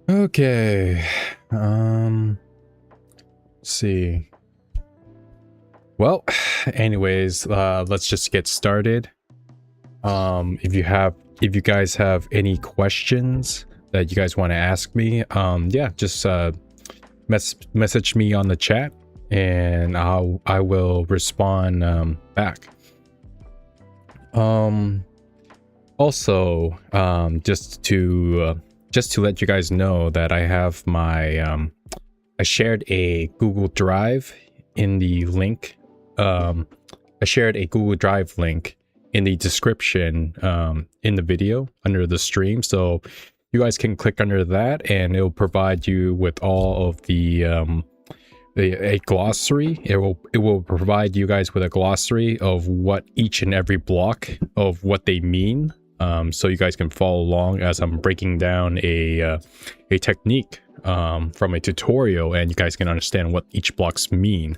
Okay. Let's see. Well, anyways, let's just get started. If you guys have any questions that you guys want to ask me, yeah, just message me on the chat and I will respond back. Also, just to let you guys know that I have my I shared a Google Drive in the link. I shared a Google Drive link in the description in the video under the stream, so you guys can click under that and it will provide you with all of a glossary. It will provide you guys with a glossary of what each and every block of what they mean, so you guys can follow along as I'm breaking down a technique from a tutorial, and you guys can understand what each blocks mean.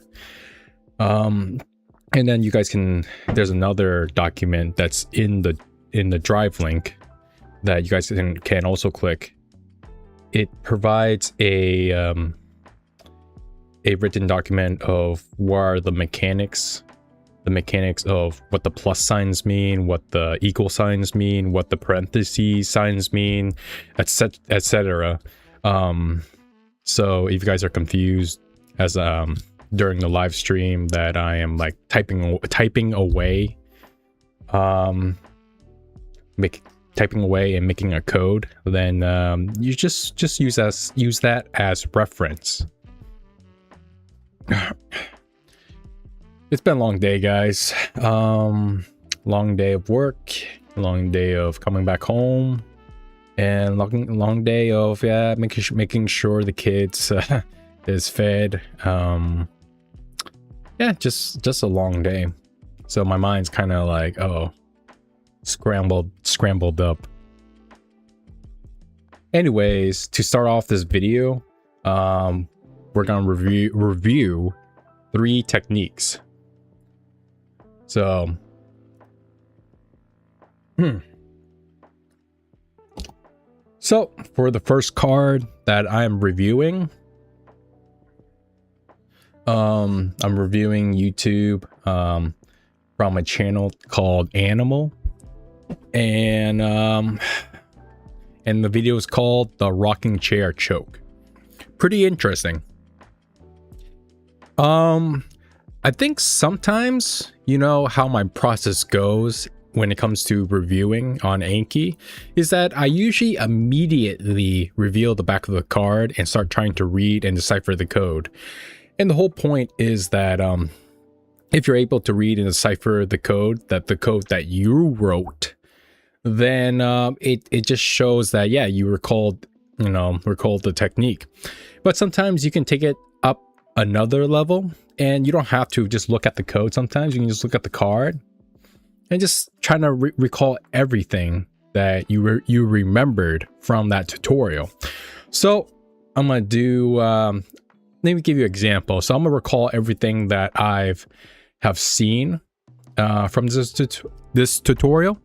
And then you guys can, there's another document that's in the drive link that you guys can also click. It provides a written document of what are the mechanics of what the plus signs mean, what the equal signs mean, what the parentheses signs mean, etc. So if you guys are confused as during the live stream that I am like typing away and making a code, then you just use that as reference. It's been a long day, guys. Long day of work, long day of coming back home, and long day of making sure the kids is fed. Yeah, just a long day. So my mind's kind of like, oh, scrambled up. Anyways, to start off this video, we're gonna review 3 techniques. So, so for the first card that I'm reviewing, I'm reviewing YouTube from a channel called Animal, and the video is called The Rocking Chair Choke. Pretty interesting. I think sometimes, you know how my process goes when it comes to reviewing on Anki, is that I usually immediately reveal the back of the card and start trying to read and decipher the code. And the whole point is that if you're able to read and decipher the code that you wrote, then it just shows that, yeah, you recalled the technique. But sometimes you can take it up another level, and you don't have to just look at the code. Sometimes you can just look at the card and just try to recall everything that you remembered from that tutorial. So I'm gonna do let me give you an example. So I'm gonna recall everything that have seen from this tutorial.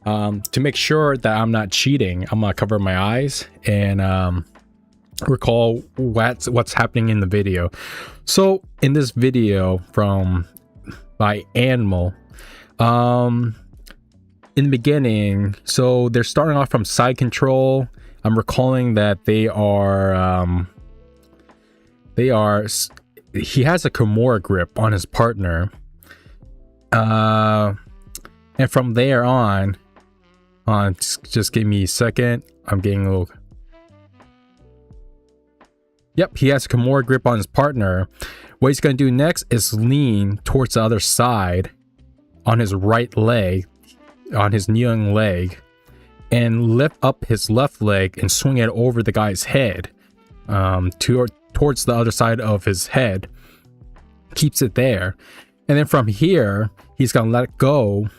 To make sure that I'm not cheating, I'm gonna cover my eyes and recall what's happening in the video. So in this video by Animal, in the beginning, so they're starting off from side control. I'm recalling that he has a Kimura grip on his partner, and from there on, just give me a second, I'm getting a little. Yep, he has a Kimura grip on his partner. What he's going to do next is lean towards the other side on his right leg, on his kneeling leg, and lift up his left leg and swing it over the guy's head, towards the other side of his head. Keeps it there. And then from here, he's going to let go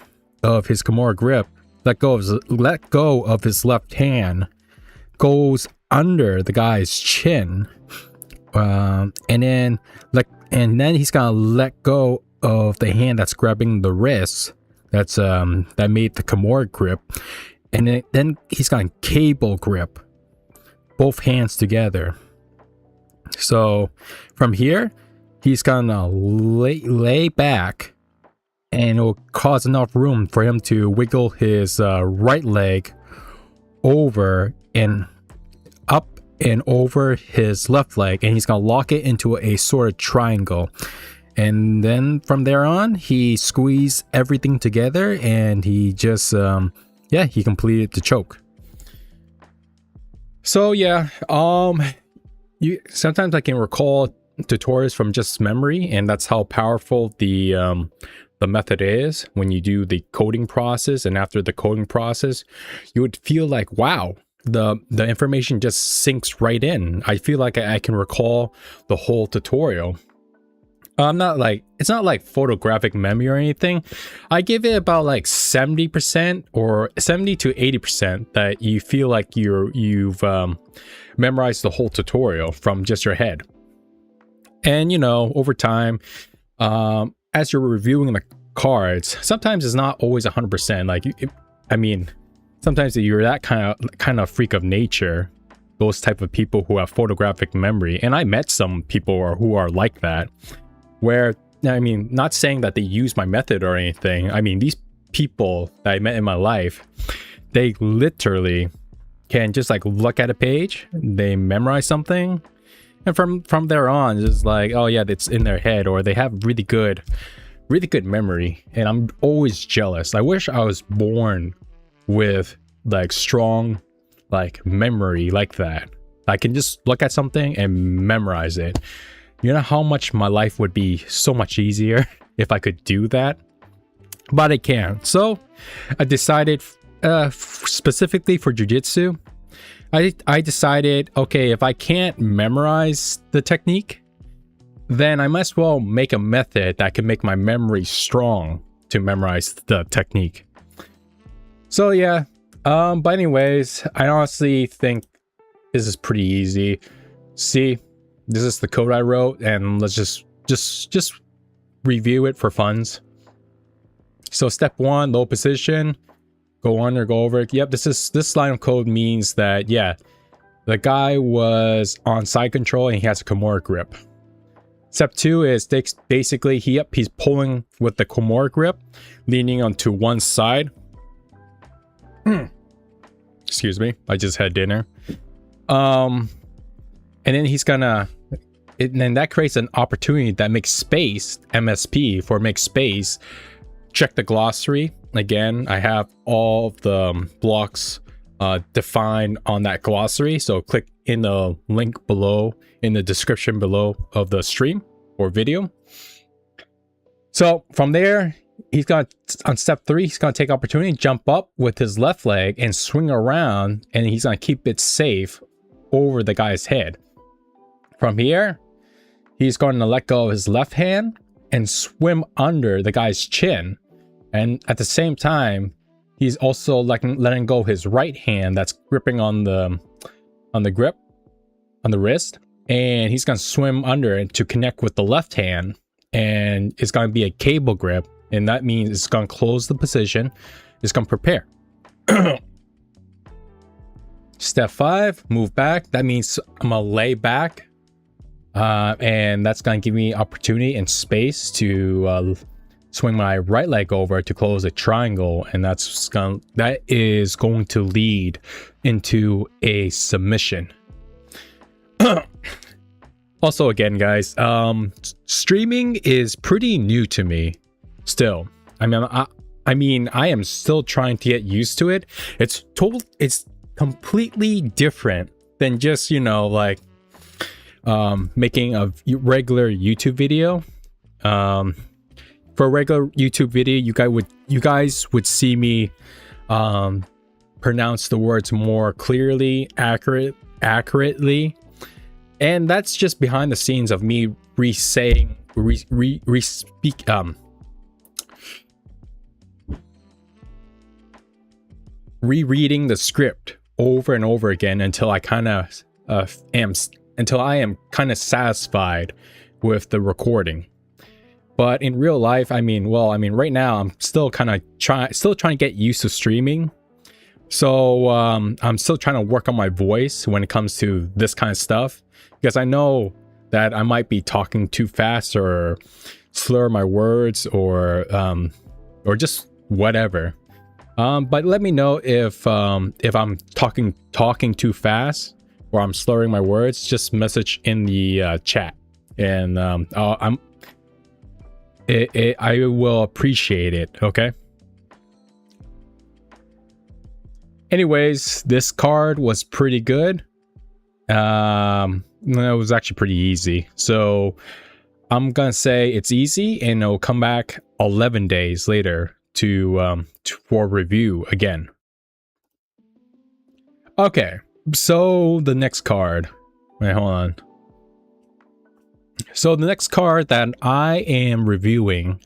of his Kimura grip, let go of his left hand, goes under the guy's chin, and then he's gonna let go of the hand that's grabbing the wrist, that's that made the Kimura grip, and then he's got a cable grip, both hands together. So from here, he's gonna lay back, and it'll cause enough room for him to wiggle his right leg over and up and over his left leg, and he's gonna lock it into a sort of triangle. And then from there on, he squeezed everything together, and he just he completed the choke. So yeah, sometimes I can recall tutorials from just memory, and that's how powerful the method is. When you do the coding process, and after the coding process, you would feel like, wow, the information just sinks right in. I feel like I can recall the whole tutorial. It's not like photographic memory or anything. I give it about like 70% or 70 to 80% that you feel like you've memorized the whole tutorial from just your head. And over time, as you're reviewing the cards, sometimes it's not always 100%. Like, sometimes you're that kind of freak of nature, those type of people who have photographic memory. And I met some people who are like that, where, not saying that they use my method or anything. These people that I met in my life, they literally can just like look at a page, they memorize something, and from there on, it's like, oh yeah, it's in their head, or they have really good memory. And I'm always jealous. I wish I was born with like strong like memory like that. I can just look at something and memorize it. You know how much my life would be so much easier if I could do that? But I can't. So I decided, specifically for Jiu-Jitsu, I decided, okay, if I can't memorize the technique, then I might as well make a method that can make my memory strong to memorize the technique. So yeah, but anyways, I honestly think this is pretty easy. See, this is the code I wrote, and let's just review it for funds. So step 1, low position, go under, go over. Yep, this line of code means that, yeah, the guy was on side control and he has a Kimura grip. Step 2 is basically he's pulling with the Kimura grip, leaning onto one side. Excuse me, I just had dinner. And then he's gonna, then that creates an opportunity that makes space, MSP for make space. Check the glossary. Again, I have all the blocks defined on that glossary. So click in the link below, in the description below of the stream or video. So from there, he's gonna, on step 3, he's gonna take opportunity, jump up with his left leg and swing around, and he's gonna keep it safe over the guy's head. From here, he's going to let go of his left hand and swim under the guy's chin. And at the same time, he's also letting go of his right hand that's gripping on the grip, on the wrist. And he's going to swim under it to connect with the left hand. And it's going to be a cable grip. And that means it's going to close the position. It's going to prepare. Step 5, move back. That means I'm going to lay back. And that's going to give me opportunity and space to swing my right leg over to close a triangle, and that is going to lead into a submission. Also, again, guys, streaming is pretty new to me still. I am still trying to get used to it. It's completely different than just, making a regular YouTube video. For a regular YouTube video, you guys would see me pronounce the words more clearly, accurately, and that's just behind the scenes of me rereading the script over and over again until I am kind of satisfied with the recording. But in real life, I mean, right now I'm still kind of trying to get used to streaming. So I'm still trying to work on my voice when it comes to this kind of stuff, because I know that I might be talking too fast or slur my words or just whatever. But let me know if I'm talking too fast or I'm slurring my words. Just message in the chat, and I will appreciate it. Okay. Anyways, this card was pretty good. It was actually pretty easy. So I'm gonna say it's easy, and it'll come back 11 days later for review again. Okay, so the next card. Wait, hold on. So the next card that I am reviewing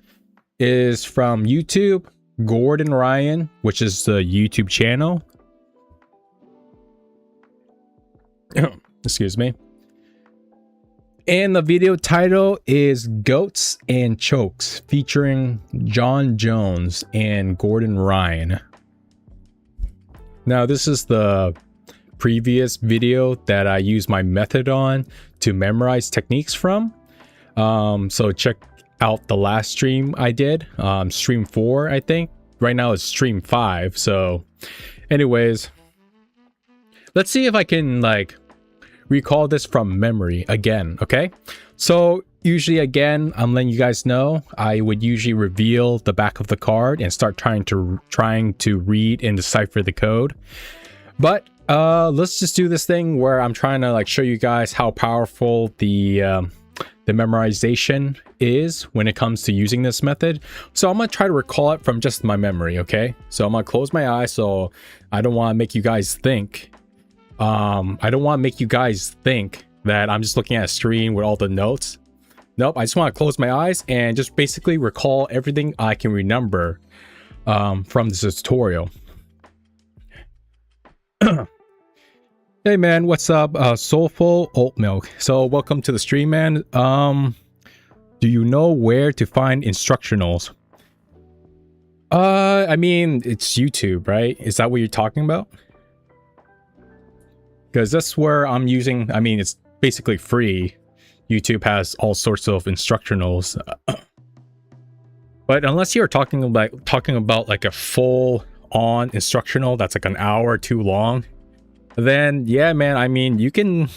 is from YouTube, Gordon Ryan, which is the YouTube channel. Excuse me. And the video title is Goats and Chokes, featuring John Jones and Gordon Ryan. Now, this is the previous video that I used my method on to memorize techniques from. So check out the last stream I did, stream 4, I think. Right now it's stream 5. So anyways, let's see if I can like recall this from memory again. Okay, so usually, again, I'm letting you guys know, I would usually reveal the back of the card and start trying to read and decipher the code. But let's just do this thing where I'm trying to like show you guys how powerful the memorization is when it comes to using this method. So I'm gonna try to recall it from just my memory. Okay, so I'm gonna close my eyes, so I don't want to make you guys think that I'm just looking at a screen with all the notes. Nope, I just want to close my eyes and just basically recall everything I can remember from this tutorial. Hey man, what's up? Soulful Oat Milk. So welcome to the stream, man. Do you know where to find instructionals? I mean, it's YouTube, right? Is that what you're talking about? Because that's where I'm using, I mean, it's basically free. YouTube has all sorts of instructionals. But unless you're talking about like a full-on instructional that's like an hour or two long, then yeah, man, I mean, you can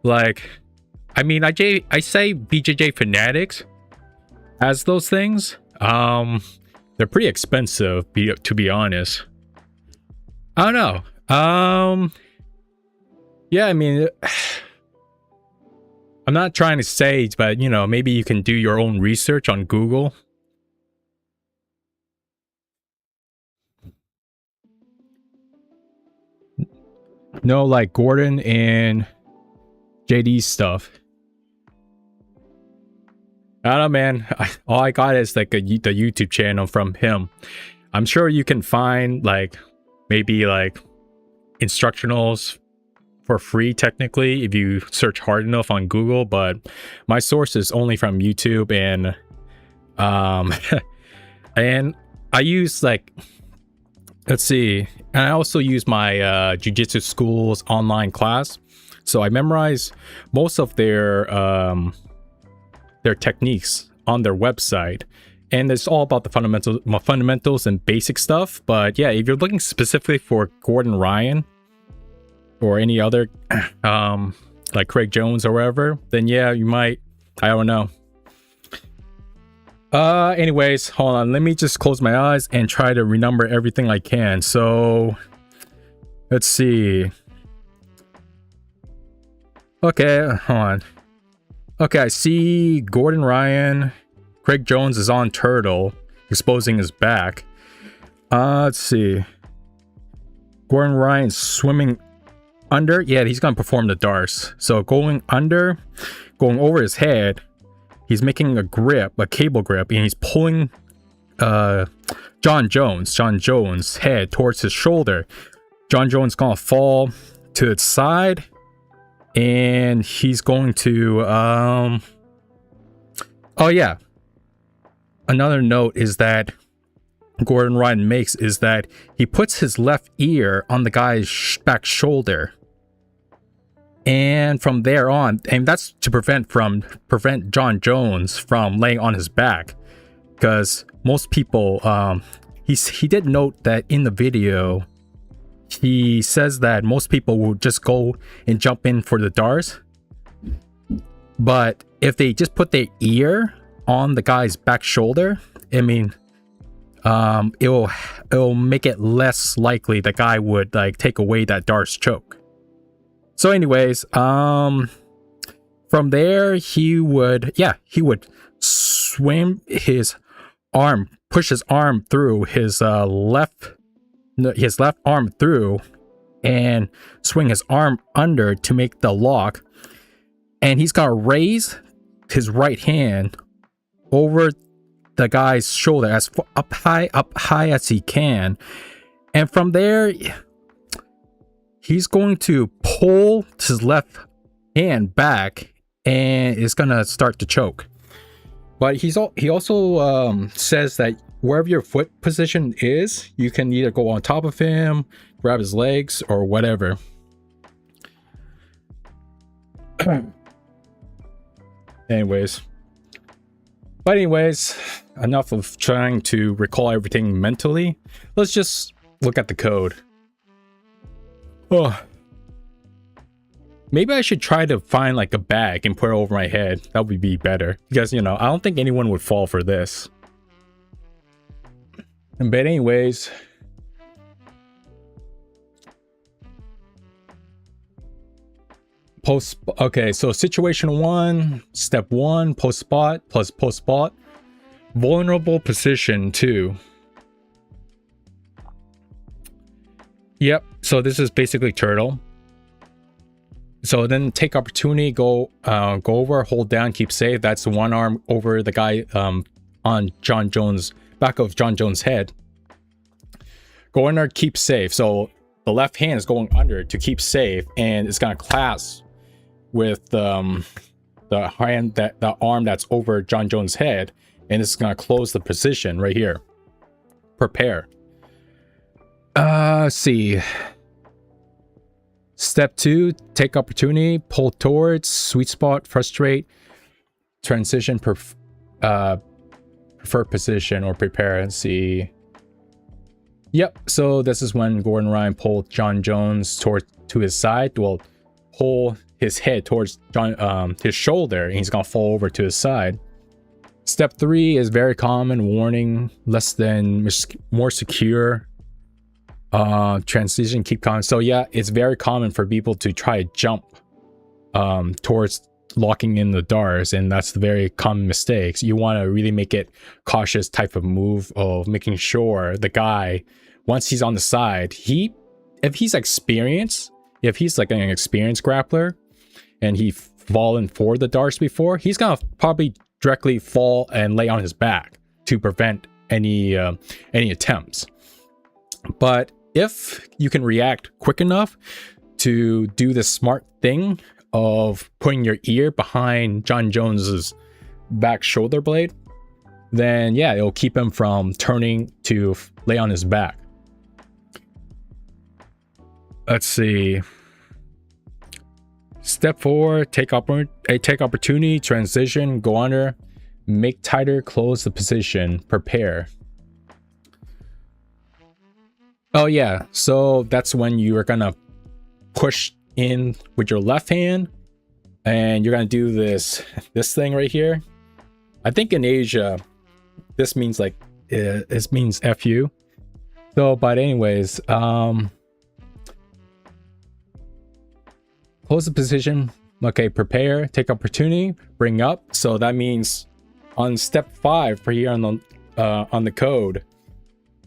like, I mean, I say BJJ Fanatics has those things. They're pretty expensive, to be honest. I don't know. Yeah, I mean, I'm not trying to say, but you know, maybe you can do your own research on Google. No, like Gordon and JD stuff. I don't know, man. All I got is like the YouTube channel from him. I'm sure you can find like maybe like instructionals for free technically if you search hard enough on Google, but my source is only from YouTube, and and I use like, let's see, and I also use my Jiu-Jitsu school's online class, so I memorize most of their techniques on their website, and it's all about the fundamentals and basic stuff. But yeah, if you're looking specifically for Gordon Ryan or any other like Craig Jones or whatever, then yeah, you might, I don't know. Anyways, hold on, let me just close my eyes and try to remember everything I can. So let's see. Okay, hold on. Okay, I see Gordon Ryan. Craig Jones is on turtle, exposing his back. Let's see. Gordon Ryan swimming under. Yeah, he's gonna perform the darts. So going under, going over his head. He's making a grip, a cable grip, and he's pulling John Jones' head towards his shoulder. John Jones gonna fall to its side, and he's going to oh yeah, another note is that Gordon Ryan makes is that he puts his left ear on the guy's back shoulder, and from there on, and that's to prevent John Jones from laying on his back, because most people, he did note that in the video, he says that most people will just go and jump in for the darts, but if they just put their ear on the guy's back shoulder, I mean, it'll make it less likely the guy would like take away that darts choke. So anyways, from there he would swim his arm, push his arm through his left arm through, and swing his arm under to make the lock, and he's gonna raise his right hand over the guy's shoulder as up high as he can, and from there he's going to pull his left hand back and it's gonna start to choke. But he also says that wherever your foot position is, you can either go on top of him, grab his legs, or whatever. Anyways, enough of trying to recall everything mentally. Let's just look at the code. Oh, maybe I should try to find like a bag and put it over my head. That would be better, because I don't think anyone would fall for this. But anyways, okay, so situation 1, step 1, post spot plus post spot, vulnerable position 2. Yep, so this is basically turtle. So then take opportunity, go over, hold down, keep safe. That's one arm over the guy on John Jones, back of John Jones' head. Go under, keep safe. So the left hand is going under to keep safe, and it's gonna clasp with the arm that's over John Jones' head, and it's gonna close the position right here. Prepare. Let's see. Step 2, take opportunity, pull towards, sweet spot, frustrate, transition, prefer position, or prepare. Let's see. Yep, so this is when Gordon Ryan pulled John Jones to his side. Well, pull his head towards his shoulder, and he's gonna fall over to his side. Step 3 is very common, warning, less than, more secure. Transition, keep calm. So yeah, it's very common for people to try to jump towards locking in the darts, and that's the very common mistakes. You want to really make it cautious type of move of making sure the guy, once he's on the side, if he's experienced, if he's like an experienced grappler and he fallen for the darts before, he's gonna probably directly fall and lay on his back to prevent any attempts. But if you can react quick enough to do the smart thing of putting your ear behind John Jones's back shoulder blade, then yeah, it'll keep him from turning to lay on his back. Let's see. Step 4, take opportunity, transition, go under, make tighter, close the position, prepare. Oh yeah, so that's when you are gonna push in with your left hand, and you're gonna do this thing right here. I think in Asia, this means like it means FU. So, but anyways, close the position. Okay, prepare, take opportunity, bring up. So that means on step 5 for here on the code,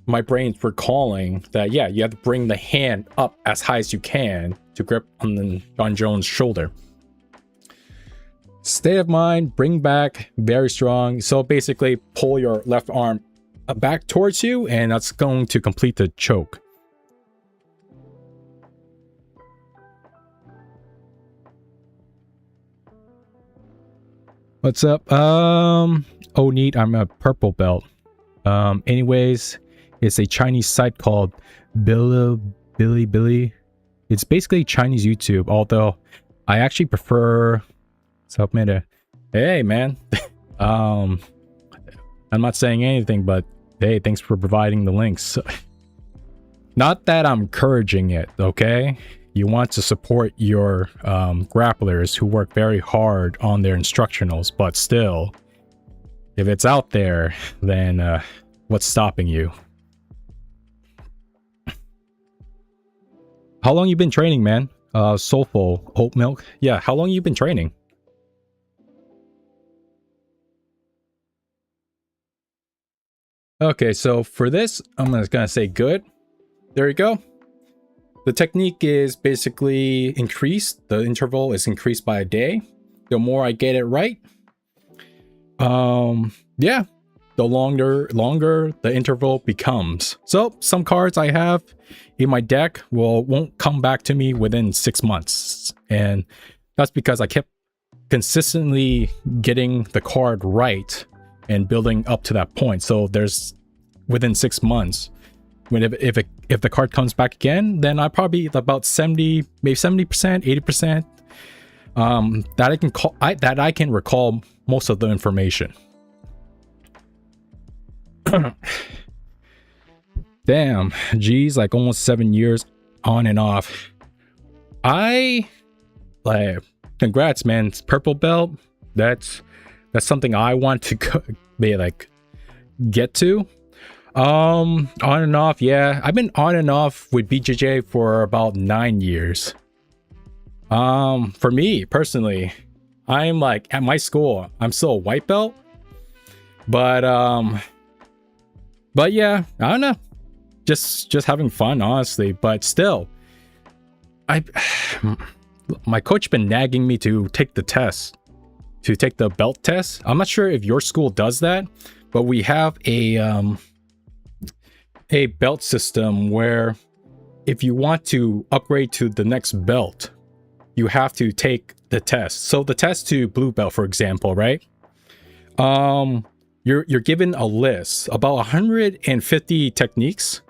my brain's recalling that, yeah, you have to bring the hand up as high as you can to grip on John Jones' shoulder. State of mind, bring back, very strong. So basically pull your left arm back towards you, and that's going to complete the choke. What's up? Oh, neat. I'm a purple belt. Anyways, it's a Chinese site called Billy. It's basically Chinese YouTube, although I actually prefer self-made. Hey, man. I'm not saying anything, but hey, thanks for providing the links. Not that I'm encouraging it, okay? You want to support your grapplers who work very hard on their instructionals, but still, if it's out there, then what's stopping you? How long you been training, man? Soulful oat milk. Yeah, how long you been training? Okay, so for this, I'm just gonna say good. There you go. The technique is basically increased. The interval is increased by a day. The more I get it right, yeah, the longer the interval becomes. So some cards I have in my deck won't come back to me within 6 months, and that's because I kept consistently getting the card right and building up to that point. So there's within 6 months, when if the card comes back again, then I probably about 70, maybe 70%, 80%, that I can recall most of the information. Damn, geez, like almost 7 years on and off. I like, congrats, man. It's purple belt. That's something I want to get to. On and off, yeah. I've been on and off with BJJ for about 9 years. For me personally, I'm like at my school, I'm still a white belt, but yeah, I don't know, just having fun, honestly. But still, my coach been nagging me to take the test, to take the belt test. I'm not sure if your school does that, but we have a belt system where if you want to upgrade to the next belt, you have to take the test. So the test to blue belt, for example, right? You're given a list about 150 techniques,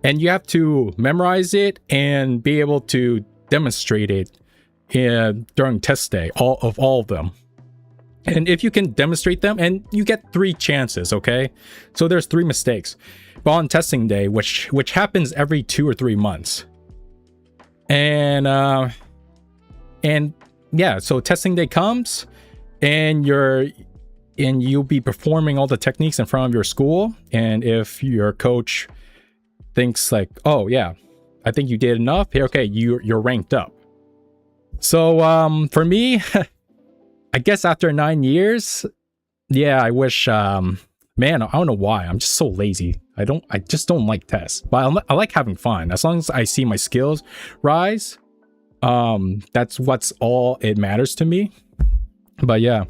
and you have to memorize it and be able to demonstrate it during test day, all of them. And if you can demonstrate them, and you get 3 chances, okay? So there's 3 mistakes. But on testing day, which happens every 2 or 3 months. And yeah, so testing day comes, and you'll be performing all the techniques in front of your school. And if your coach thinks like, oh yeah, I think you did enough, okay, you're ranked up. So for me, I guess after 9 years, yeah, I wish, man, I don't know why. I'm just so lazy. I just don't like tests, but I like having fun. As long as I see my skills rise, that's what's all it matters to me. But yeah,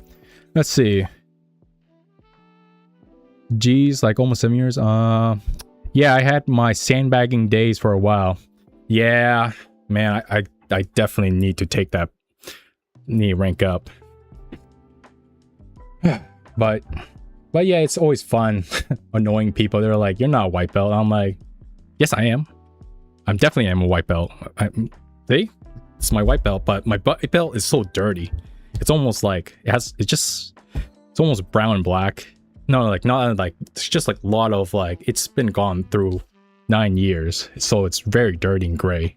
let's see. Geez, like almost 7 years. Yeah, I had my sandbagging days for a while. Yeah, man, I definitely need to take that, need to rank up. But yeah, it's always fun annoying people. They're like, you're not a white belt. I'm like, yes, I am. I'm definitely am a white belt. See, it's my white belt, but my white belt is so dirty. It's almost like it's almost brown and black. No, like not like, it's just like a lot of like, it's been gone through 9 years, so it's very dirty and gray.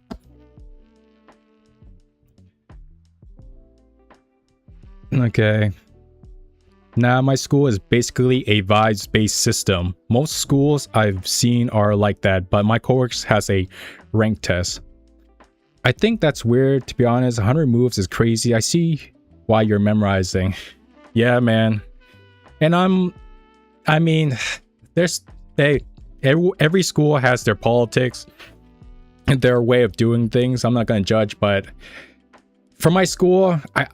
Okay. Now, my school is basically a vibes-based system. Most schools I've seen are like that, but my coworkers has a rank test. I think that's weird, to be honest. 100 moves is crazy. I see why you're memorizing. Yeah, man. And I mean, every school has their politics and their way of doing things. I'm not going to judge, but for my school, I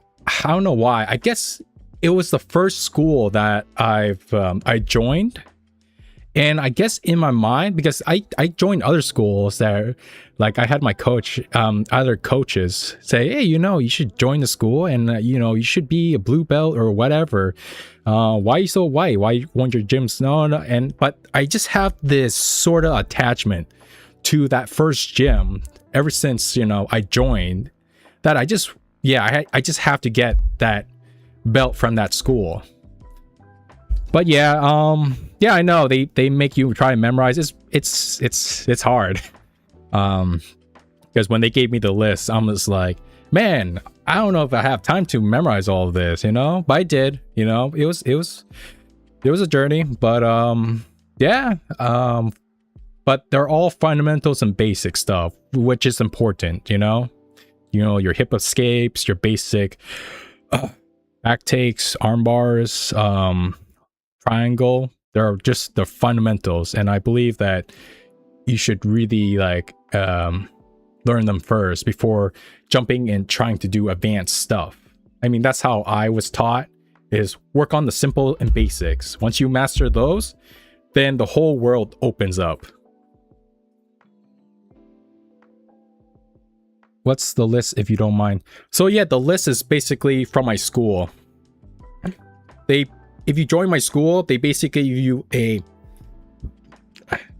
don't know why. I guess it was the first school that I joined, And I guess in my mind, because I joined other schools that, like, I had my coach, other coaches say, hey, you know, you should join the school, and you know, you should be a blue belt or whatever. Why are you so white? Why won't your gyms? No. But I just have this sort of attachment to that first gym ever since, you know, I joined, that I just have to get that belt from that school. But yeah, I know they make you try to memorize. It's hard. Because when they gave me the list, I'm just like, man, I don't know if I have time to memorize all of this, you know. But I did, you know. It was a journey, but but they're all fundamentals and basic stuff, which is important, you know. You know, your hip escapes, your basic back takes, arm bars, triangle. They're just the fundamentals, and I believe that you should really like learn them first before jumping and trying to do advanced stuff. I mean, that's how I was taught, is work on the simple and basics. Once you master those, then the whole world opens up. What's the list, if you don't mind? So yeah, the list is basically from my school. If you join my school, they basically give you a...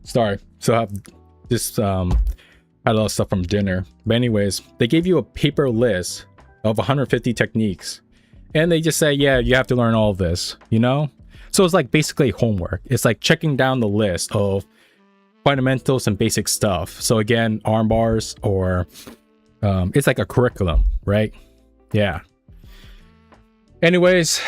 Sorry, so I have this had a lot of stuff from dinner. But anyways, they gave you a paper list of 150 techniques, and they just say, yeah, you have to learn all of this, you know. So it's like basically homework. It's like checking down the list of fundamentals and basic stuff. So again, arm bars, or it's like a curriculum, right? Yeah. Anyways,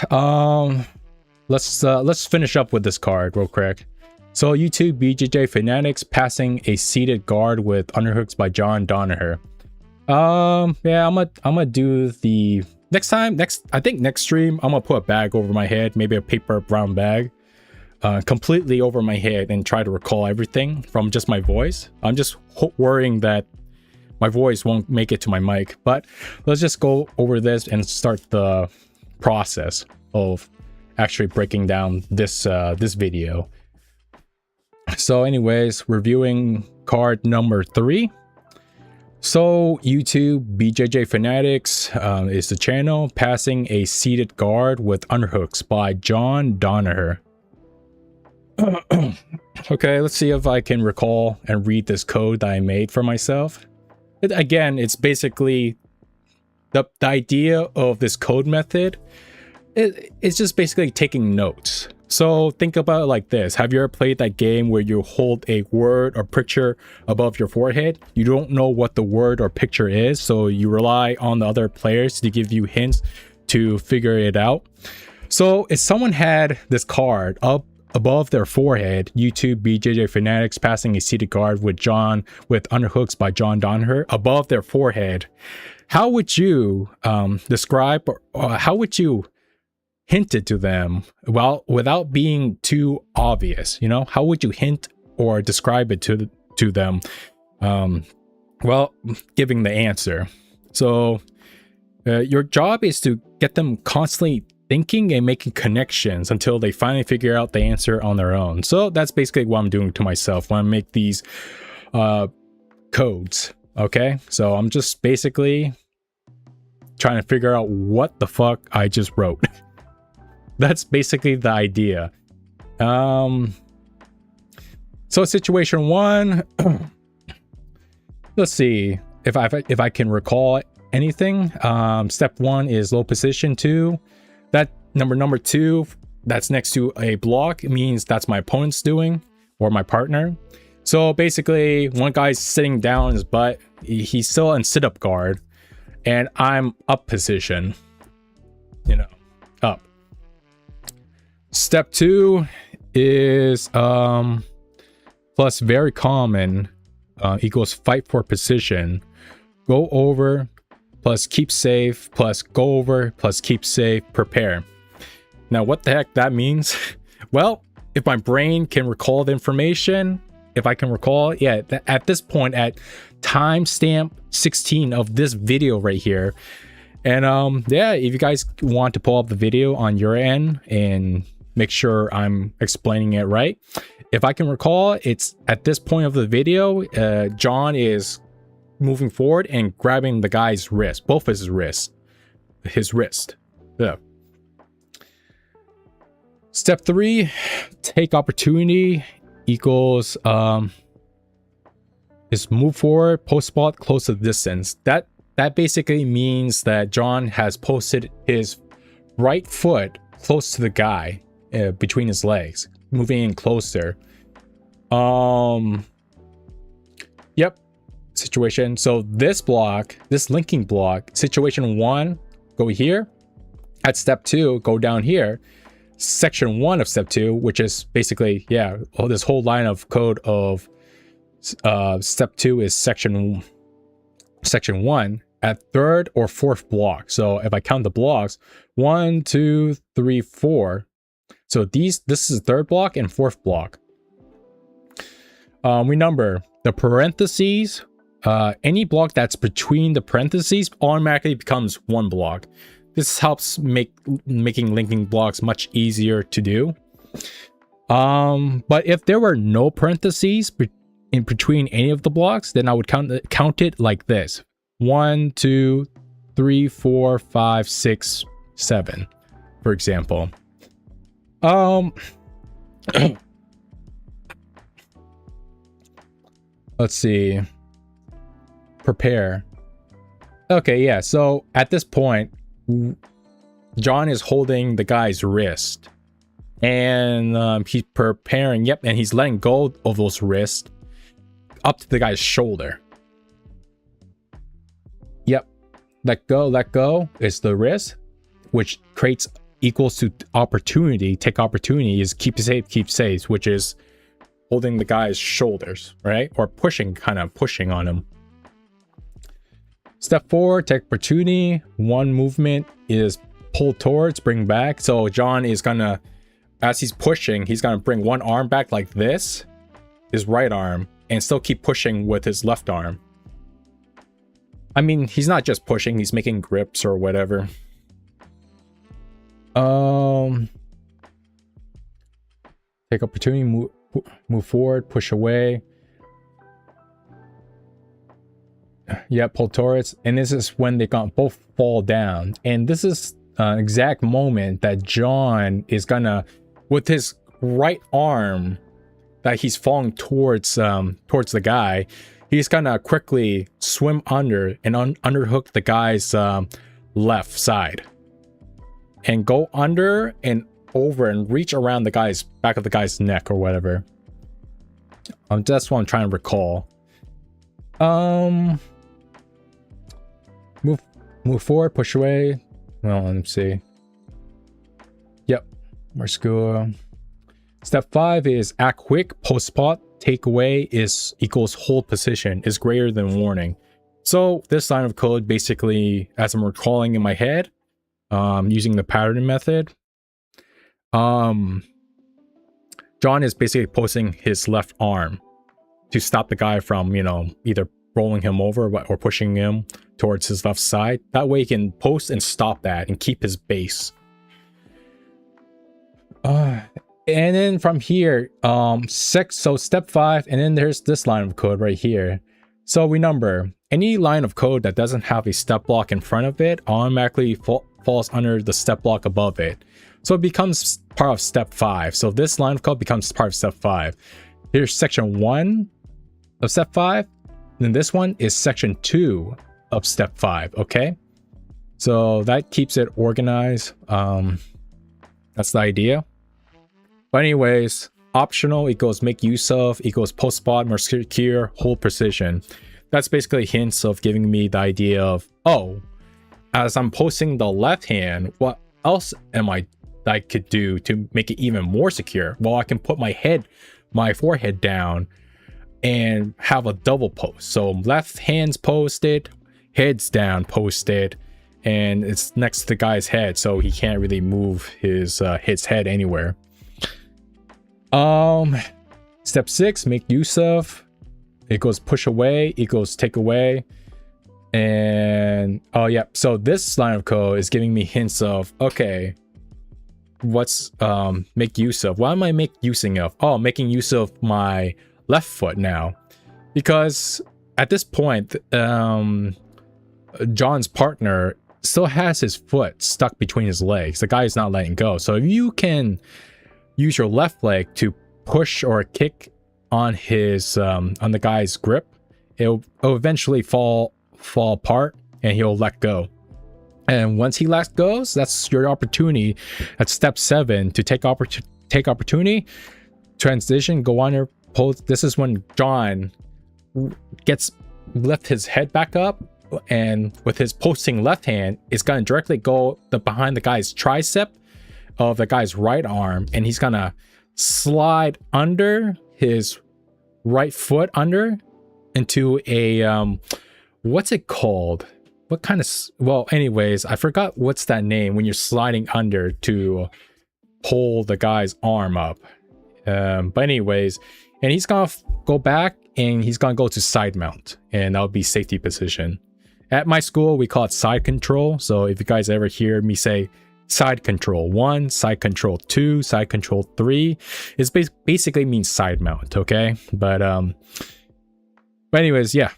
let's finish up with this card real quick. So YouTube BJJ Fanatics passing a seated guard with underhooks by John Danaher. Yeah, I'm gonna do the I think next stream I'm gonna put a bag over my head, maybe a paper brown bag, completely over my head, and try to recall everything from just my voice. I'm just worrying that my voice won't make it to my mic, but let's just go over this and start the process of actually breaking down this video. So anyways, reviewing card number 3. So YouTube BJJ Fanatics is the channel, passing a seated guard with underhooks by John Danaher. Okay, let's see if I can recall and read this code that I made for myself. Again, it's basically the idea of this code method. It's just basically taking notes. So think about it like this. Have you ever played that game where you hold a word or picture above your forehead? You don't know what the word or picture is, so you rely on the other players to give you hints to figure it out. So if someone had this card up above their forehead, YouTube BJJ Fanatics passing a seated guard with underhooks by John Danaher above their forehead, how would you describe, or how would you hint it to them, well, without being too obvious? You know, how would you hint or describe it to them? Well, giving the answer. So your job is to get them constantly thinking and making connections until they finally figure out the answer on their own. So that's basically what I'm doing to myself when I make these codes. Okay, so I'm just basically trying to figure out what the fuck I just wrote. That's basically the idea. So situation 1, let's see if I can recall anything. Step 1 is low position 2. That number 2, that's next to a block, it means that's my opponent's doing, or my partner. So basically, one guy's sitting down on his butt, he's still in sit-up guard, and I'm up position, you know, up. Step 2 is plus very common equals fight for position. Go over plus keep safe plus go over plus keep safe, prepare. Now what the heck that means? Well, if my brain can recall the information, if I can recall, yeah, at this point, at timestamp 16 of this video right here, and yeah, if you guys want to pull up the video on your end and make sure I'm explaining it right, if I can recall, it's at this point of the video, John is moving forward and grabbing the guy's wrist, both of his wrists, Yeah. Step 3, take opportunity equals is move forward, post spot, close to the distance. That basically means that John has posted his right foot close to the guy, between his legs, moving in closer. Yep. Situation. So this block, this linking block, situation 1, go here. At step 2, go down here. Section 1 of step 2, which is basically, yeah, this whole line of code of step 2 is section 1 at third or fourth block. So if I count the blocks, 1, 2, 3, 4. So this is third block and fourth block. Remember the parentheses, any block that's between the parentheses automatically becomes one block. This helps making linking blocks much easier to do. But if there were no parentheses in between any of the blocks, then I would count it like this: 1, 2, 3, 4, 5, 6, 7, for example. Let's see. Prepare. Okay, yeah. So at this point, John is holding the guy's wrist, and he's preparing. Yep, and he's letting go of those wrists up to the guy's shoulder. Yep, let go is the wrist, which creates equals to opportunity. Take opportunity is keep safe, which is holding the guy's shoulders, right? Or kind of pushing on him. Step 4, take opportunity. One movement is pull towards, bring back. So John is gonna, as he's pushing, he's gonna bring one arm back like this, his right arm, and still keep pushing with his left arm. I mean, he's not just pushing, he's making grips or whatever. Take opportunity, move forward, push away. Yeah, pull towards. And this is when they both fall down. And this is an exact moment that John is gonna, with his right arm that he's falling towards the guy, he's gonna quickly swim under and underhook the guy's left side. And go under and over and reach around the guy's back of the guy's neck or whatever. That's what I'm trying to recall. Move forward, push away. Well, let me see. Yep, we're school. Step 5 is act quick, post spot. Take away is equals hold position is greater than warning. So this line of code basically, as I'm recalling in my head, using the pattern method, John is basically posting his left arm to stop the guy from, either rolling him over or pushing him towards his left side. That way he can post and stop that and keep his base. And then from here, so step 5, and then there's this line of code right here. So remember, any line of code that doesn't have a step block in front of it automatically falls under the step block above it. So it becomes part of step 5. So this line of code becomes part of step 5. Here's section 1 of step 5. Then this one is section 2 of step 5. Okay, so that keeps it organized. That's the idea. But anyways, optional equals make use of equals post spot, more secure, hold precision. That's basically hints of giving me the idea of, oh, as I'm posting the left hand, what else I could do to make it even more secure? Well, I can put my forehead down and have a double post. So left hand's posted, head's down posted, and it's next to the guy's head, so he can't really move his head anywhere. Step 6, make use of equals push away equals take away. And oh yeah, so this line of code is giving me hints of, okay, what's make use of? What am I using of? Oh, making use of my left foot now, because at this point, John's partner still has his foot stuck between his legs. The guy is not letting go. So if you can use your left leg to push or kick on his on the guy's grip, it'll eventually fall apart and he'll let go. And once he lets go, that's your opportunity at step 7 to take opportunity, transition, go on your pose. This is when John lift his head back up, and with his posting left hand, it's gonna directly go behind the guy's tricep of the guy's right arm, and he's gonna slide under his right foot under into a what's it called? What kind of, well, anyways, I forgot what's that name when you're sliding under to pull the guy's arm up. But anyways, and he's gonna go back and he's gonna go to side mount, and that'll be safety position. At my school, we call it side control. So if you guys ever hear me say side control 1, side control 2, side control 3, it basically means side mount, okay? But anyways, yeah.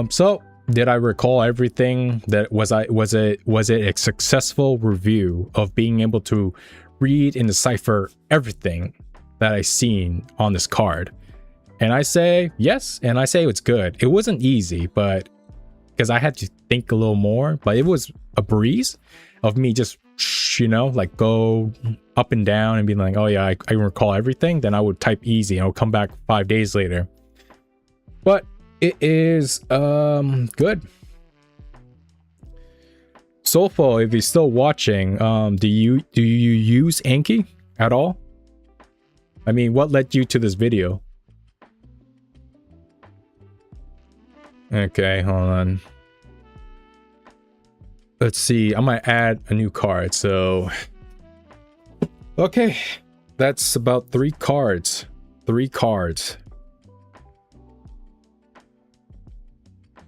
So did I recall everything? That was it a successful review of being able to read and decipher everything that I seen on this card? And I say yes, and I say it's good. It wasn't easy, but because I had to think a little more, but it was a breeze of me just, you know, like go up and down and be like, oh yeah, I recall everything. Then I would type easy and I would come back 5 days later. But it is good. Sofo, if you're still watching, do you use Anki at all? I mean, what led you to this video? Okay, hold on. Let's see. I might add a new card. So, okay, that's about 3 cards. 3 cards.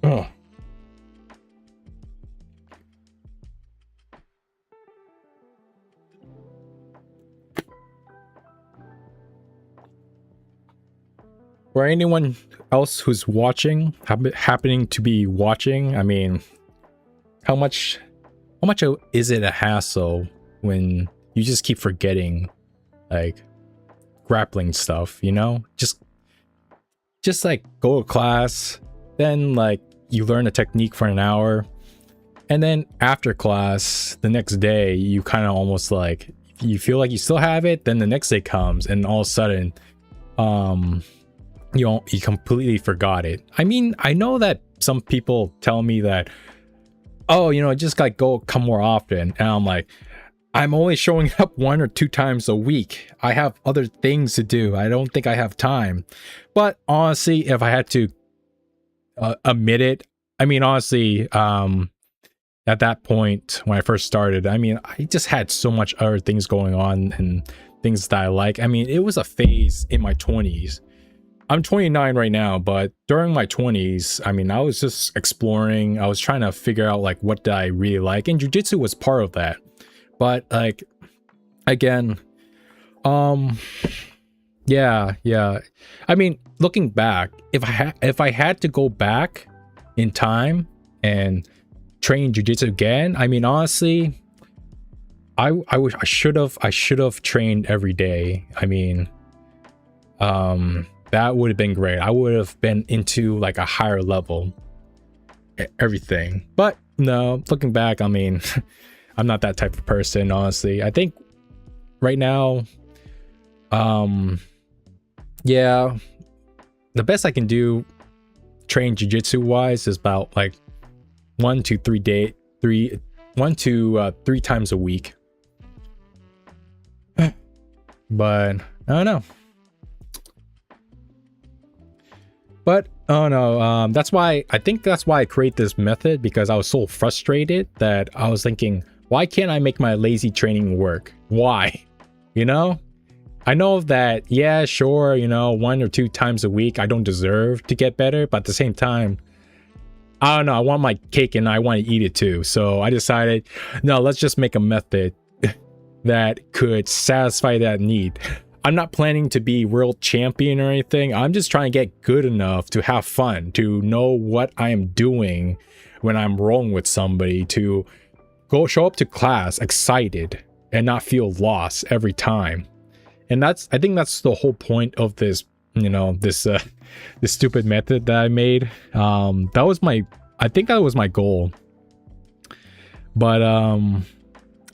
Oh. For anyone else who's watching, happening to be watching, I mean, how much is it a hassle when you just keep forgetting, like, grappling stuff, you know? Just like go to class, then like you learn a technique for an hour, and then after class the next day you kind of almost like you feel like you still have it, then the next day comes and all of a sudden you completely forgot it. I mean, I know that some people tell me that, oh, you know, just like come more often, and I'm like, I'm only showing up 1 or 2 times a week. I have other things to do. I don't think I have time. But honestly, if I had to admit it, I mean, honestly, at that point when I first started, I mean, I just had so much other things going on and things that I like. I mean, it was a phase in my 20s. I'm 29 right now, but during my 20s, I mean, I was just exploring. I was trying to figure out like what did I really like, and jiu-jitsu was part of that. But like, again, yeah. I mean, looking back, if I had to go back in time and train jiu-jitsu again, I mean, honestly, I wish I should have trained every day. I mean, that would have been great. I would have been into like a higher level, everything. But no, looking back, I mean, I'm not that type of person, honestly. I think right now, yeah, the best I can do train jiu-jitsu wise is about like 1 to 3 times a week. But I don't know. But oh no, that's why I create this method, because I was so frustrated that I was thinking, why can't I make my lazy training work? Why? You know? I know that, yeah, sure, you know, 1 or 2 times a week I don't deserve to get better, but at the same time, I don't know, I want my cake and I want to eat it too. So I decided, no, let's just make a method that could satisfy that need. I'm not planning to be world champion or anything. I'm just trying to get good enough to have fun, to know what I am doing when I'm rolling with somebody, to go show up to class excited and not feel lost every time. And I think that's the whole point of this, you know, this stupid method that I made. I think that was my goal. But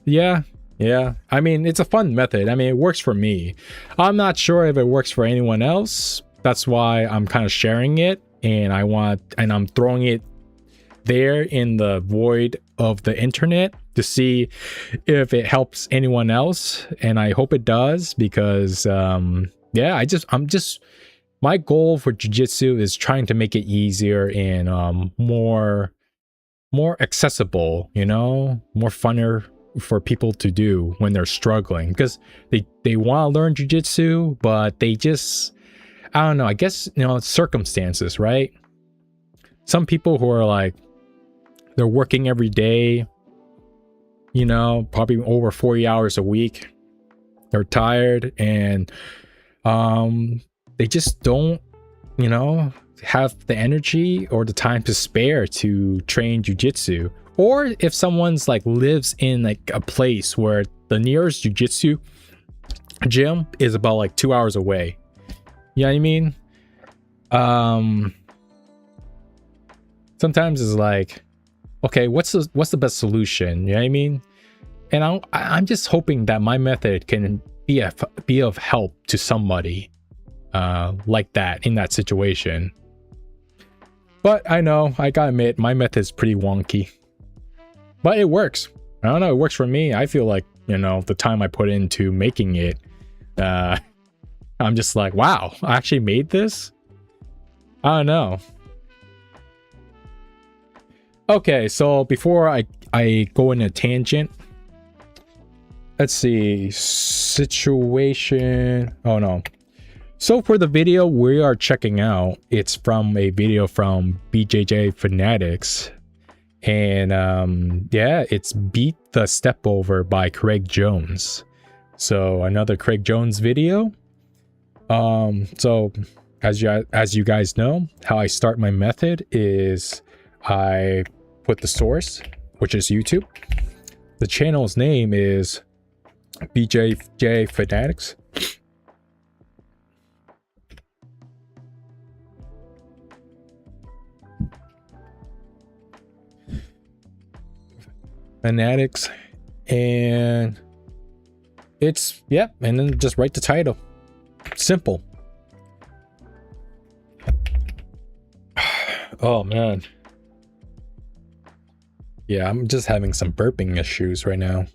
yeah, I mean, it's a fun method. I mean, it works for me. I'm not sure if it works for anyone else. That's why I'm kind of sharing it, and I'm throwing it there in the void of the internet to see if it helps anyone else, and I hope it does, because yeah, my goal for jiu-jitsu is trying to make it easier and more accessible, you know, more funner for people to do when they're struggling, because they want to learn jiu-jitsu, but they just, I don't know, I guess, you know, circumstances, right? Some people who are like, they're working every day, you know, probably over 40 hours a week. They're tired, and they just don't, you know, have the energy or the time to spare to train jiu-jitsu. Or if someone's like lives in like a place where the nearest jiu-jitsu gym is about like 2 hours away. You know what I mean? Sometimes it's like, okay, what's the best solution? You know what I mean? And I'm just hoping that my method can be of help to somebody like that in that situation. But I know, I gotta admit, my method's pretty wonky. But it works. I don't know, it works for me. I feel like, you know, the time I put into making it, I'm just like, wow, I actually made this? I don't know. Okay, so before I go in a tangent, let's see, situation, oh no. So for the video we are checking out, it's from a video from BJJ Fanatics, and yeah, it's Beat the Step Over by Craig Jones. So another Craig Jones video. So as you guys know, how I start my method is I put the source, which is YouTube. The channel's name is BJJ Fanatics. Fanatics, and it's, yep, and then just write the title. Simple. Oh man. Yeah, I'm just having some burping issues right now.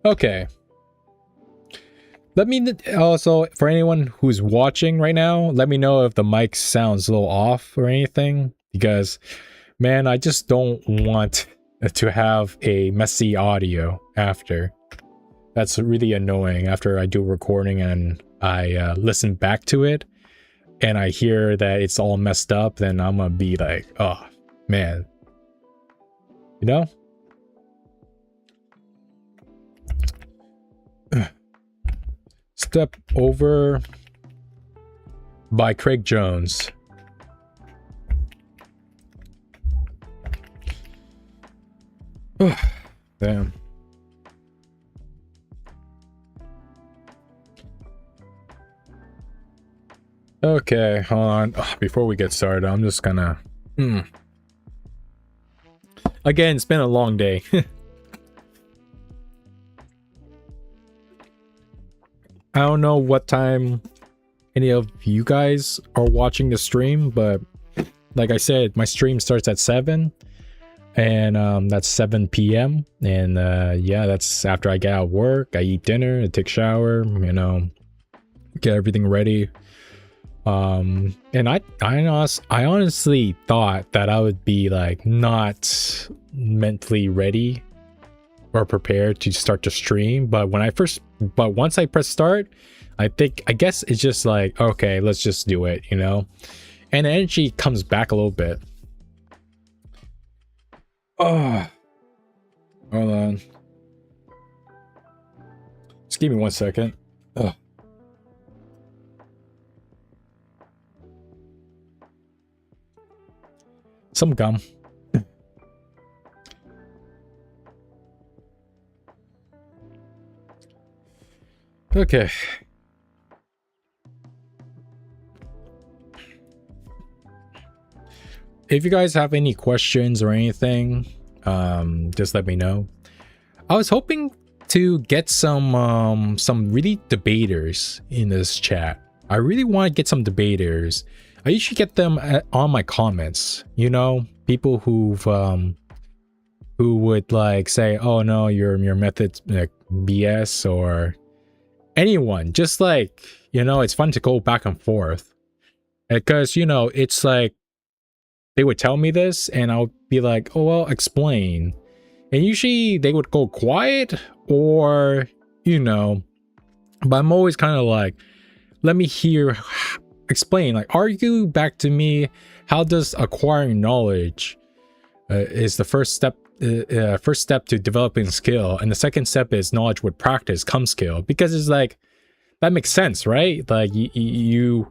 Okay. Let me also, for anyone who's watching right now, let me know if the mic sounds a little off or anything, because man, I just don't want to have a messy audio after. That's really annoying after I do recording and I listen back to it and I hear that it's all messed up, then I'm gonna be like, oh man, you know? Step Over by Craig Jones. Damn. Okay, hold on. Before we get started, I'm just gonna... Again, it's been a long day. I don't know what time any of you guys are watching the stream, but like I said, my stream starts at 7. And that's 7 p.m. And yeah, that's after I get out of work, I eat dinner, I take a shower, you know, get everything ready. And I honestly thought that I would be like not mentally ready or prepared to start the stream, but once I press start, I guess it's just like, okay, let's just do it, you know, and the energy comes back a little bit. Oh, hold on. Just give me 1 second. Ugh. Some gum. Okay. If you guys have any questions or anything, just let me know. I was hoping to get some really debaters in this chat. I really want to get some debaters. I usually get them on my comments, you know, people who would like say, oh no, your method's like BS, or anyone. Just like, you know, it's fun to go back and forth, because, you know, it's like they would tell me this and I'll be like, oh well, explain. And usually they would go quiet, or, you know, but I'm always kind of like, let me hear, explain, like argue back to me. How does acquiring knowledge is the first step to developing skill, and the second step is knowledge with practice comes skill? Because it's like, that makes sense, right? Like you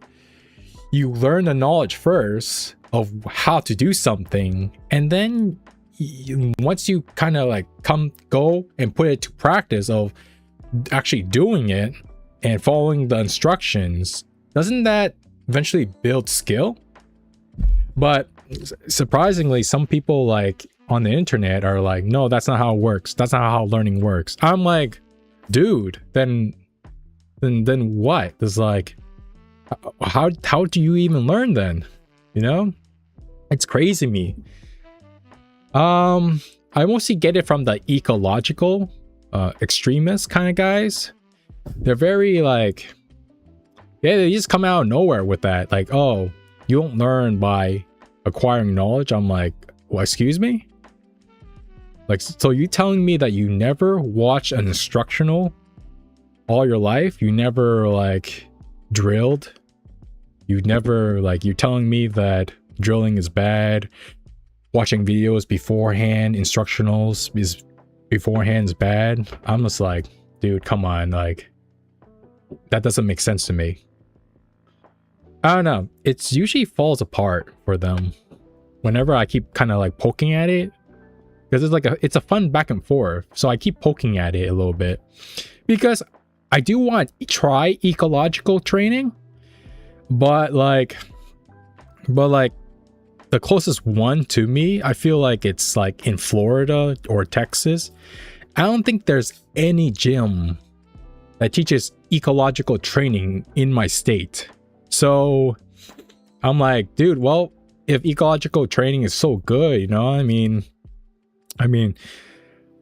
learn the knowledge first of how to do something, and then once you kind of like go and put it to practice of actually doing it and following the instructions, doesn't that eventually build skill? But surprisingly, some people like on the internet are like, no, that's not how it works. That's not how learning works. I'm like, dude, then what? It's like, how do you even learn then? You know, it's crazy to me. I mostly get it from the ecological extremist kind of guys. They're very like, yeah, they just come out of nowhere with that, like, oh, you don't learn by acquiring knowledge. I'm like, well, excuse me? Like, so you telling me that you never watched an instructional all your life? You never like drilled? You never, like, you're telling me that drilling is bad, watching videos beforehand, instructionals is beforehand is bad? I'm just like, dude, come on, like, that doesn't make sense to me. I don't know, it's usually falls apart for them whenever I keep kind of like poking at it, because it's like it's a fun back and forth. So I keep poking at it a little bit because I do want to try ecological training, but like the closest one to me, I feel like it's like in Florida or Texas. I don't think there's any gym that teaches ecological training in my state. So I'm like, dude, well, if ecological training is so good, you know, I mean,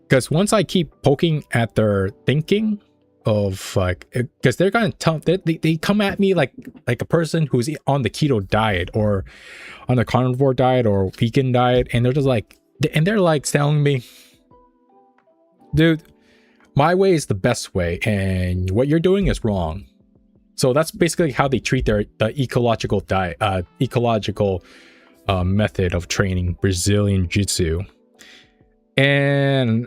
because once I keep poking at their thinking of like, because they're gonna tell, they come at me like a person who's on the keto diet or on the carnivore diet or vegan diet, and they're just like, and they're like telling me, dude, my way is the best way and what you're doing is wrong. So that's basically how they treat the ecological diet, ecological method of training, Brazilian Jiu-Jitsu. And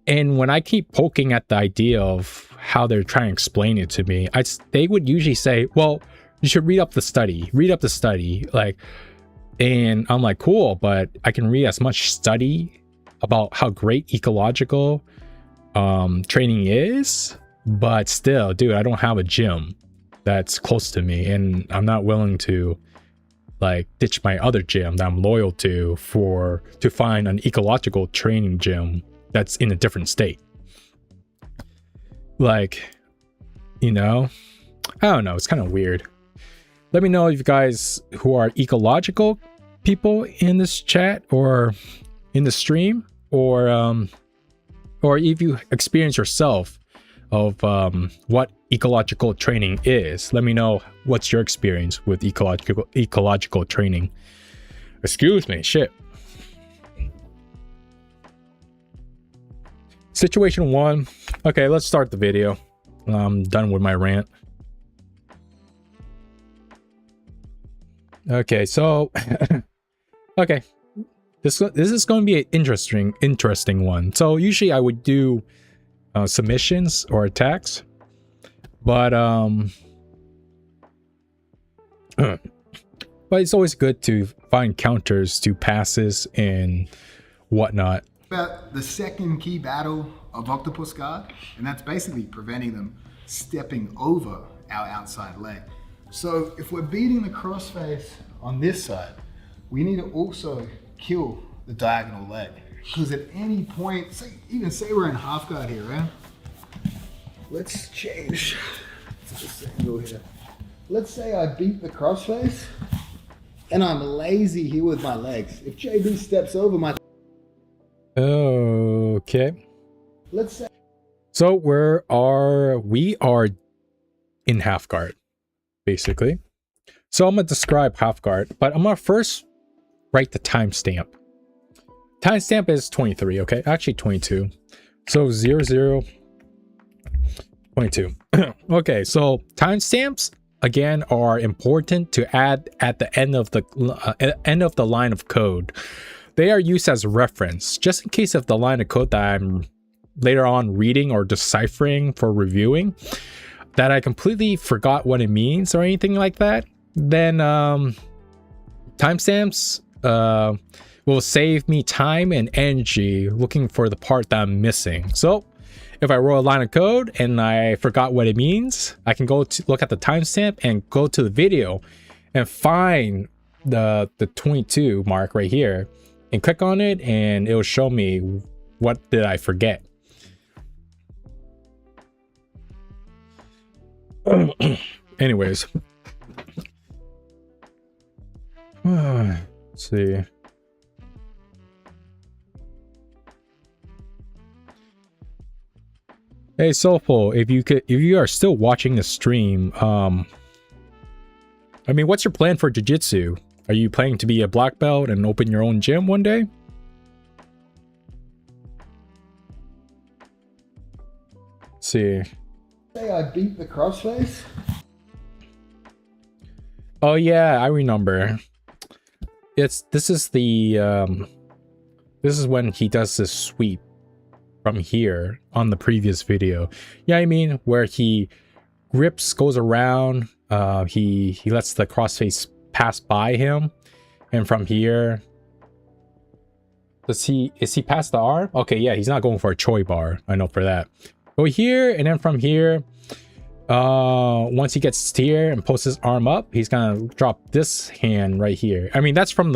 when I keep poking at the idea of how they're trying to explain it to me, they would usually say, well, you should read up the study, like, and I'm like, cool, but I can read as much study about how great ecological training is, but still, dude, I don't have a gym that's close to me, and I'm not willing to like ditch my other gym that I'm loyal to to find an ecological training gym that's in a different state. Like, you know, I don't know, it's kind of weird. Let me know if you guys who are ecological people in this chat or in the stream, or if you experience yourself of what ecological training is. Let me know what's your experience with ecological training. Excuse me, shit. Situation 1. Okay, let's start the video. I'm done with my rant. Okay, so okay, This is going to be an interesting one. So usually I would do submissions or attacks, but but it's always good to find counters to passes and whatnot. About the second key battle of octopus guard, and that's basically preventing them stepping over our outside leg. So if we're beating the crossface on this side, we need to also kill the diagonal leg, because at any point, even say we're in half guard here, right? Let's change to this angle here. Let's say I beat the crossface and I'm lazy here with my legs. If JB steps over my... Okay. Let's say... So we are in half guard, basically. So I'm going to describe half guard, but I'm going to first write the timestamp. Timestamp is 23, okay? Actually 22. So 00, 22. Okay, so timestamps again are important to add at the end of the line of code. They are used as reference, just in case of the line of code that I'm later on reading or deciphering for reviewing, that I completely forgot what it means or anything like that. Then timestamps will save me time and energy looking for the part that I'm missing. So if I wrote a line of code and I forgot what it means, I can go to look at the timestamp and go to the video and find the 22 mark right here and click on it, and it will show me what did I forget. Anyways, let's see. Hey Soulful, if you are still watching the stream, I mean, what's your plan for Jiu-Jitsu? Are you planning to be a black belt and open your own gym one day? Let's see. Say I beat the crossface. Oh yeah, I remember. This is when he does this sweep from here on the previous video. Yeah, I mean, where he grips, goes around, he lets the crossface pass by him, and from here, is he past the arm? Okay, yeah, he's not going for a choi bar, I know for that. Go here, and then from here, once he gets here and posts his arm up, he's gonna drop this hand right here. I mean, that's from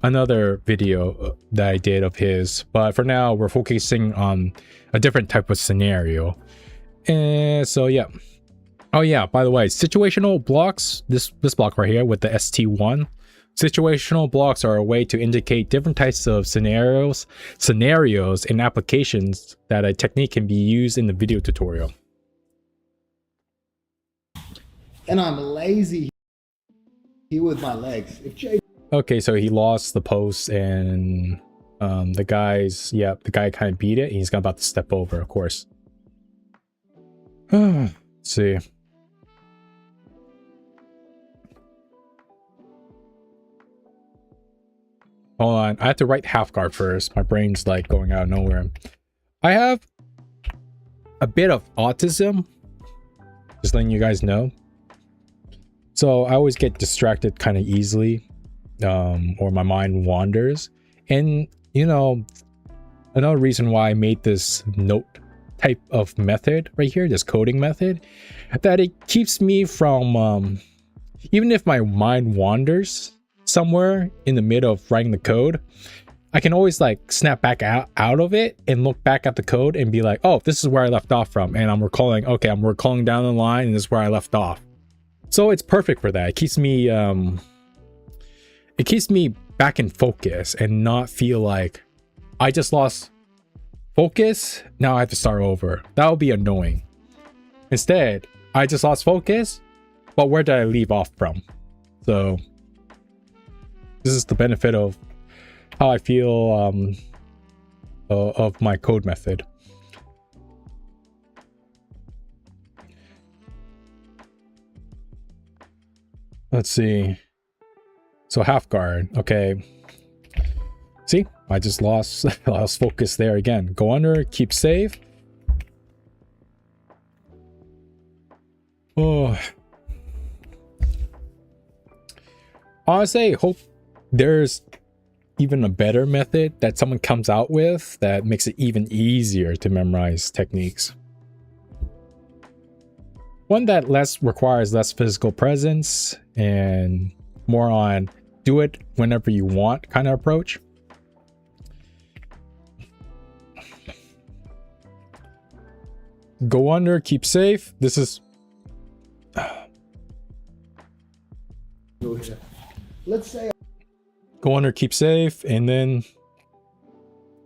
another video that I did of his, but for now we're focusing on a different type of scenario. And so yeah. Oh yeah, by the way, situational blocks, this block right here with the ST1, situational blocks are a way to indicate different types of scenarios and applications that a technique can be used in the video tutorial. And I'm lazy here with my legs. If Jay... Okay, so he lost the post, and the guy kind of beat it. He's about to step over, of course. Let's see. Hold on, I have to write half guard first. My brain's like going out of nowhere. I have a bit of autism, just letting you guys know. So I always get distracted kind of easily, or my mind wanders. And you know, another reason why I made this note type of method right here, this coding method, that it keeps me from, even if my mind wanders somewhere in the middle of writing the code, I can always like snap back out of it and look back at the code and be like, oh, this is where I left off from, and I'm recalling down the line, and this is where I left off. So it's perfect for that. It keeps me back in focus and not feel like I just lost focus, now I have to start over. That would be annoying. Instead, I just lost focus, but where did I leave off from? So this is the benefit of how I feel of my code method. Let's see. So half guard, okay. See, I just lost lost focus there again. Go under, keep safe. Oh, honestly, I hope there's even a better method that someone comes out with that makes it even easier to memorize techniques. One that requires less physical presence and more on do it whenever you want kind of approach. Go under, keep safe. This is let's say go under, keep safe, and then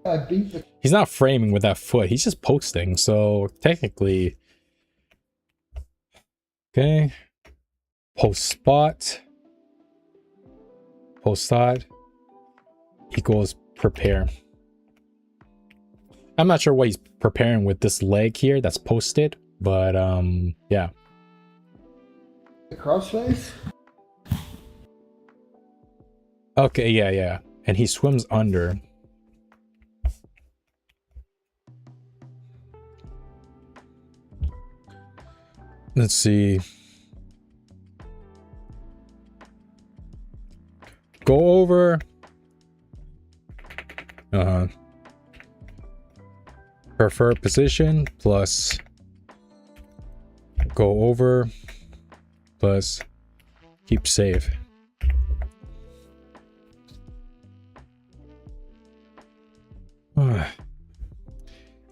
I beat the he's not framing with that foot, he's just posting, so technically okay, post spot, post side equals prepare. I'm not sure what he's preparing with this leg here that's posted, but yeah. Crossface. Okay, yeah. And he swims under. Let's see. Go over. Prefer position plus go over plus keep safe.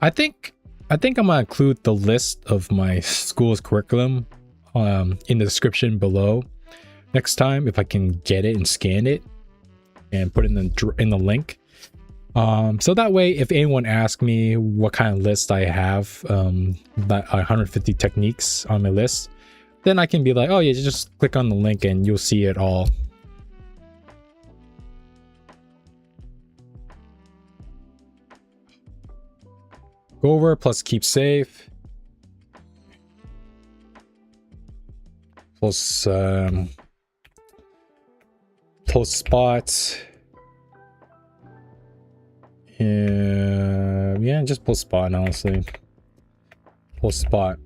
I think I'm gonna include the list of my school's curriculum in the description below next time if I can get it and scan it and put it in the link. So that way, if anyone asks me what kind of list I have, that 150 techniques on my list, then I can be like, oh yeah, just click on the link and you'll see it all. Go over plus keep safe. Plus post spots. Yeah, just post spot, honestly. Post spot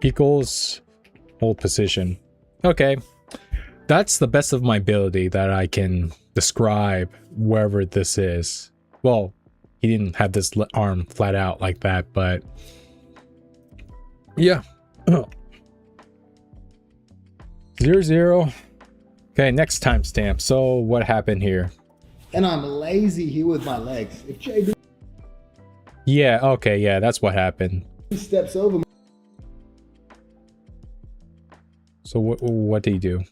equals hold position. Okay, that's the best of my ability that I can describe wherever this is. Well, he didn't have this arm flat out like that, but yeah. 0-0. Okay, next timestamp. So what happened here? And I'm lazy here with my legs. If JB Yeah, okay, yeah, that's what happened. steps over. So what did he do?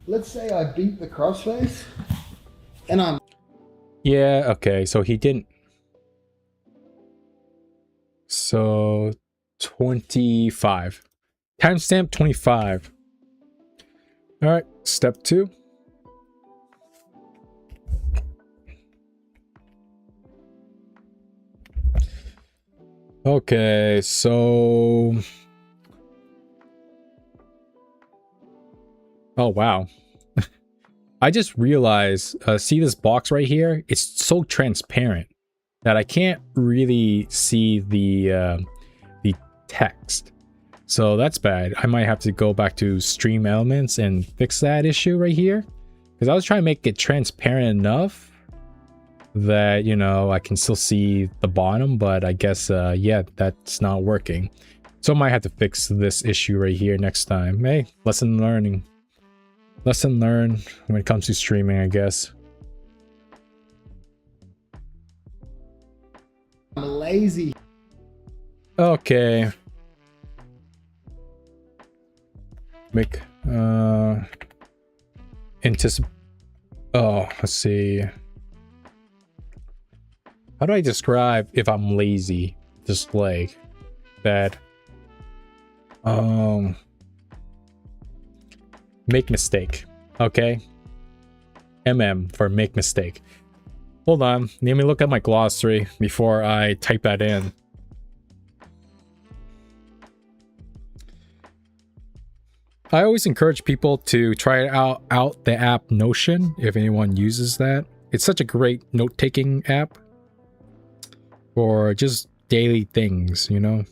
Let's say I beat the crossface, and I'm. Yeah, okay, so he didn't. So 25. Timestamp 25. All right, step 2. Okay, so oh wow. I just realized, see this box right here? It's so transparent that I can't really see the text. So that's bad. I might have to go back to Stream Elements and fix that issue right here. Because I was trying to make it transparent enough that, you know, I can still see the bottom, but I guess, yeah, that's not working. So I might have to fix this issue right here next time. Hey, lesson learning. Lesson learned when it comes to streaming, I guess. I'm lazy. Okay. Make anticipate. Oh, let's see. How do I describe if I'm lazy? Just like that. Make mistake. Okay. For make mistake. Hold on. Let me look at my glossary before I type that in. I always encourage people to try out the app Notion if anyone uses that. It's such a great note-taking app for just daily things, you know?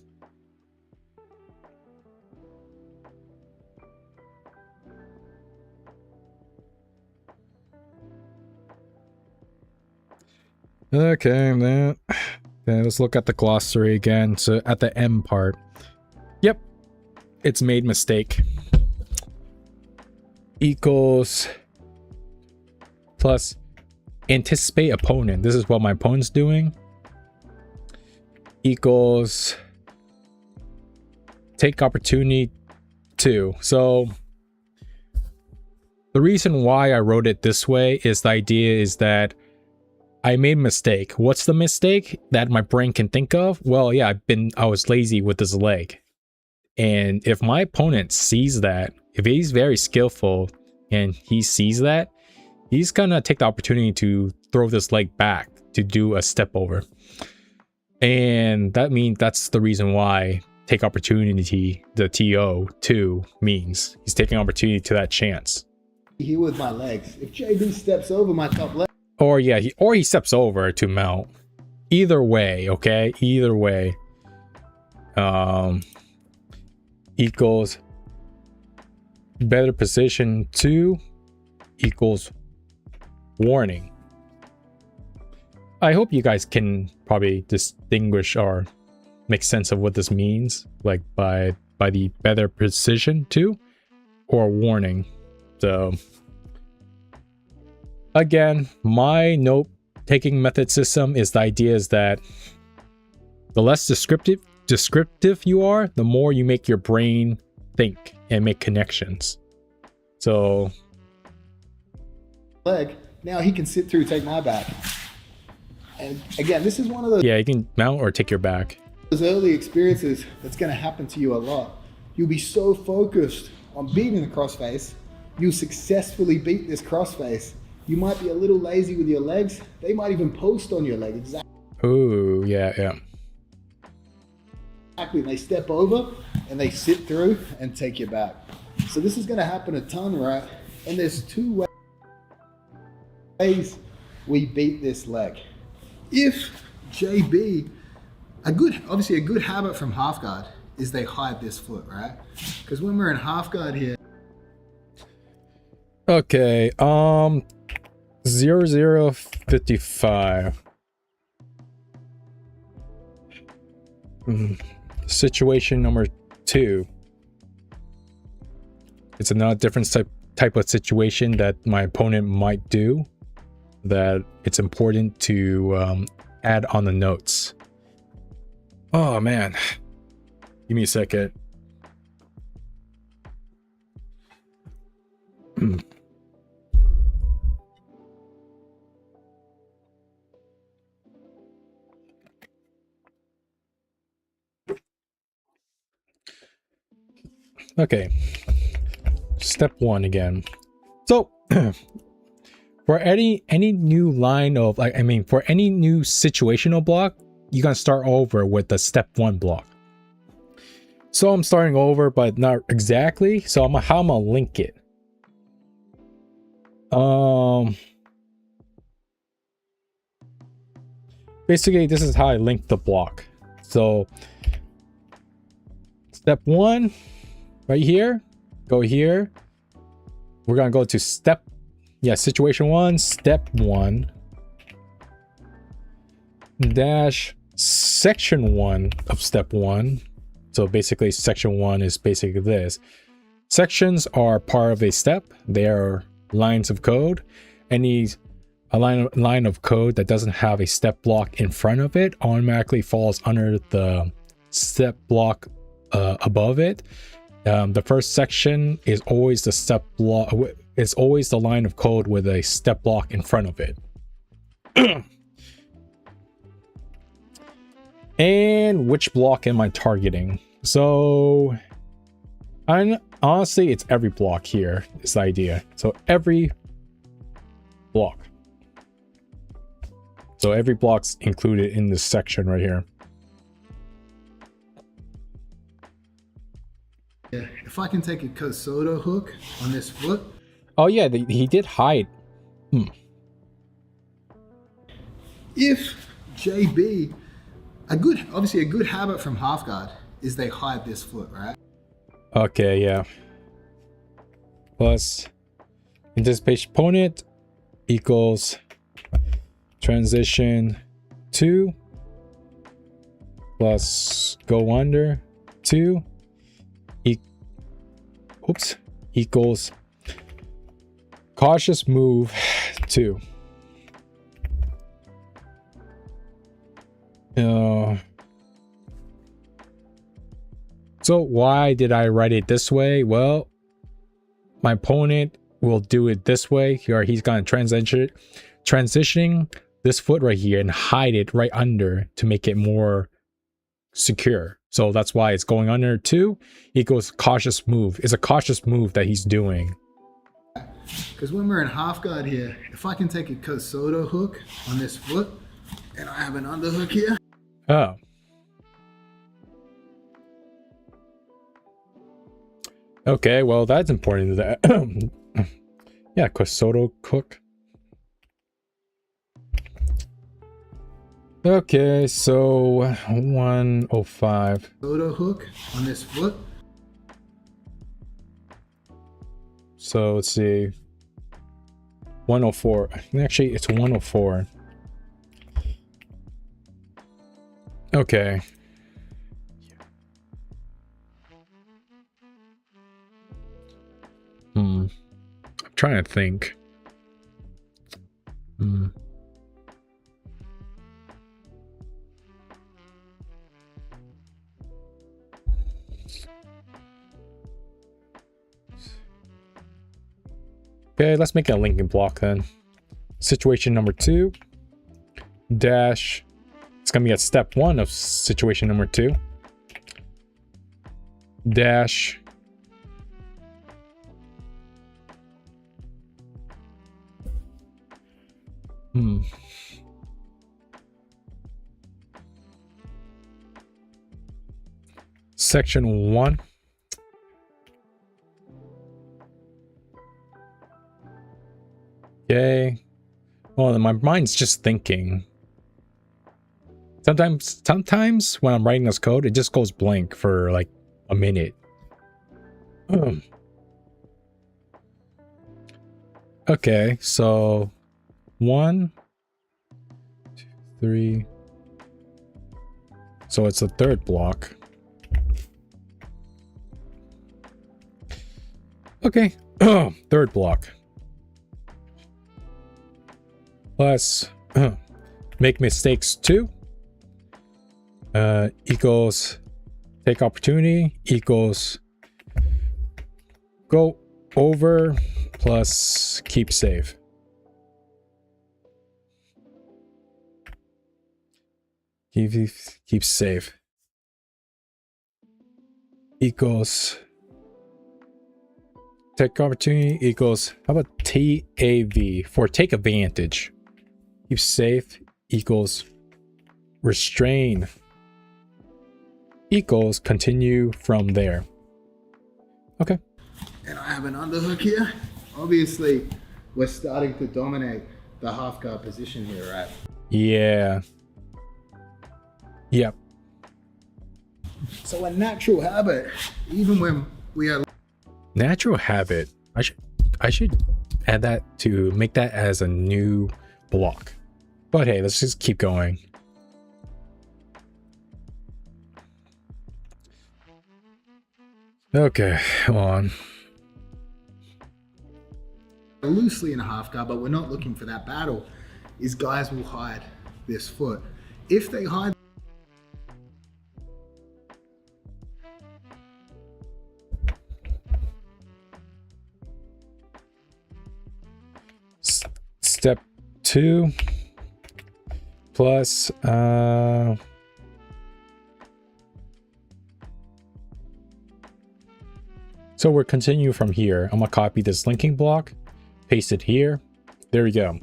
Okay, then let's look at the glossary again. So at the M part, yep, it's made mistake. Equals plus anticipate opponent. This is what my opponent's doing. Equals take opportunity to. So the reason why I wrote it this way is the idea is that I made a mistake. What's the mistake that my brain can think of? Well, yeah, I was lazy with this leg. And if my opponent sees that, if he's very skillful and he sees that, he's gonna take the opportunity to throw this leg back to do a step over. And that means that's the reason why take opportunity, the TO2 means he's taking opportunity to that chance. Here with my legs. If JB steps over my top leg. Or yeah, he steps over to mount. Either way, okay? Either way. Equals better position 2 equals warning. I hope you guys can probably distinguish or make sense of what this means, like by the better precision 2 or warning. So again, my note-taking method system is the idea is that the less descriptive you are, the more you make your brain think and make connections. So leg, now he can sit through, take my back. And again, this is one of those, yeah, you can mount or take your back. Those early experiences that's going to happen to you a lot. You'll be so focused on beating the crossface, you'll successfully beat this crossface. You might be a little lazy with your legs. They might even post on your leg. Exactly. Ooh, yeah. Exactly. They step over and they sit through and take you back. So this is going to happen a ton, right? And there's two ways we beat this leg. If JB, obviously a good habit from half guard is they hide this foot, right? Because when we're in half guard here. Okay, 0055. Situation number 2. It's another different type of situation that my opponent might do that it's important to add on the notes. Oh man, give me a second. Okay, step 1 again. So for any new line of, for any new situational block, you're gonna start over with the step 1 block. So I'm starting over, but not exactly. So how I'm gonna link it. Basically, this is how I link the block. So step 1. Right here, go here. We're gonna go to situation 1, step 1 dash section 1 of step 1. So basically section 1 is basically this. Sections are part of a step. They are lines of code. A line of code that doesn't have a step block in front of it automatically falls under the step block above it. The first section is always the step block. It's always the line of code with a step block in front of it. And which block am I targeting? So, honestly, it's every block here is the idea. So every block. So every block's included in this section right here. Yeah, if I can take a Kosoto hook on this foot. Oh yeah, he did hide. if JB, obviously a good habit from half guard is they hide this foot, right? Okay, yeah. Plus anticipation opponent equals transition 2 plus go under 2 equals cautious move 2. So why did I write it this way? Well, my opponent will do it this way. Here he's gonna transitioning this foot right here and hide it right under to make it more secure. So that's why it's going under 2 equals cautious move. It's a cautious move that he's doing. Because when we're in half guard here, if I can take a Kosoto hook on this foot and I have an underhook here. Oh. Okay, well that's important. That yeah, Kosoto hook. Okay, so 105. Kosoto hook on this foot. So let's see. 104. Actually, it's 104. Okay. I'm trying to think. Okay, let's make it a linking block then. Situation number 2 dash, it's gonna be at step 1 of situation number 2 dash section 1 okay. Well, my mind's just thinking. Sometimes when I'm writing this code, it just goes blank for like a minute. Okay, so 1, 2, 3. So it's the third block. Okay, third block. Plus make mistakes 2 equals take opportunity equals go over plus keep safe. Keep safe equals take opportunity equals, how about TAV for take advantage? Keep safe equals restrain equals continue from there. Okay. And I have an underhook here. Obviously, we're starting to dominate the half guard position here, right? Yeah. Yep. So a natural habit, even when we are natural habit, I should add that to make that as a new block. But hey, let's just keep going. Okay, come on. Loosely in a half guard, but we're not looking for that battle, is guys will hide this foot. If they hide step 2 plus so we're continuing from here. I'm gonna copy this linking block, paste it here. There we go.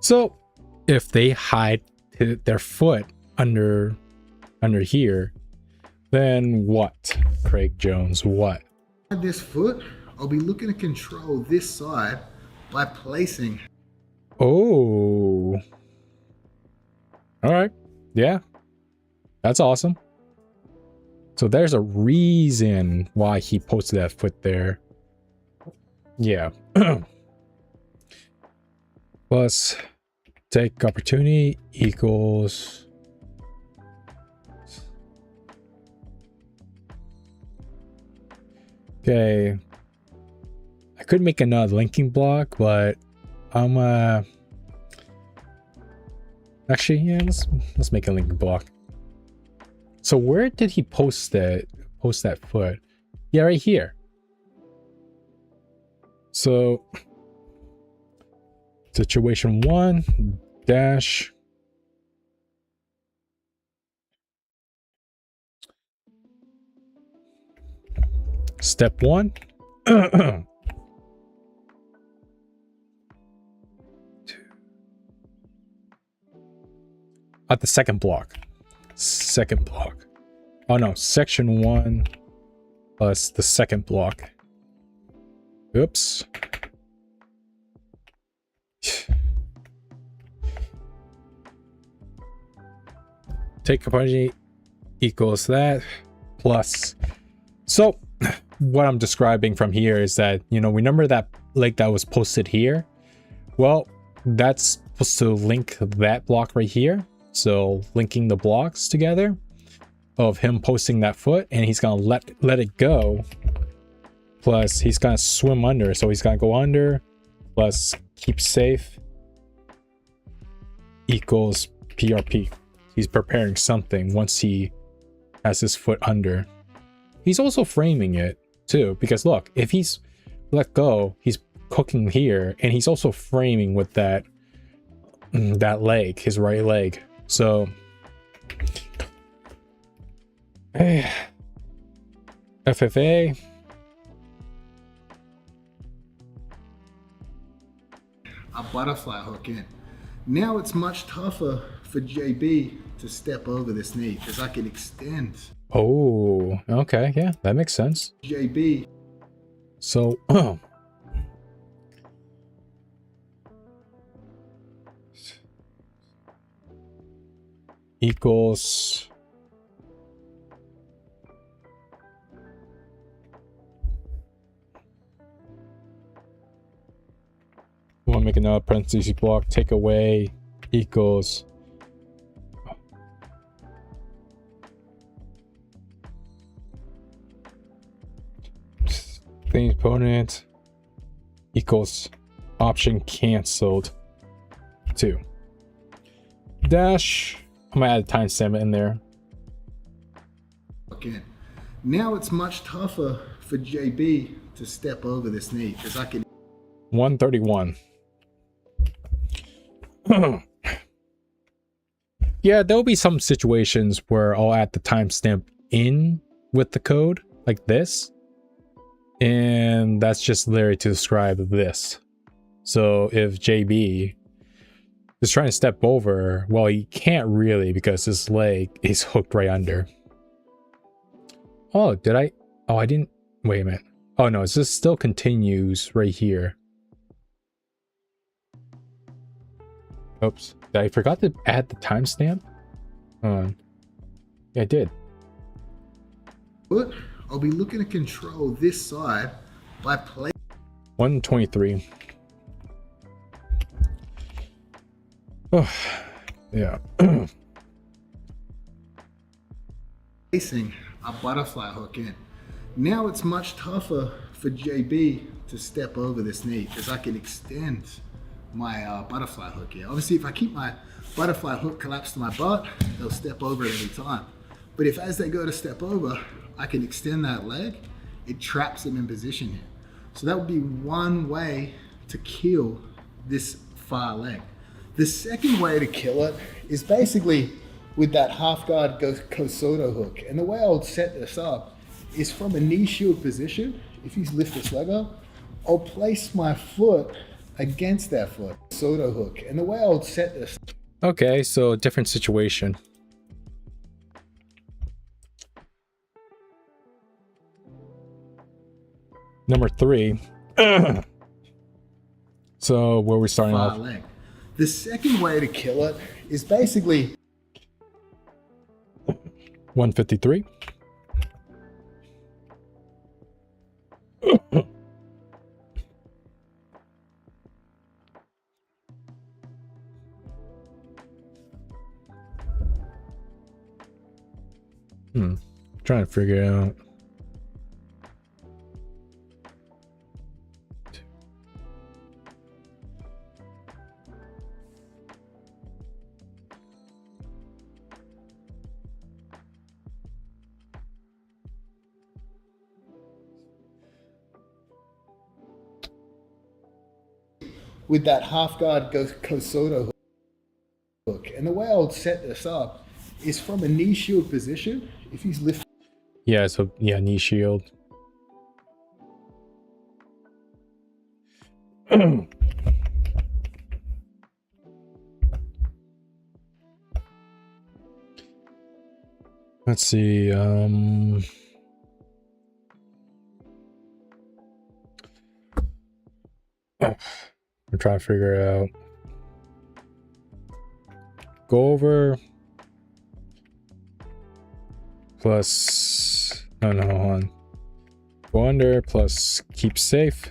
So if they hide their foot under here, then what, Craig Jones, what? this foot, I'll be looking to control this side by placing. Oh. All right. Yeah. That's awesome. So there's a reason why he posted that foot there. Yeah. Plus take opportunity equals. Okay. I could make another linking block, but I'm actually, yeah, let's make a linking block. So where did he post that foot? Yeah, right here. So situation 1 dash step 1 at the second block. Oh no, section 1 plus the second block. Oops. Take opportunity equals that plus. So what I'm describing from here is that, you know, remember that link that was posted here? Well, that's supposed to link that block right here. So linking the blocks together of him posting that foot, and he's gonna let it go. Plus he's gonna swim under, so he's gonna go under plus keep safe equals PRP. He's preparing something once he has his foot under. He's also framing it too, because look, if he's let go, he's cooking here, and he's also framing with that leg, his right leg. So FFA a butterfly hook in. Now it's much tougher for JB to step over this knee because I can extend. Oh, okay, yeah, that makes sense. JB. So equals we want to make another parentheses block, take away equals thing opponent equals option canceled 2 dash. I'm gonna add a timestamp in there. Again, now it's much tougher for JB to step over this knee because I can 131. Yeah, there'll be some situations where I'll add the timestamp in with the code like this, and that's just literally to describe this. So if JB is trying to step over, well, he can't really because his leg is hooked right under. Oh, did I? Oh, I didn't. Wait a minute. Oh no, it just still continues right here. Oops. I forgot to add the timestamp. Yeah, I did. But I'll be looking to control this side by placing 123. Oh, yeah. placing a butterfly hook in. Now it's much tougher for JB to step over this knee because I can extend my butterfly hook here. Obviously, if I keep my butterfly hook collapsed to my butt, they'll step over it every time. But if as they go to step over, I can extend that leg, it traps them in position here. So that would be one way to kill this far leg. The second way to kill it is basically with that half guard Kosoto hook. And the way I would set this up is from a knee shield position. If you lift this leg up, I'll place my foot against that foot, Kosoto hook. And the way I would set this. Okay, so different situation. Number 3. So where we starting off? Leg. The second way to kill it is basically 153. Trying to figure out. With that half guard Kosoto hook. And the way I would set this up is from a knee shield position. If he's lifting. Yeah, so yeah, knee shield. Let's see. I'm trying to figure out. Go over plus no, hold on. Go under plus keep safe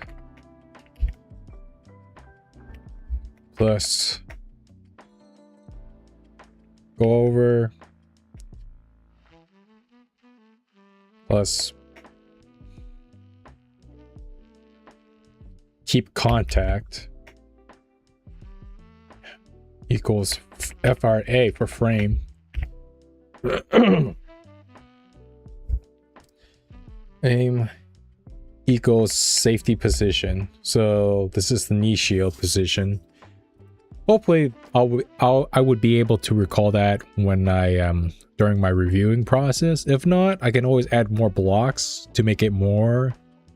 plus go over plus keep contact equals FRA for frame. Aim equals safety position. So this is the knee shield position. Hopefully I would be able to recall that when I during my reviewing process. If not, I can always add more blocks to make it more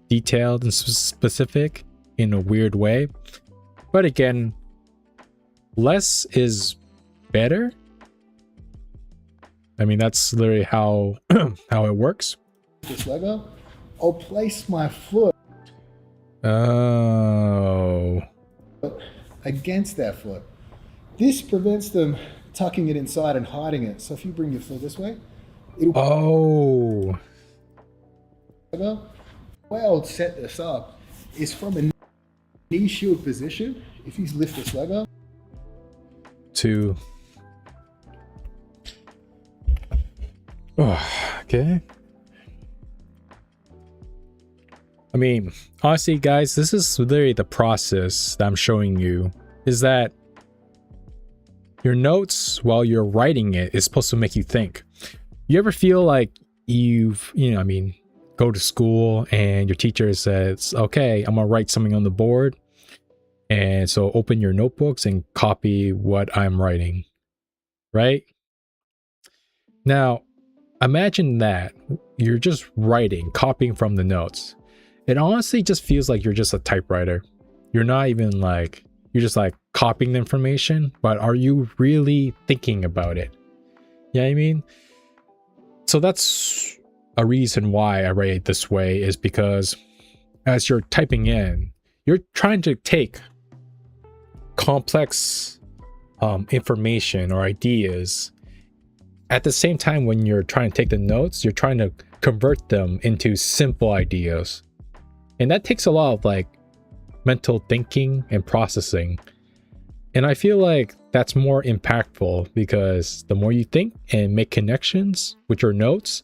detailed and specific in a weird way. But again, less is better. I mean, that's literally how how it works. This Lego, I'll place my foot against their foot. This prevents them tucking it inside and hiding it. So if you bring your foot this way, it'll the way I would set this up is from a knee shield position. If you lift this leg up to okay. I mean, honestly, guys, this is literally the process that I'm showing you, is that your notes while you're writing it is supposed to make you think. You ever feel like I mean, go to school and your teacher says, okay, I'm gonna write something on the board. And so open your notebooks and copy what I'm writing, right? Now, imagine that you're just writing, copying from the notes. It honestly just feels like you're just a typewriter. You're not even like, you're just like copying the information, but are you really thinking about it? You know what I mean? So that's a reason why I write it this way, is because as you're typing in, you're trying to take complex information or ideas. At the same time, when you're trying to take the notes, you're trying to convert them into simple ideas. And that takes a lot of like mental thinking and processing. And I feel like that's more impactful, because the more you think and make connections with your notes,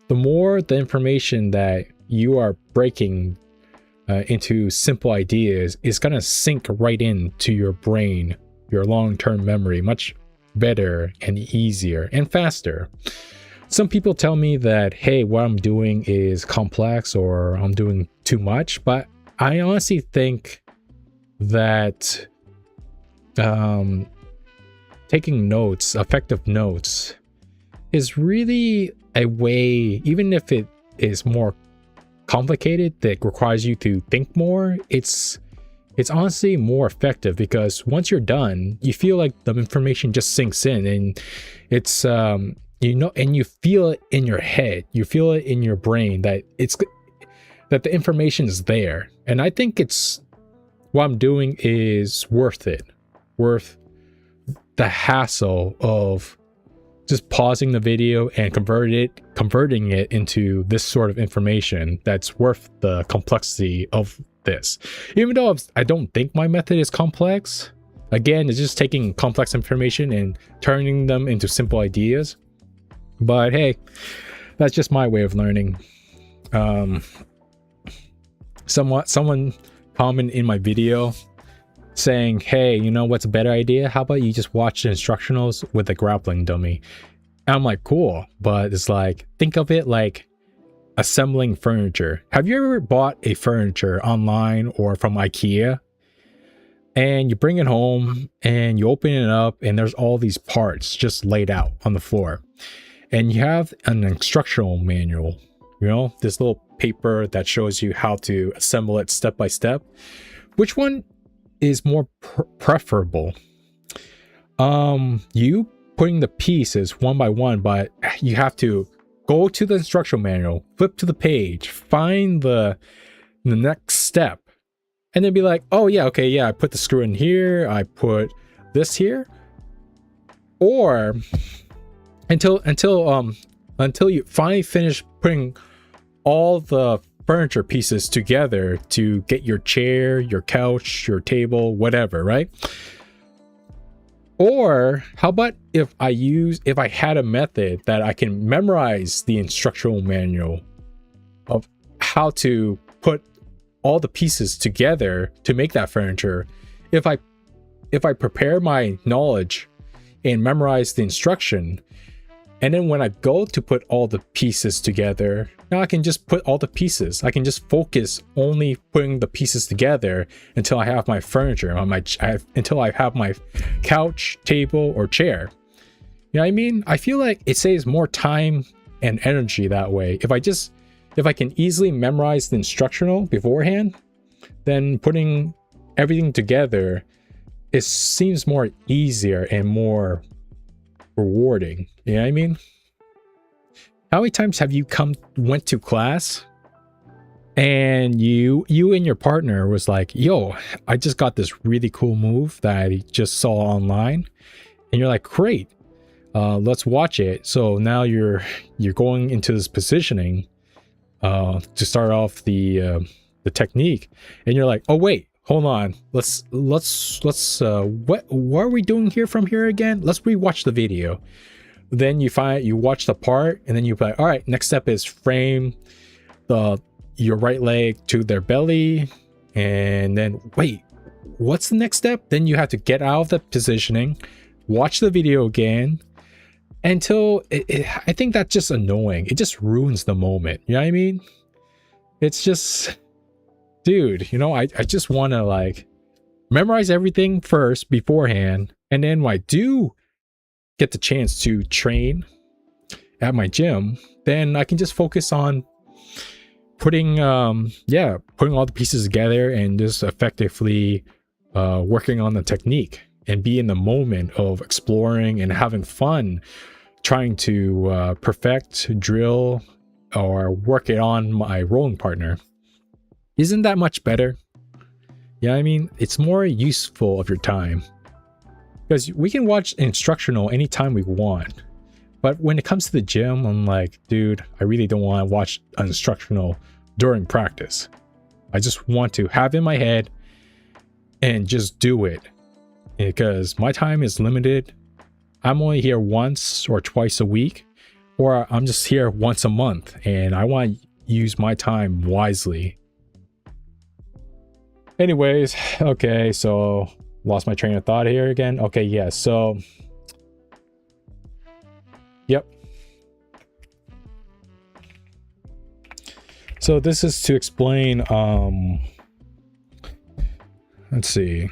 the more the information that you are breaking into simple ideas is going to sink right into your brain, your long-term memory, much better and easier and faster. Some people tell me that, hey, what I'm doing is complex or I'm doing too much, but I honestly think that taking notes, effective notes, is really a way, even if it is more complicated, that requires you to think more, it's honestly more effective, because once you're done, you feel like the information just sinks in, and it's and you feel it in your head, you feel it in your brain that the information is there. And I think what I'm doing is worth it, worth the hassle of just pausing the video and converting it into this sort of information that's worth the complexity of this. Even though I don't think my method is complex, again, it's just taking complex information and turning them into simple ideas. But hey, that's just my way of learning. Someone commented in my video saying, hey, you know what's a better idea? How about you just watch the instructionals with a grappling dummy? And I'm like, cool. But it's like, think of it like assembling furniture. Have you ever bought a furniture online or from IKEA? And you bring it home and you open it up and there's all these parts just laid out on the floor. And you have an instructional manual, you know, this little paper that shows you how to assemble it step by step. Which one is more preferable? You putting the pieces one by one, but you have to go to the instructional manual, flip to the page, find the next step, and then be like, oh yeah, okay, yeah, I put the screw in here, I put this here. Or until you finally finish putting all the furniture pieces together to get your chair, your couch, your table, whatever, right? Or how about if I had a method that I can memorize the instructional manual of how to put all the pieces together to make that furniture. If I prepare my knowledge and memorize the instruction, and then when I go to put all the pieces together, now I can just put all the pieces. I can just focus only putting the pieces together until I have my furniture, until I have my couch, table, or chair. You know what I mean? I feel like it saves more time and energy that way. If I can easily memorize the instructional beforehand, then putting everything together, it seems more easier and more rewarding. You know what I mean? How many times have you went to class and you and your partner was like, yo, I just got this really cool move that I just saw online, and you're like, great, let's watch it. So now you're going into this positioning to start off the technique, and you're like, oh wait, hold on, let's what are we doing here from here again? Let's rewatch the video. Then you watch the part, and then you're like, all right, next step is frame your right leg to their belly, and then wait, what's the next step? Then you have to get out of the positioning, watch the video again, until I think that's just annoying. It just ruins the moment. You know what I mean? It's just, dude, you know, I just want to like memorize everything first beforehand, and then when I do get the chance to train at my gym, then I can just focus on putting all the pieces together and just effectively working on the technique and be in the moment of exploring and having fun trying to perfect, drill, or work it on my rolling partner. Isn't that much better? Yeah, I mean, it's more useful of your time, because we can watch instructional anytime we want. But when it comes to the gym, I'm like, dude, I really don't want to watch instructional during practice. I just want to have it in my head and just do it, because my time is limited. I'm only here once or twice a week, or I'm just here once a month, and I want to use my time wisely. Anyways, okay, so lost my train of thought here again. Okay, yeah, so yep. So this is to explain, let's see.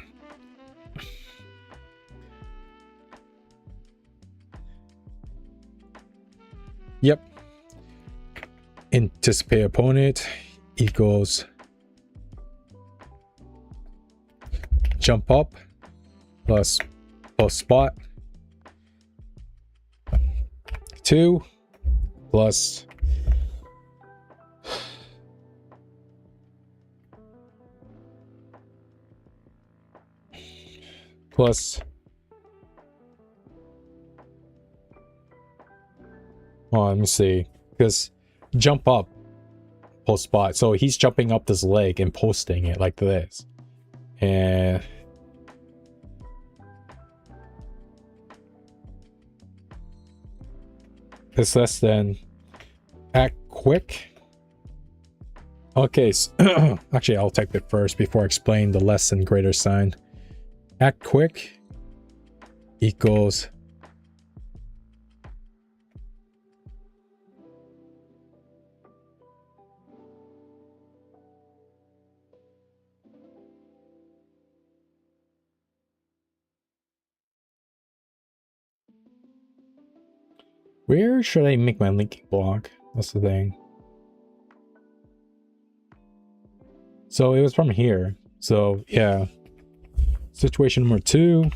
Yep. Anticipate opponent equals jump up plus spot 2 plus Oh, let me see. Because jump up, post spot. So he's jumping up this leg and posting it like this. And it's less than act quick. Okay, so actually I'll type it first before I explain the less than greater sign. Act quick equals where should I make my linking block? That's the thing. So it was from here. So yeah. Situation number 2.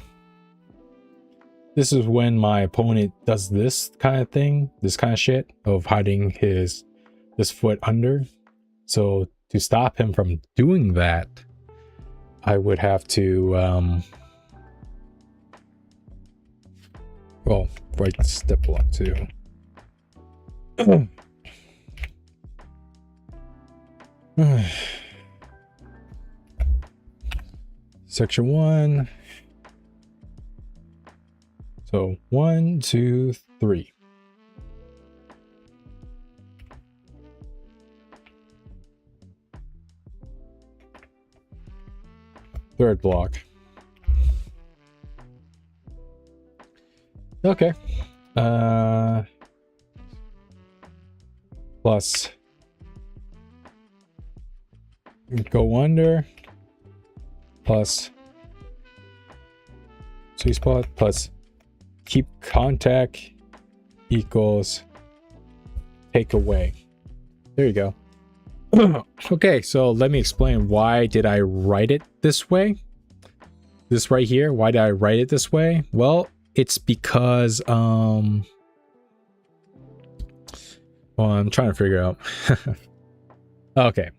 This is when my opponent does this kind of thing, this kind of shit of hiding this foot under. So to stop him from doing that, I would have to well, right step block too. Section 1. So 1, 2, 3. Third block. Okay. Plus go under, plus sweet spot, plus keep contact equals take away. There you go. Okay, so let me explain why did I write it this way. This right here, why did I write it this way? Well, it's because well, I'm trying to figure out. Okay,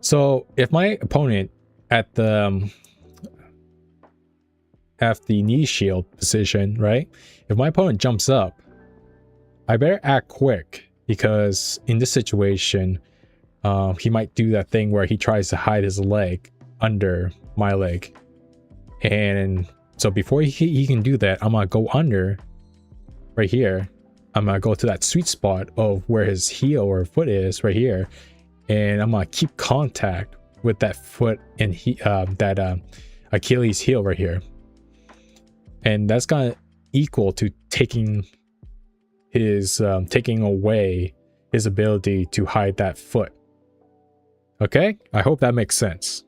so if my opponent at the knee shield position, right? If my opponent jumps up, I better act quick, because in this situation, he might do that thing where he tries to hide his leg under my leg. And so before he can do that, I'm gonna go under right here. I'm gonna go to that sweet spot of where his heel or foot is right here, and I'm gonna keep contact with that foot and that Achilles heel right here. And that's gonna equal to taking away his ability to hide that foot. Okay, I hope that makes sense.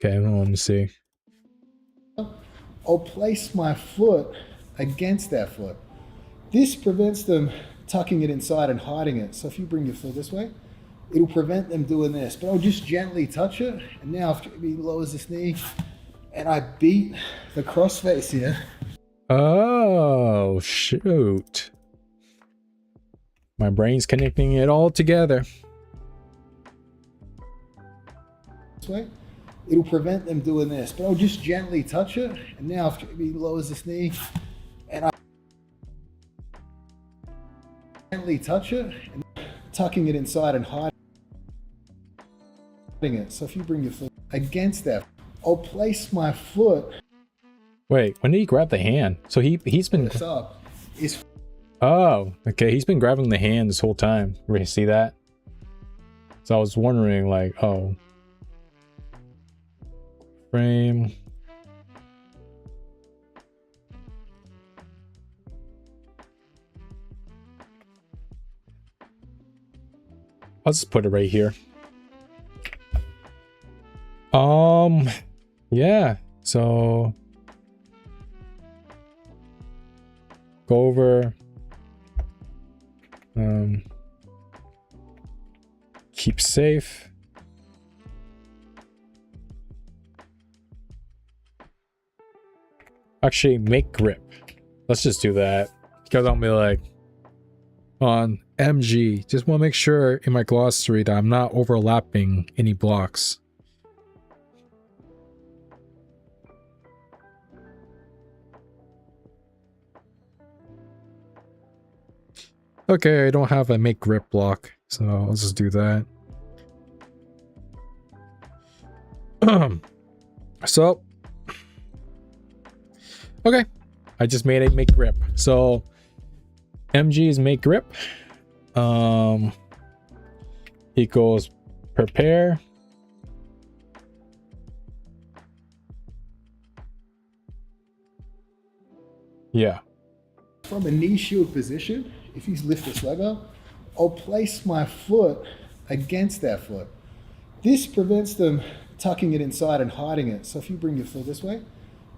Okay, well, let me see. I'll place my foot against that foot. This prevents them tucking it inside and hiding it. So if you bring your foot this way, it'll prevent them doing this. But I'll just gently touch it. And now if he lowers this knee and I beat the crossface here. Oh, shoot. My brain's connecting it all together. This way, it'll prevent them doing this. But I'll just gently touch it. And now if he lowers this knee and I gently touch it, and tucking it inside and hiding it. So if you bring your foot against that, I'll place my foot. Wait, when did he grab the hand? So he's been This up is. Oh, okay. He's been grabbing the hand this whole time. You see that? So I was wondering, like, oh, frame. I'll just put it right here. Yeah. So go over. Keep safe. Actually, make grip. Let's just do that, because I'll be like, on MG, just want to make sure in my glossary that I'm not overlapping any blocks. Okay, I don't have a make grip block, so let's just do that. So, okay, I just made a make grip. So, MG is make grip. Equals prepare. Yeah. From a knee shield position, if you lift this leg up, I'll place my foot against that foot. This prevents them tucking it inside and hiding it. So if you bring your foot this way,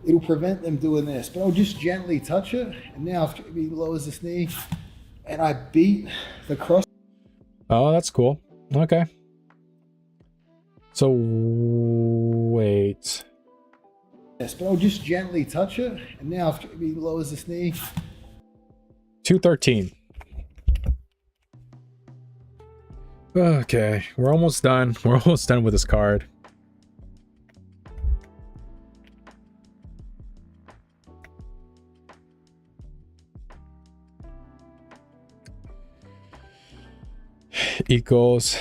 it'll prevent them doing this. But I'll just gently touch it. And now if he lowers this knee and I beat the cross. Oh, that's cool. Okay. So wait. Yes, but I'll just gently touch it. And now if he lowers this knee. 213. Okay, we're almost done. We're almost done with this card. Equals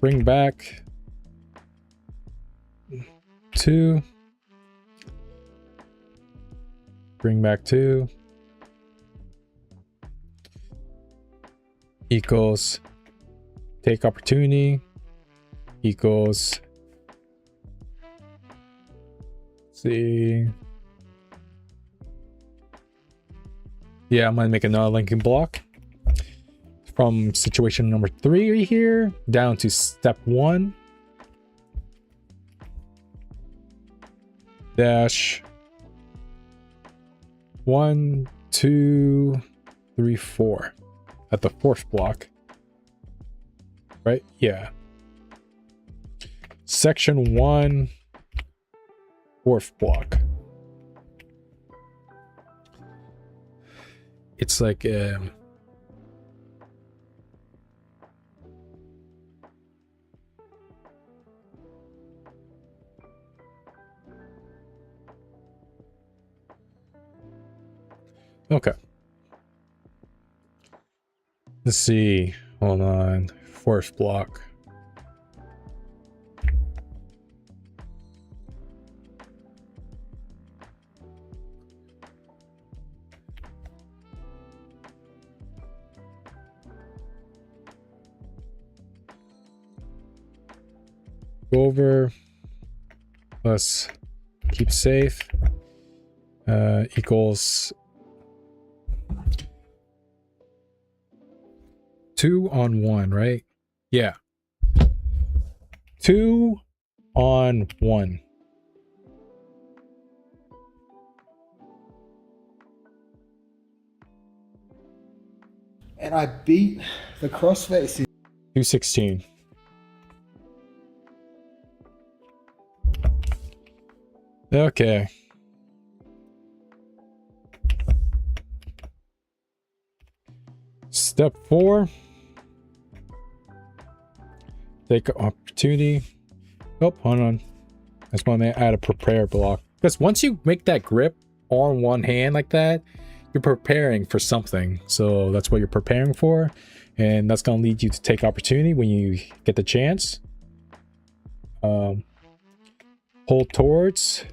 bring back 2, bring back 2 equals take opportunity equals, see, yeah, I'm gonna make another linking block from situation number 3 here down to step 1 dash 1 2 3 4 at the 4th block, right? Yeah, section 1 4th block. It's like okay. Let's see. Hold on. 4th block. Go over plus keep safe equals 2 on 1, right? Yeah. 2 on 1. And I beat the crossface. 216. Okay. Step 4. Take opportunity. Oh, hold on. That's why I'm gonna add a prepare block. Because once you make that grip on one hand like that, you're preparing for something. So that's what you're preparing for. And that's gonna lead you to take opportunity when you get the chance. Hold towards.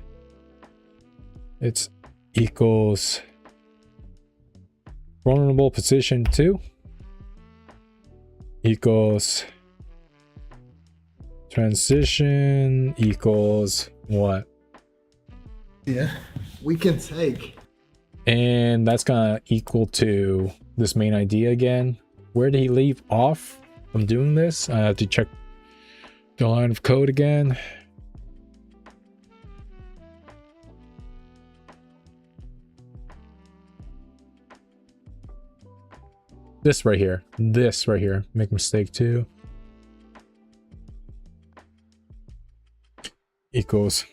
It's equals vulnerable position 2 equals transition equals what? Yeah, we can take. And that's gonna equal to this main idea again. Where did he leave off from doing this? I have to check the line of code again. This right here. This right here. Make mistake too. Equals.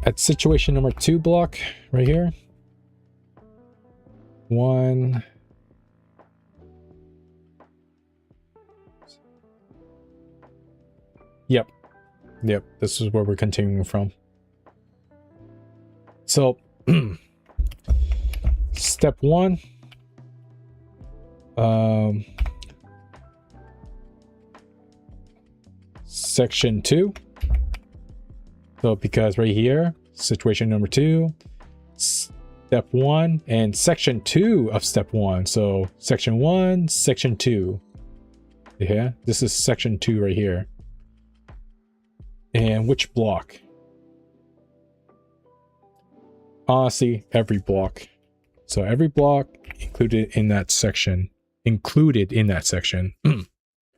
At situation number 2 block right here. 1. Yep. Yep. This is where we're continuing from. So step 1. Section 2. So because right here, situation number 2, step 1, and section 2 of step 1. So section 1, section 2. Yeah, this is section 2 right here. And which block? Honestly, every block. So every block included in that section.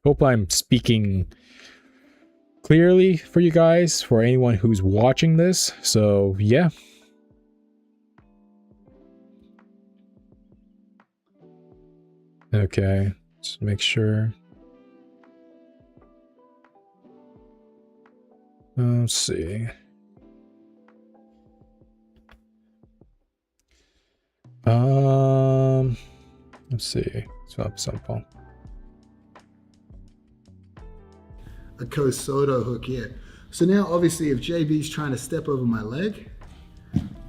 Hope I'm speaking clearly for you guys, for anyone who's watching this. So yeah. Okay, just make sure. Let's see. Let's see. So simple. A Kosoto hook here. So now obviously if JB's trying to step over my leg,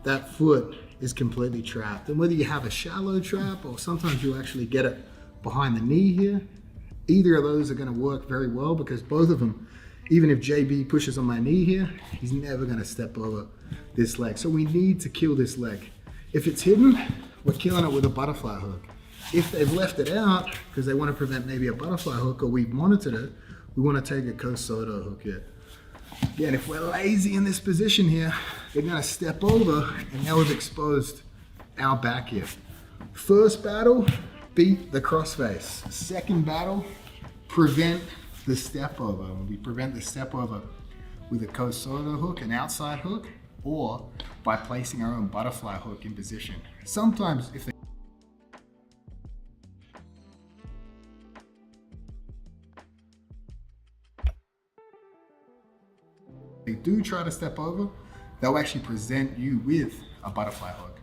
that foot is completely trapped. And whether you have a shallow trap or sometimes you actually get it behind the knee here, either of those are going to work very well, because both of them, even if JB pushes on my knee here, he's never going to step over this leg. So we need to kill this leg. If it's hidden, we're killing it with a butterfly hook. If they've left it out because they want to prevent maybe a butterfly hook, or we've monitored it, we want to take a Kosoto hook here. Again, if we're lazy in this position here, they're going to step over, and now we've exposed our back here. First battle, beat the crossface. Second battle, prevent the step over. We prevent the step over with a Kosoto hook, an outside hook, or by placing our own butterfly hook in position. Sometimes if they do try to step over, they'll actually present you with a butterfly hook.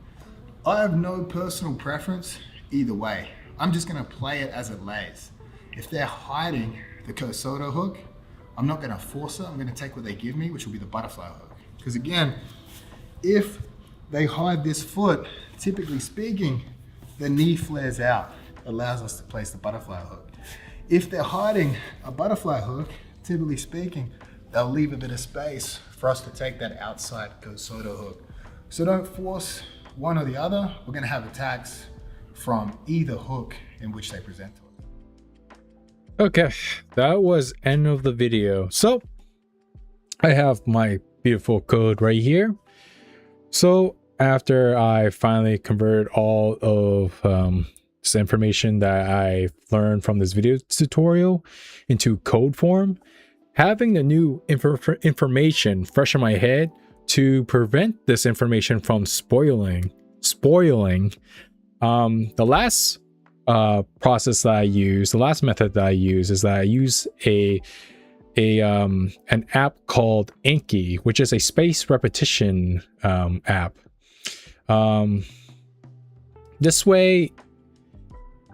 I have no personal preference either way. I'm just gonna play it as it lays. If they're hiding the Kosoto hook, I'm not gonna force it. I'm gonna take what they give me, which will be the butterfly hook. Because again, if they hide this foot, typically speaking, the knee flares out, allows us to place the butterfly hook. If they're hiding a butterfly hook, typically speaking, they'll leave a bit of space for us to take that outside Kosoto hook. So don't force one or the other. We're gonna have attacks from either hook in which they present to us. Okay, that was end of the video. So I have my beautiful code right here. So after I finally converted all of this information that I learned from this video tutorial into code form, having the new information fresh in my head to prevent this information from spoiling. The last process that I use, the last method that I use is that I use an app called Anki, which is a space repetition app. This way,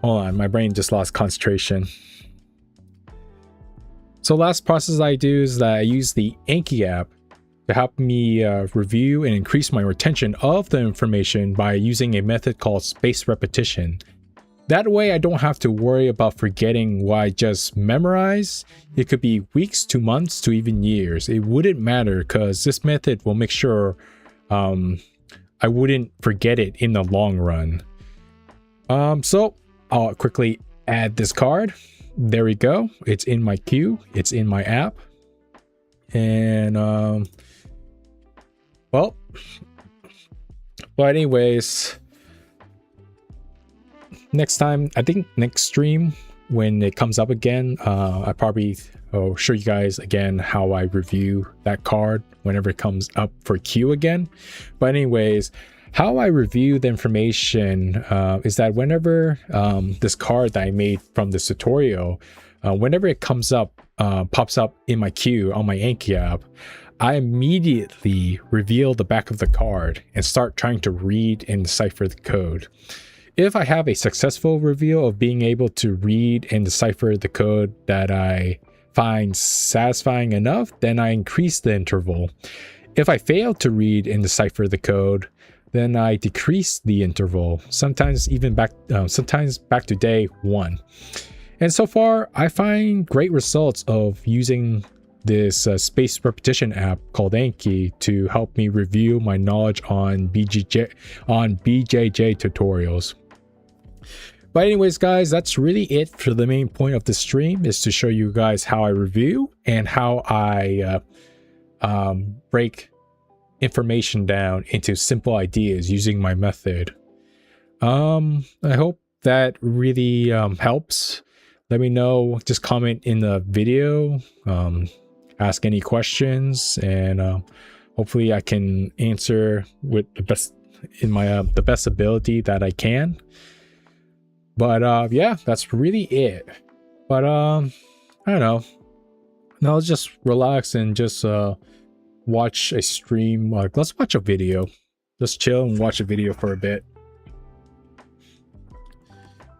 hold on, my brain just lost concentration. So last process I do is that I use the Anki app to help me review and increase my retention of the information by using a method called space repetition. That way I don't have to worry about forgetting what I just memorized. It could be weeks to months to even years. It wouldn't matter because this method will make sure I wouldn't forget it in the long run. So I'll quickly add this card. There we go. It's in my queue. It's in my app. And well, but anyways, next time, I think next stream when it comes up again, I probably will show you guys again how I review that card whenever it comes up for queue again. But anyways, how I review the information is that whenever this card that I made from this tutorial, whenever it comes up, pops up in my queue on my Anki app, I immediately reveal the back of the card and start trying to read and decipher the code. If I have a successful reveal of being able to read and decipher the code that I find satisfying enough, then I increase the interval. If I fail to read and decipher the code, then I decrease the interval, sometimes back to day 1. And so far, I find great results of using this spaced repetition app called Anki to help me review my knowledge on BJJ tutorials. But anyways, guys, that's really it for the main point of the stream, is to show you guys how I review and how I break information down into simple ideas using my method. I hope that really helps. Let me know, just comment in the video, ask any questions, and hopefully I can answer with the best in my the best ability that I can. But yeah, that's really it. But I don't know. Now let's just relax and just watch a stream. Like, let's watch a video. Just chill and watch a video for a bit.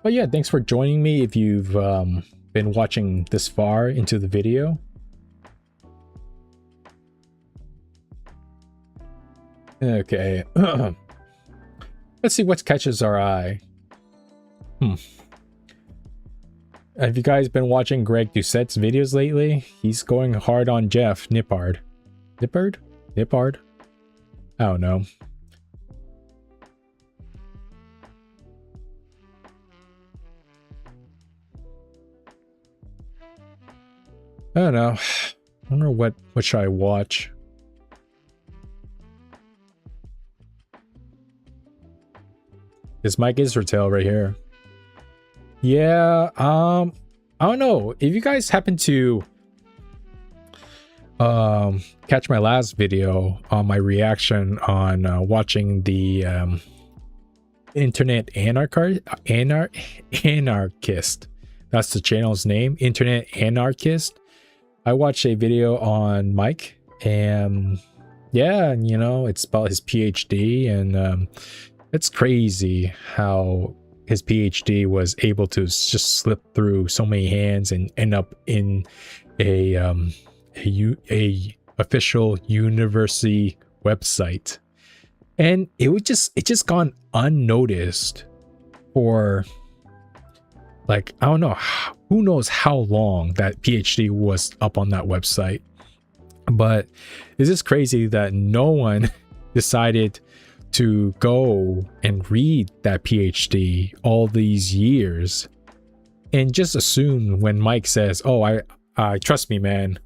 But yeah, thanks for joining me if you've been watching this far into the video. Okay. Let's see what catches our eye. Have you guys been watching Greg Doucette's videos lately? He's going hard on Jeff Nippard. Nippard? I don't know. I don't know. I wonder what should I watch? It's Mike Israel right here. Yeah, I don't know. If you guys happen to catch my last video on my reaction on watching the Internet Anarchist. That's the channel's name, Internet Anarchist. I watched a video on Mike, and yeah, you know, it's about his PhD, and it's crazy how his PhD was able to just slip through so many hands and end up in a official university website, and it just gone unnoticed for, like, I don't know, who knows how long that PhD was up on that website. But it's just crazy that no one decided to go and read that PhD all these years and just assume when Mike says, "Oh, I trust me, man.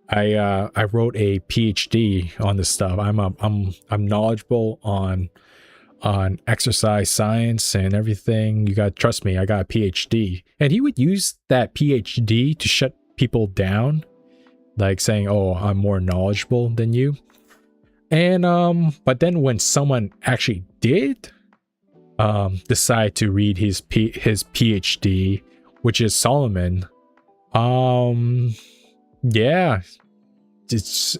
I wrote a PhD on this stuff. I'm knowledgeable on exercise science and everything. You gotta trust me. I got a PhD." And he would use that PhD to shut people down, like saying, "Oh, I'm more knowledgeable than you." And but then when someone actually did decide to read his PhD, which is Solomon, yeah, it's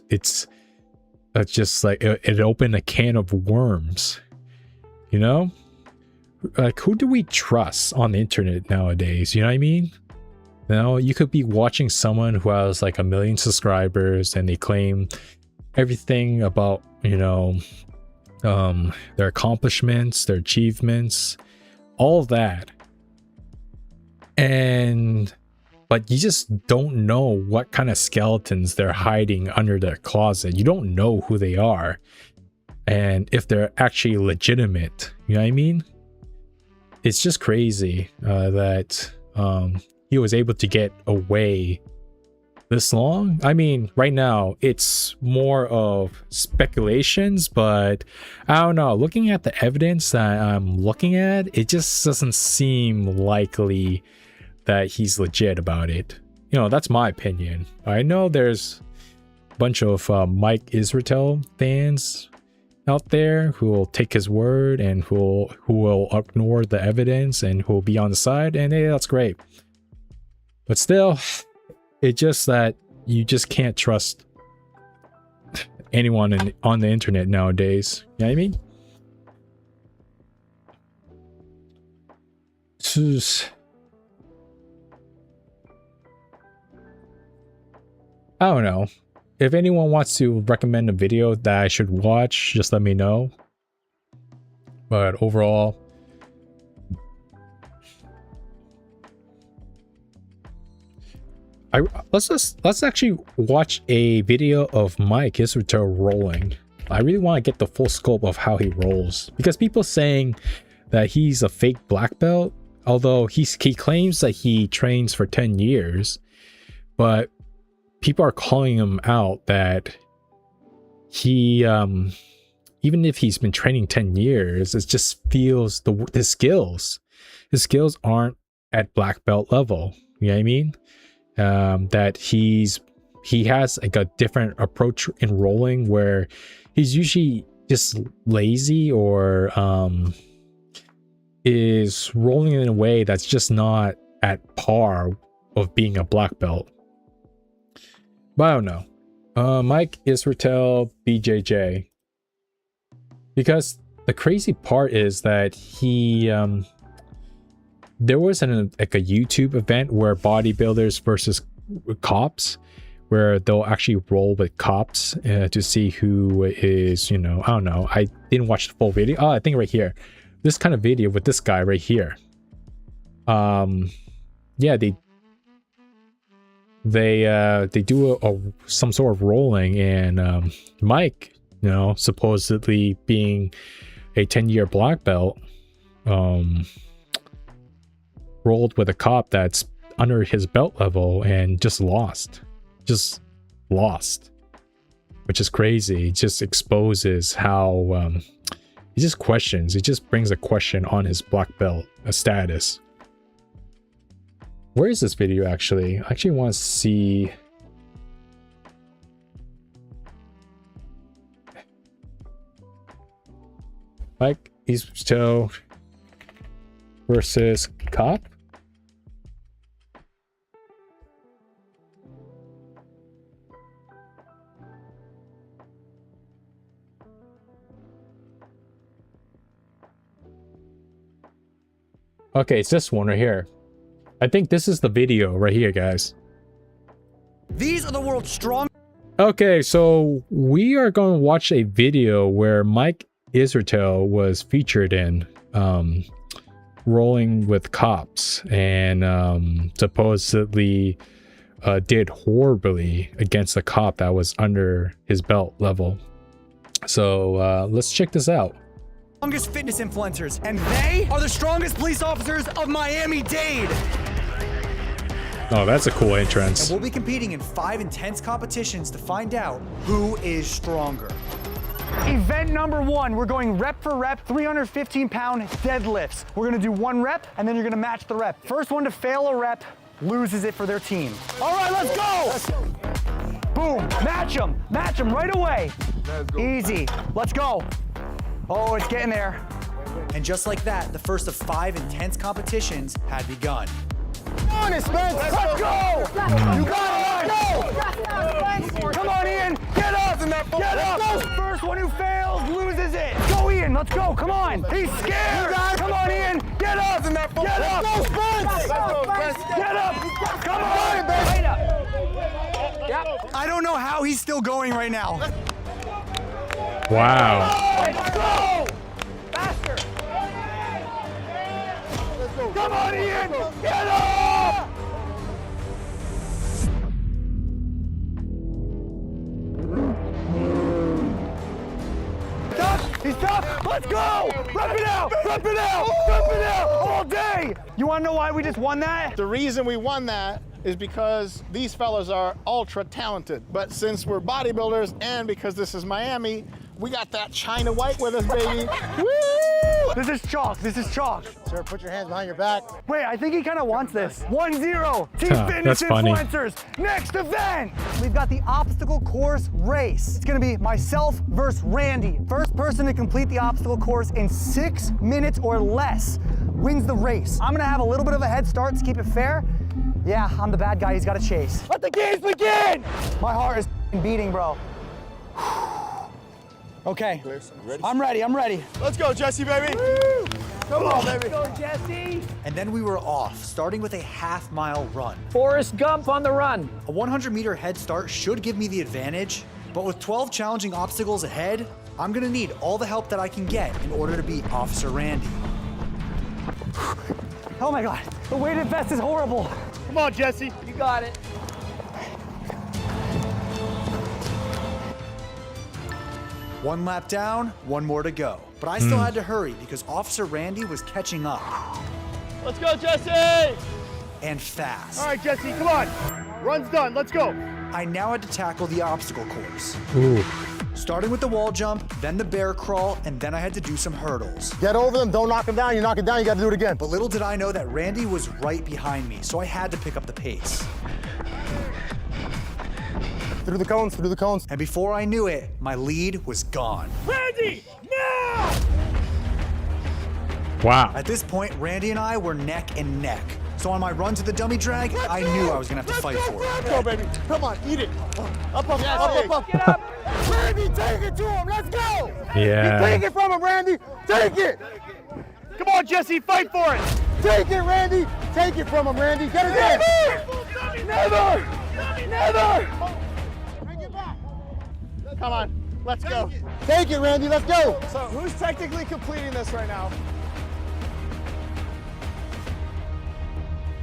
just like it opened a can of worms, you know? Like, who do we trust on the internet nowadays? You know what I mean? You know, you could be watching someone who has like 1 million subscribers and they claim everything about, you know, their accomplishments, their achievements, all of that. But you just don't know what kind of skeletons they're hiding under their closet. You don't know who they are and if they're actually legitimate. You know what I mean? It's just crazy that he was able to get away this long. I mean, right now it's more of speculations, but I don't know. Looking at the evidence that I'm looking at, it just doesn't seem likely that he's legit about it. You know, that's my opinion. I know there's a bunch of Mike Israel fans out there who will take his word and who will ignore the evidence and who will be on the side, and hey, that's great. But still, it's just that you just can't trust anyone on the internet nowadays. You know what I mean? I don't know. If anyone wants to recommend a video that I should watch, just let me know. But overall, let's actually watch a video of Mike Israel rolling. I really want to get the full scope of how he rolls, because people saying that he's a fake black belt, although he claims that he trains for 10 years, but people are calling him out that he even if he's been training 10 years, it just feels his skills aren't at black belt level. You know what I mean? That he has like a different approach in rolling, where he's usually just lazy or is rolling in a way that's just not at par of being a black belt. But I don't know. Mike Israel, BJJ. Because the crazy part is that he there was like a YouTube event where bodybuilders versus cops, where they'll actually roll with cops to see who is, I don't know. I didn't watch the full video. Oh, I think right here. This kind of video with this guy right here. Yeah, they do some sort of rolling, and Mike, supposedly being a 10-year black belt, rolled with a cop that's under his belt level and just lost, which is crazy. It just exposes how he just brings a question on his black belt status. Where is this video actually? I actually want to see. Mike Israel versus cop. Okay, it's this one right here. I think this is the video right here, guys. These are the world's strong. Okay, so we are going to watch a video where Mike Israel was featured in rolling with cops, and supposedly did horribly against a cop that was under his belt level. So let's check this out. Strongest fitness influencers, and they are the strongest police officers of Miami-Dade. Oh, that's a cool entrance. And we'll be competing in 5 intense competitions to find out who is stronger. Event number 1, we're going rep for rep, 315-pound deadlifts. We're gonna do 1 rep, and then you're gonna match the rep. First one to fail a rep loses it for their team. All right, let's go! Boom, match them right away. Easy, let's go. Oh, it's getting there. And just like that, the first of 5 intense competitions had begun. Come on, Spence, let's go! You got it, go! Come on, Ian, get up! Get up! First one who fails loses it. Go, Ian, let's go, come on! He's scared! Come on, Ian, get up! Get up! Get up! Come on! Right up! Yep. I don't know how he's still going right now. Wow. Let's go! Faster! Come on, Ian! Get up! He's tough! Let's go! Rep it out! Rep it out! Rep it out! All day! You wanna know why we just won that? The reason we won that is because these fellas are ultra talented. But since we're bodybuilders and because this is Miami, we got that China white with us, baby. Woo! This is chalk. This is chalk. Sir, put your hands behind your back. Wait, I think he kind of wants this. 1-0. Team Fitness That's funny. Influencers. Next event. We've got the obstacle course race. It's going to be myself versus Randy. First person to complete the obstacle course in 6 minutes or less wins the race. I'm going to have a little bit of a head start to keep it fair. Yeah, I'm the bad guy he's got to chase. Let the games begin! My heart is beating, bro. Okay, I'm ready. Let's go, Jesse, baby. Woo! Come on, baby. Let's go, Jesse. And then we were off, starting with a half-mile run. Forrest Gump on the run. A 100-meter head start should give me the advantage, but with 12 challenging obstacles ahead, I'm gonna need all the help that I can get in order to beat Officer Randy. Oh my God, the weighted vest is horrible. Come on, Jesse. You got it. One lap down, one more to go. But I still had to hurry because Officer Randy was catching up. Let's go, Jesse. And fast. All right, Jesse, come on. Run's done. Let's go. I now had to tackle the obstacle course. Ooh. Starting with the wall jump, then the bear crawl, and then I had to do some hurdles. Get over them. Don't knock them down. You knock it down, you got to do it again. But little did I know that Randy was right behind me, so I had to pick up the pace. Through the cones, through the cones. And before I knew it, my lead was gone. Randy, now! Wow. At this point, Randy and I were neck and neck. So on my run to the dummy drag, I knew I was gonna have to fight for it. Let's go, baby. Come on, eat it. Up, up. Get up. Randy, take it to him. Let's go. Yeah. Take it from him, Randy. Take it. Come on, Jesse, fight for it. Take it, Randy. Take it from him, Randy. Get it in. Never. Bring it back. Come on, let's go. Take it, Randy. Let's go. So who's technically completing this right now?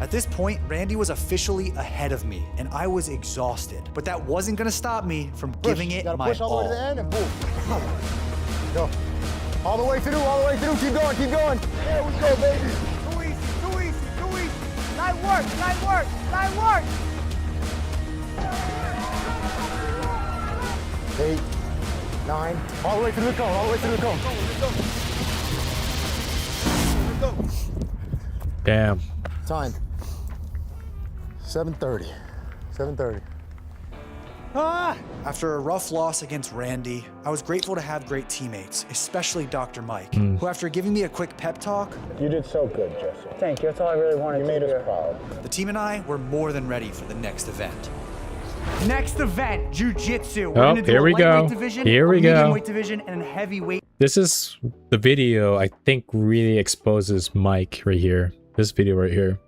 At this point, Randy was officially ahead of me, and I was exhausted. But that wasn't gonna stop me from giving it my push all the way to the all. end and boom. Go. All the way through, all the way through. Keep going, keep going. There we go, baby. Too easy, too easy, too easy. Nice work, nice work, nice work. 8, 9, all the way through the cone, all the way through the cone. Let's go. Damn. Time. 7:30. 7:30. After a rough loss against Randy, I was grateful to have great teammates, especially Dr. Mike, who after giving me a quick pep talk, You did so good, Jesse. Thank you. That's all I really wanted You to made do. us proud. the team and I were more than ready for the next event. Next event, Jiu-Jitsu. We're Oh, gonna do here a we go. lightweight division, Here a we go. medium weight division, and a heavyweight This is the video I think really exposes Mike right here. This video right here.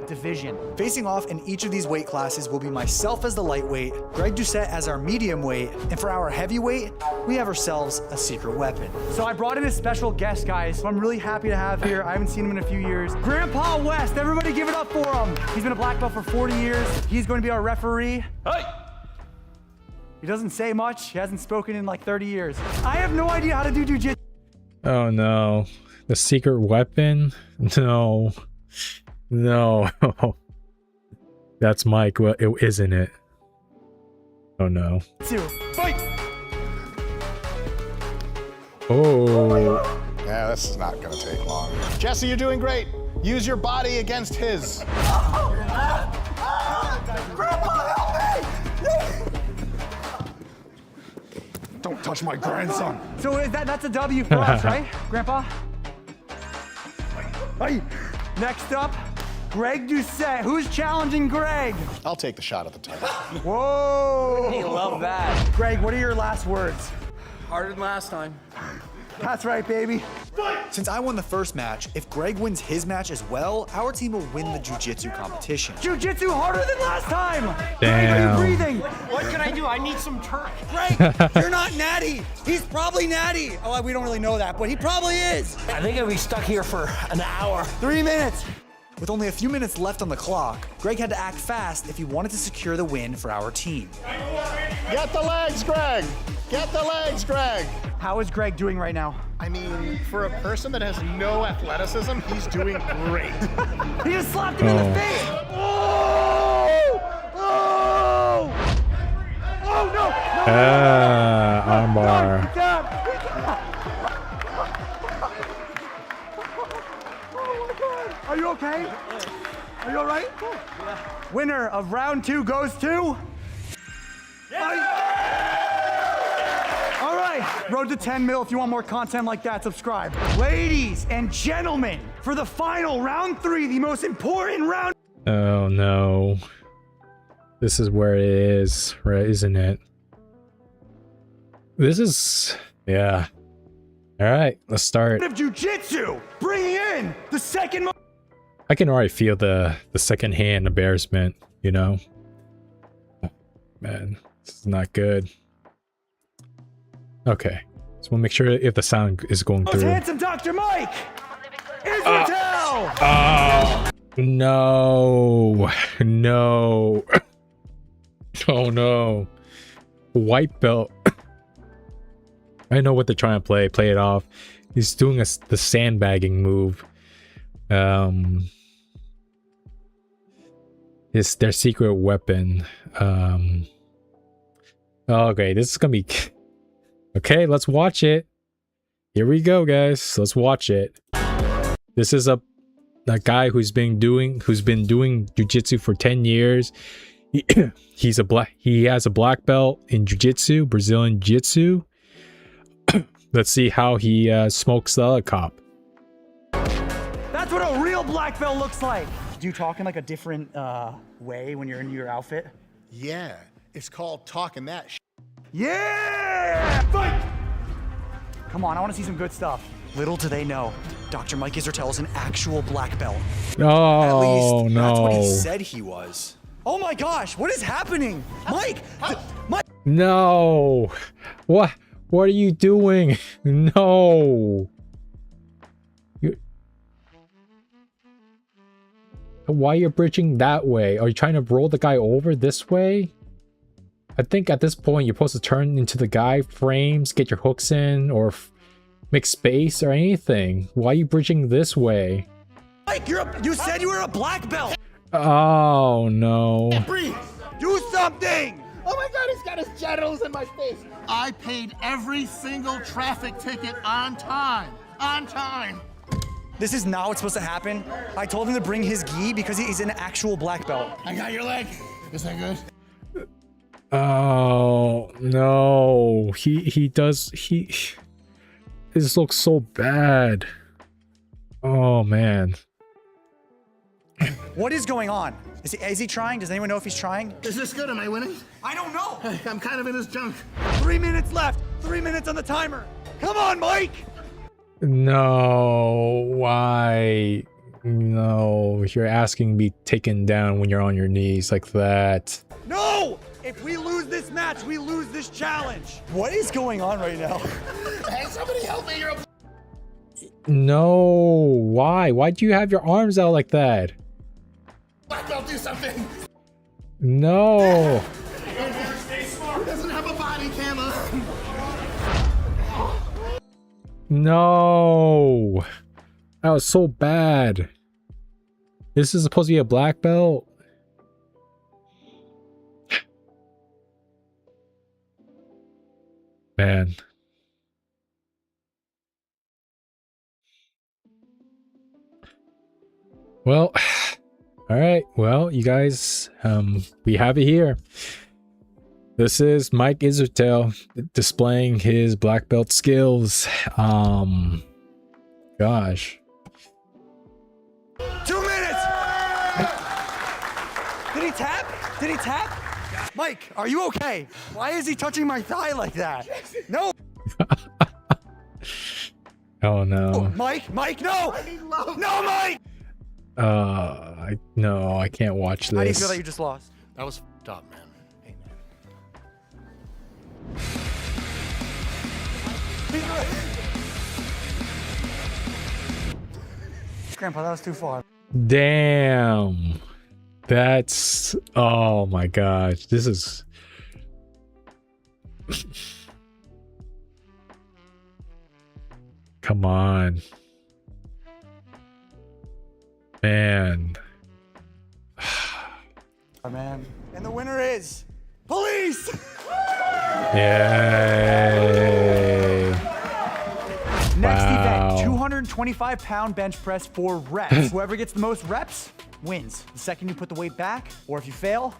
division. Facing off in each of these weight classes will be myself as the lightweight, Greg Doucette as our medium weight, and for our heavyweight, we have ourselves a secret weapon. So I brought in a special guest, guys, who I'm really happy to have here. I haven't seen him in a few years. Grandpa West, everybody give it up for him. He's been a black belt for 40 years. He's going to be our referee. Hey. He doesn't say much. He hasn't spoken in like 30 years. I have no idea how to do jiu-jitsu. Oh no. The secret weapon? No. No. That's Mike. Well, it isn't it? Oh no. Fight! Oh. Yeah, this is not gonna take long. Jesse, you're doing great. Use your body against his. Don't touch my grandson. So is that's a W for us, right, Grandpa? Hey. Next up, Greg Doucette. Who's challenging Greg? I'll take the shot at the title. Whoa! I love that. Greg, what are your last words? Harder than last time. That's right, baby. Since I won the first match, if Greg wins his match as well, our team will win the jiu-jitsu competition. Jiu-jitsu harder than last time. Greg, Damn. are you breathing? What can I do? I need some turk. Greg, you're not natty. He's probably natty. Oh, we don't really know that, but he probably is. I think I'll be stuck here for an hour. 3 minutes. With only a few minutes left on the clock, Greg had to act fast if he wanted to secure the win for our team. Get the legs, Greg. Get the legs, Greg. How is Greg doing right now? I mean, for a person that has no athleticism, he's doing great. He just slapped him in the face. Oh! Oh! Oh, no! Armbar. Are you okay? Are you all right? Winner of round 2 goes to... All right, road to 10 mil. If you want more content like that, subscribe. Ladies and gentlemen, for the final round 3, the most important round. Oh no. This is where it is, right? Isn't it? This is, yeah. All right, let's start. Of jiu-jitsu, bringing in the second. I can already feel the secondhand embarrassment, you know? Man, this is not good. Okay. So we'll make sure if the sound is going Most through. handsome Dr. Mike! Israel! Oh no. No. Oh no. White belt. I know what they're trying to play. Play it off. He's doing the sandbagging move. It's their secret weapon. Okay, this is gonna be okay. Let's watch it. Here we go, guys. Let's watch it. This is a guy who's been doing jiu-jitsu for 10 years. He has a black belt in jiu-jitsu, Brazilian jiu-jitsu. Let's see how he smokes the other cop. That's what a real black belt looks like. Do you talk in like a different way when you're in your outfit? Yeah, it's called talking that shit. Yeah! Fight! Come on, I want to see some good stuff. Little do they know, Dr. Mike Israel is an actual black belt. Oh, At least no. that's what he said he was. Oh my gosh, what is happening? Mike! Mike! No. What are you doing? No. Why are you bridging that way? Are you trying to roll the guy over this way? I think at this point you're supposed to turn into the guy, frames, get your hooks in, or make space or anything. Why are you bridging this way? Mike, you said you were a black belt! Oh no. Breathe. Do something! Oh my God, he's got his genitals in my face. I paid every single traffic ticket on time. On time. This is not what's supposed to happen. I told him to bring his gi because he's an actual black belt. I got your leg. Is that good? Oh no. This looks so bad. Oh man. What is going on? Is he trying? Does anyone know if he's trying? Is this good? Am I winning? I don't know. I'm kind of in his junk. 3 minutes left. 3 minutes on the timer. Come on, Mike. No, why? No, you're asking to be taken down when you're on your knees like that. No! If we lose this match, we lose this challenge. What is going on right now? Hey, somebody help me. You're a No, why? Why'd you have your arms out like that? black belt. Do something. No. He doesn't have a body camera. No. That was so bad. This is supposed to be a black belt. Man. Well, all right. Well, you guys, we have it here. This is Mike Israel displaying his black belt skills. Gosh. 2 minutes. Did he tap? Did he tap? Mike, are you okay? Why is he touching my thigh like that? No. Oh no. Mike, no. No, Mike. No, I can't watch this. How do you feel that you just lost? That was f***ed up, man. Hey, Grandpa, that was too far. Damn. That's, oh my gosh. This is come on. Man. Oh, man. And the winner is police. Yay. Next Wow. event, 225-pound bench press for reps. Whoever gets the most reps wins. The second you put the weight back, or if you fail,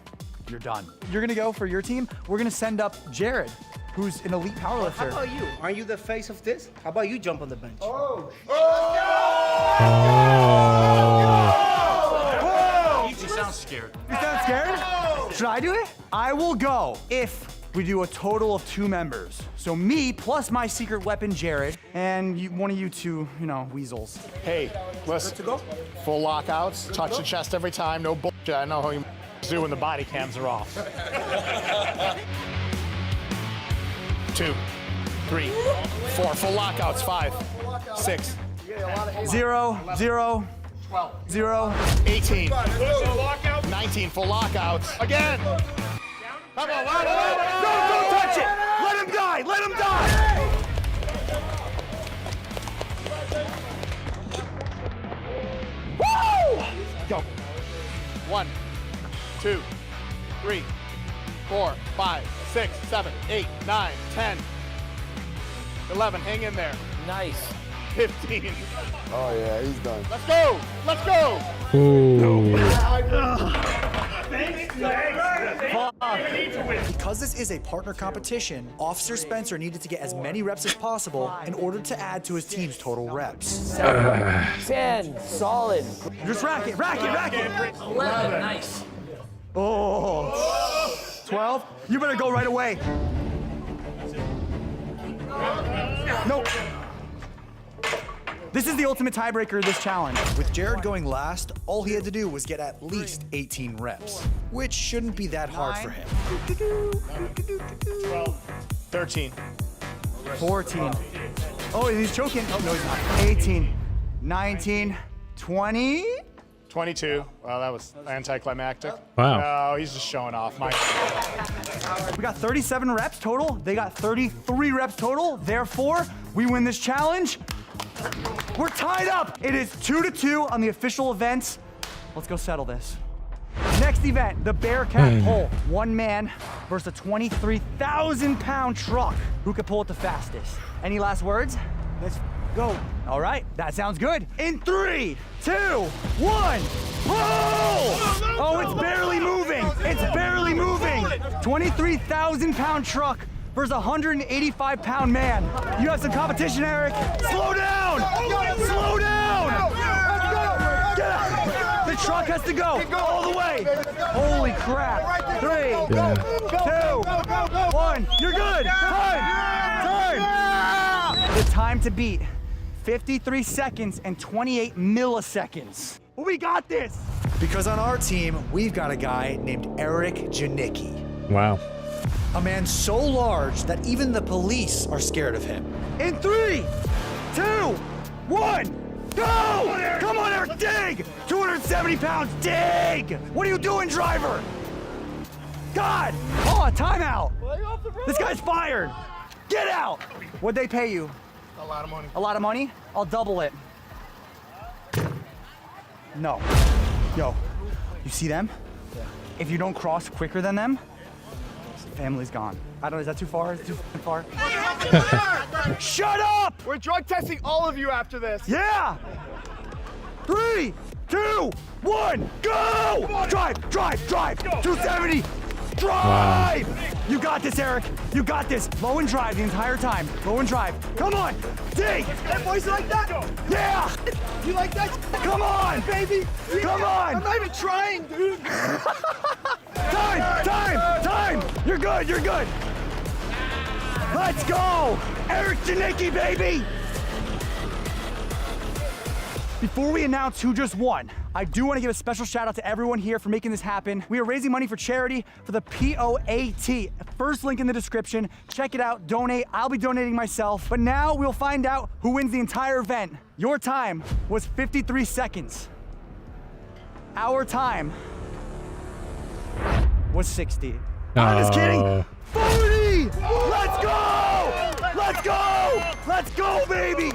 you're done. You're gonna go for your team. We're gonna send up Jared, who's an elite powerlifter. How about you? Aren't you the face of this? How about you jump on the bench? Oh. You sound scared. You sound scared? Should I do it? I will go if we do a total of 2 members. So me plus my secret weapon, Jared, and one of you two, weasels. Hey, listen. Full lockouts, touch the chest every time, no bullshit. I know how you do when the body cams are off. 2, 3, 4. Full lockouts. 5, 6, 0, 0, 0. 18, 19. Full lockouts. Again. Come on, Don't touch it! Let him die! Let him die! Woo! Go. 1, 2, 3, 4, 5, 6, 7, 8, 9, 10, 11. Hang in there. Nice. 15. Oh yeah, he's done. Let's go. Let's go. Ooh. Because this is a partner competition, Officer Spencer needed to get as many reps as possible in order to add to his team's total reps. 10. Solid. Just rack it, rack it, rack it! 11. Nice. Oh. 12? You better go right away. Nope. This is the ultimate tiebreaker of this challenge. With Jared going last, all he had to do was get at least 18 reps, which shouldn't be that hard for him. 13. 14. Oh, he's choking. Oh, no, he's not. 18, 19, 20. 22. Well, that was anticlimactic. Wow. No, he's just showing off. We got 37 reps total. They got 33 reps total. Therefore, we win this challenge. We're tied up. It is 2-2 on the official events. Let's go settle this. Next event, the Bearcat pull. One man versus a 23,000-pound truck. Who can pull it the fastest? Any last words? Let's go. All right, that sounds good. In 3, 2, 1, pull! Oh, it's barely moving. It's barely moving. 23,000-pound truck versus a 185-pound man. You have some competition, Eric. Slow down! Slow down! Get out! The truck has to go all the way. Holy crap. 3, 2, 1. You're good. Time! The time to beat, 53 seconds and 28 milliseconds. We got this! Because on our team, we've got a guy named Eric Janicki. Wow. A man so large that even the police are scared of him. In 3, 2, 1, go! Come on, Eric, dig! 270 pounds, dig! What are you doing, driver? God! Oh, timeout! This guy's fired! Get out! What'd they pay you? A lot of money. A lot of money? I'll double it. No. Yo, you see them? Yeah. If you don't cross quicker than them, family's gone. I don't know, is that too far? Is it too far? Shut up! We're drug testing all of you after this. Yeah! 3, 2, 1, go! Drive, drive, drive! 270! Drive! Wow. You got this, Eric. You got this. Low and drive the entire time. Low and drive. Come on! Dig! That voice like that? Yeah! You like that? Come on! Baby! Come on! I'm not even trying, dude! Time! Time! Time! You're good, you're good! Let's go! Eric Janicki, baby! Before we announce who just won, I do want to give a special shout out to everyone here for making this happen. We are raising money for charity for the POAT. First link in the description. Check it out, donate. I'll be donating myself. But now we'll find out who wins the entire event. Your time was 53 seconds. Our time was 60. I'm just kidding. 40! Let's go! Let's go! Let's go, baby!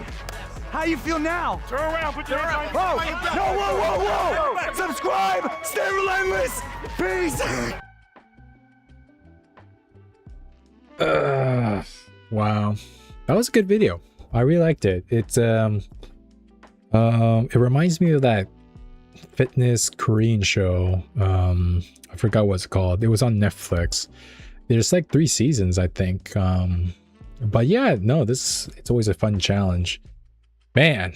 How you feel now? Turn around, put your hands Whoa! No, whoa, whoa, whoa! Subscribe! Stay relentless! Peace! Wow. That was a good video. I really liked it. It reminds me of that fitness Korean show. I forgot what it's called. It was on Netflix. There's like 3 seasons, I think. But yeah, no, it's always a fun challenge. Man.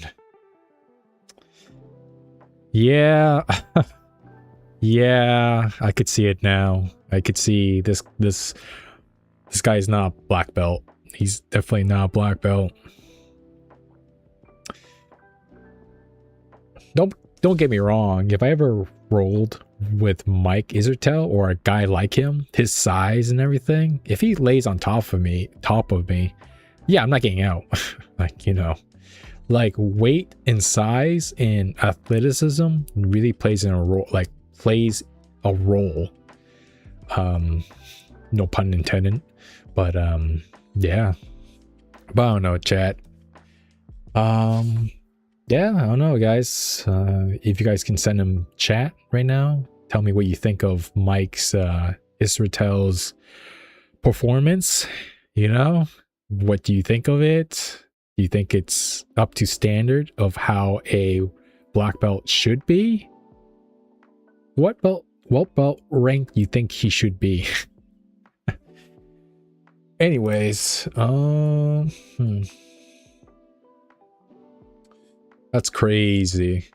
Yeah. Yeah, I could see it now. I could see this guy's not black belt. He's definitely not black belt. Don't get me wrong. If I ever rolled with Mike Isertel or a guy like him, his size and everything, if he lays on top of me, yeah, I'm not getting out. Like, you know, like weight and size and athleticism really plays in a role, like plays a role. No pun intended, but yeah. But I don't know, chat. Yeah, I don't know, guys. If you guys can send him chat right now, tell me what you think of Mike's Isratel's performance. You know, what do you think of it? Do you think it's up to standard of how a black belt should be? What belt rank do you think he should be? Anyways, that's crazy.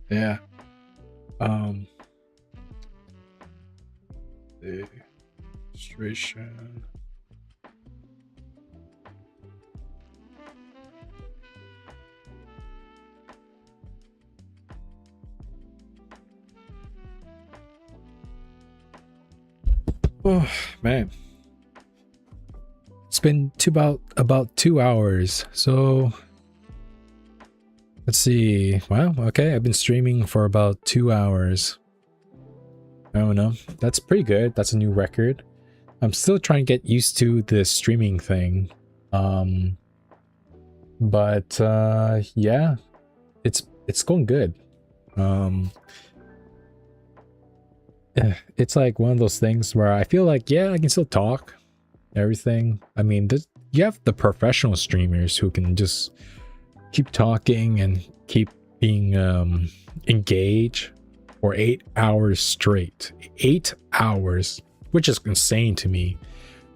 Yeah. The illustration. Oh man, it's been about 2 hours. So let's see. Wow. Okay, I've been streaming for about 2 hours. I don't know. That's pretty good. That's a new record. I'm still trying to get used to the streaming thing. But yeah, it's going good. It's like one of those things where I feel like, yeah, I can still talk everything. I mean, you have the professional streamers who can just keep talking and keep being engaged for 8 hours straight. 8 hours, which is insane to me.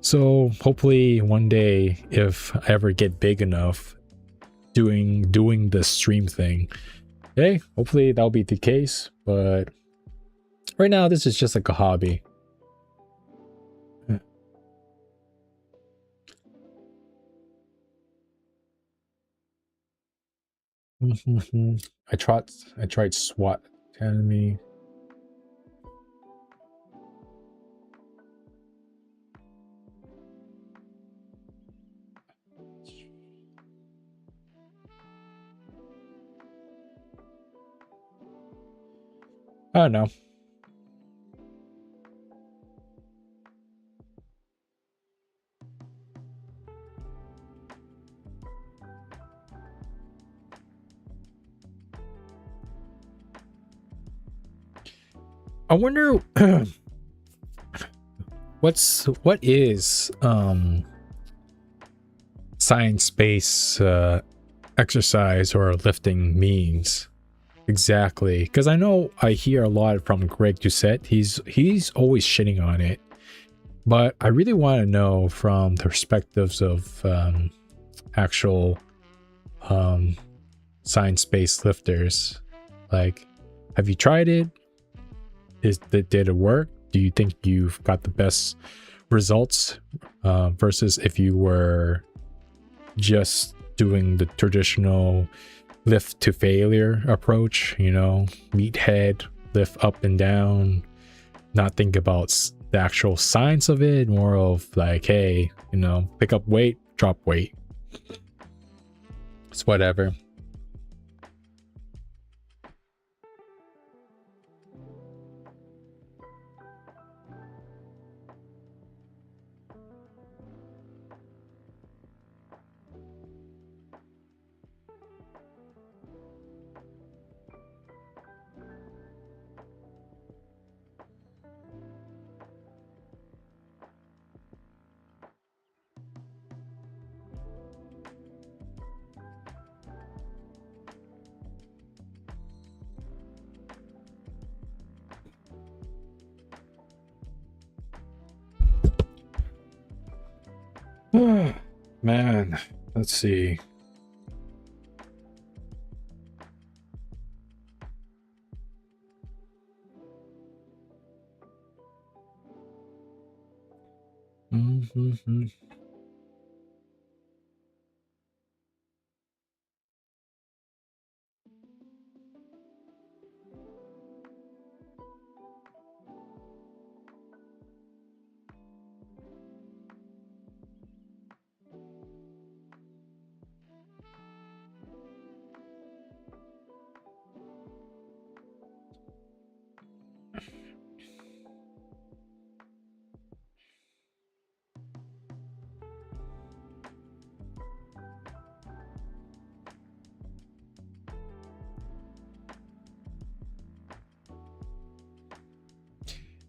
So hopefully one day, if I ever get big enough doing the stream thing, hey, hopefully that'll be the case. But right now, this is just like a hobby. I tried SWAT Academy. I don't know. I wonder what is science-based exercise or lifting means exactly, because I know I hear a lot from Greg Doucette. He's always shitting on it, but I really want to know from the perspectives of actual science-based lifters. Like, have you tried it? Did it work? Do you think you've got the best results versus if you were just doing the traditional lift to failure approach, you know, meathead, lift up and down, not think about the actual science of it, more of like, hey, you know, pick up weight, drop weight. It's whatever. Man, let's see. Mm-hmm.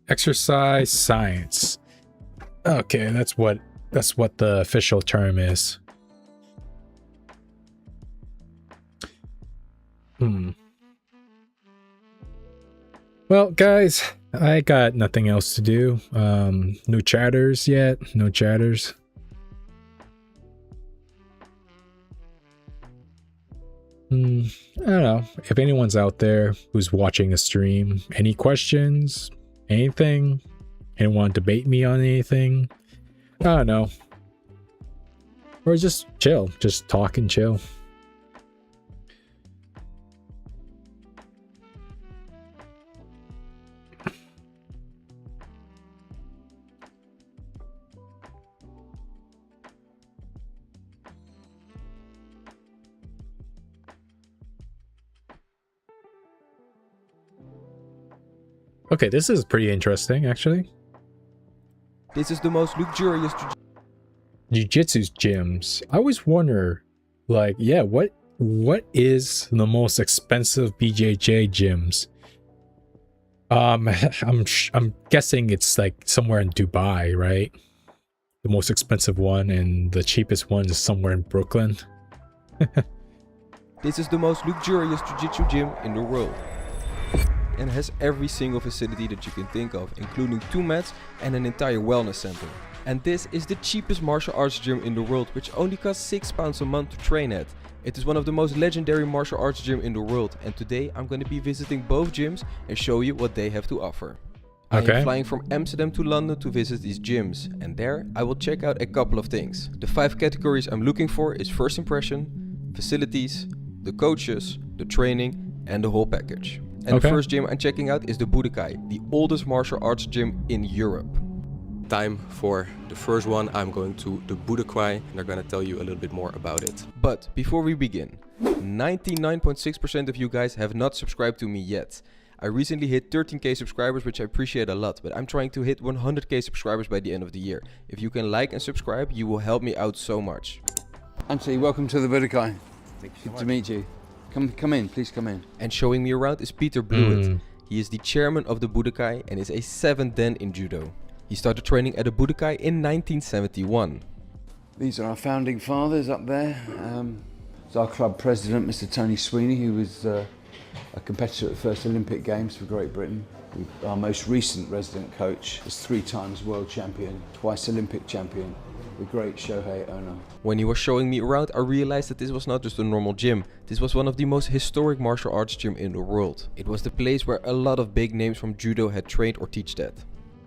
Exercise science. Okay, that's what the official term is. Well, guys, I got nothing else to do. No chatters yet. No chatters. I don't know. If anyone's out there who's watching the stream, any questions? Anything? Anyone want to debate me on anything? I don't know. Or just chill. Just talk and chill. Okay, this is pretty interesting, actually. This is the most luxurious Jiu-Jitsu gyms. I always wonder, like, yeah, what is the most expensive BJJ gyms? I'm guessing it's like somewhere in Dubai, right? The most expensive one, and the cheapest one is somewhere in Brooklyn. This is the most luxurious Jiu-Jitsu gym in the world. And has every single facility that you can think of, including 2 mats and an entire wellness center. And this is the cheapest martial arts gym in the world, which only costs £6 a month to train at. It is one of the most legendary martial arts gym in the world, and today I'm going to be visiting both gyms and show you what they have to offer. Okay. I am flying from Amsterdam to London to visit these gyms, and there I will check out a couple of things. The 5 categories I'm looking for is first impression, facilities, the coaches, the training, and the whole package. And the first gym I'm checking out is the Budokai, the oldest martial arts gym in Europe. Time for the first one. I'm going to the Budokai and they're going to tell you a little bit more about it. But before we begin, 99.6% of you guys have not subscribed to me yet. I recently hit 13k subscribers, which I appreciate a lot, but I'm trying to hit 100k subscribers by the end of the year. If you can like and subscribe, you will help me out so much. Anki, welcome to the Budokai. Good to meet you. Come in, please come in. And showing me around is Peter Blewett. He is the chairman of the Budokai and is a 7th dan in judo. He started training at the Budokai in 1971. These are our founding fathers up there. It's our club president, Mr. Tony Sweeney, who was a competitor at the first Olympic Games for Great Britain. Our most recent resident coach is 3 times world champion, twice Olympic champion, the great Shohei Ono. When he was showing me around, I realized that this was not just a normal gym. This was one of the most historic martial arts gym in the world. It was the place where a lot of big names from judo had trained or taught at.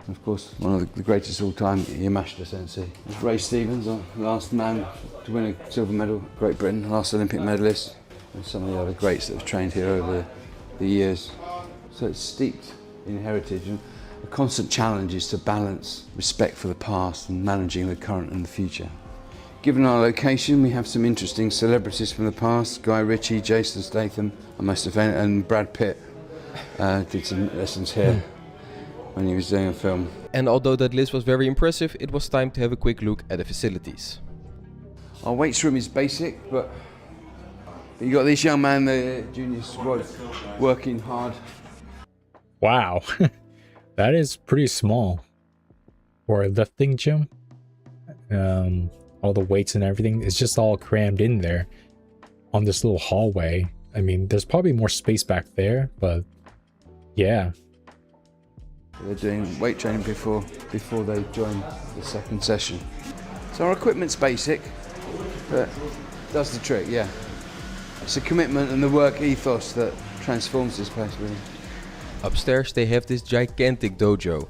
Of course, one of the greatest of all time, Yamashita Sensei. Ray Stevens, the last man to win a silver medal, Great Britain, last Olympic medalist, and some of the other greats that have trained here over the years. So it's steeped in heritage, and a constant challenge is to balance respect for the past and managing the current and the future. Given our location, we have some interesting celebrities from the past. Guy Ritchie, Jason Statham, and Brad Pitt did some lessons here when he was doing a film. And although that list was very impressive, it was time to have a quick look at the facilities. Our weights room is basic, but you got this young man, the junior squad, working hard. Wow, that is pretty small for a lifting gym. All the weights and everything is just all crammed in there on this little hallway. I mean, there's probably more space back there, but yeah. They're doing weight training before they join the second session. So our equipment's basic, but does the trick, yeah. It's the commitment and the work ethos that transforms this place, really. Upstairs they have this gigantic dojo.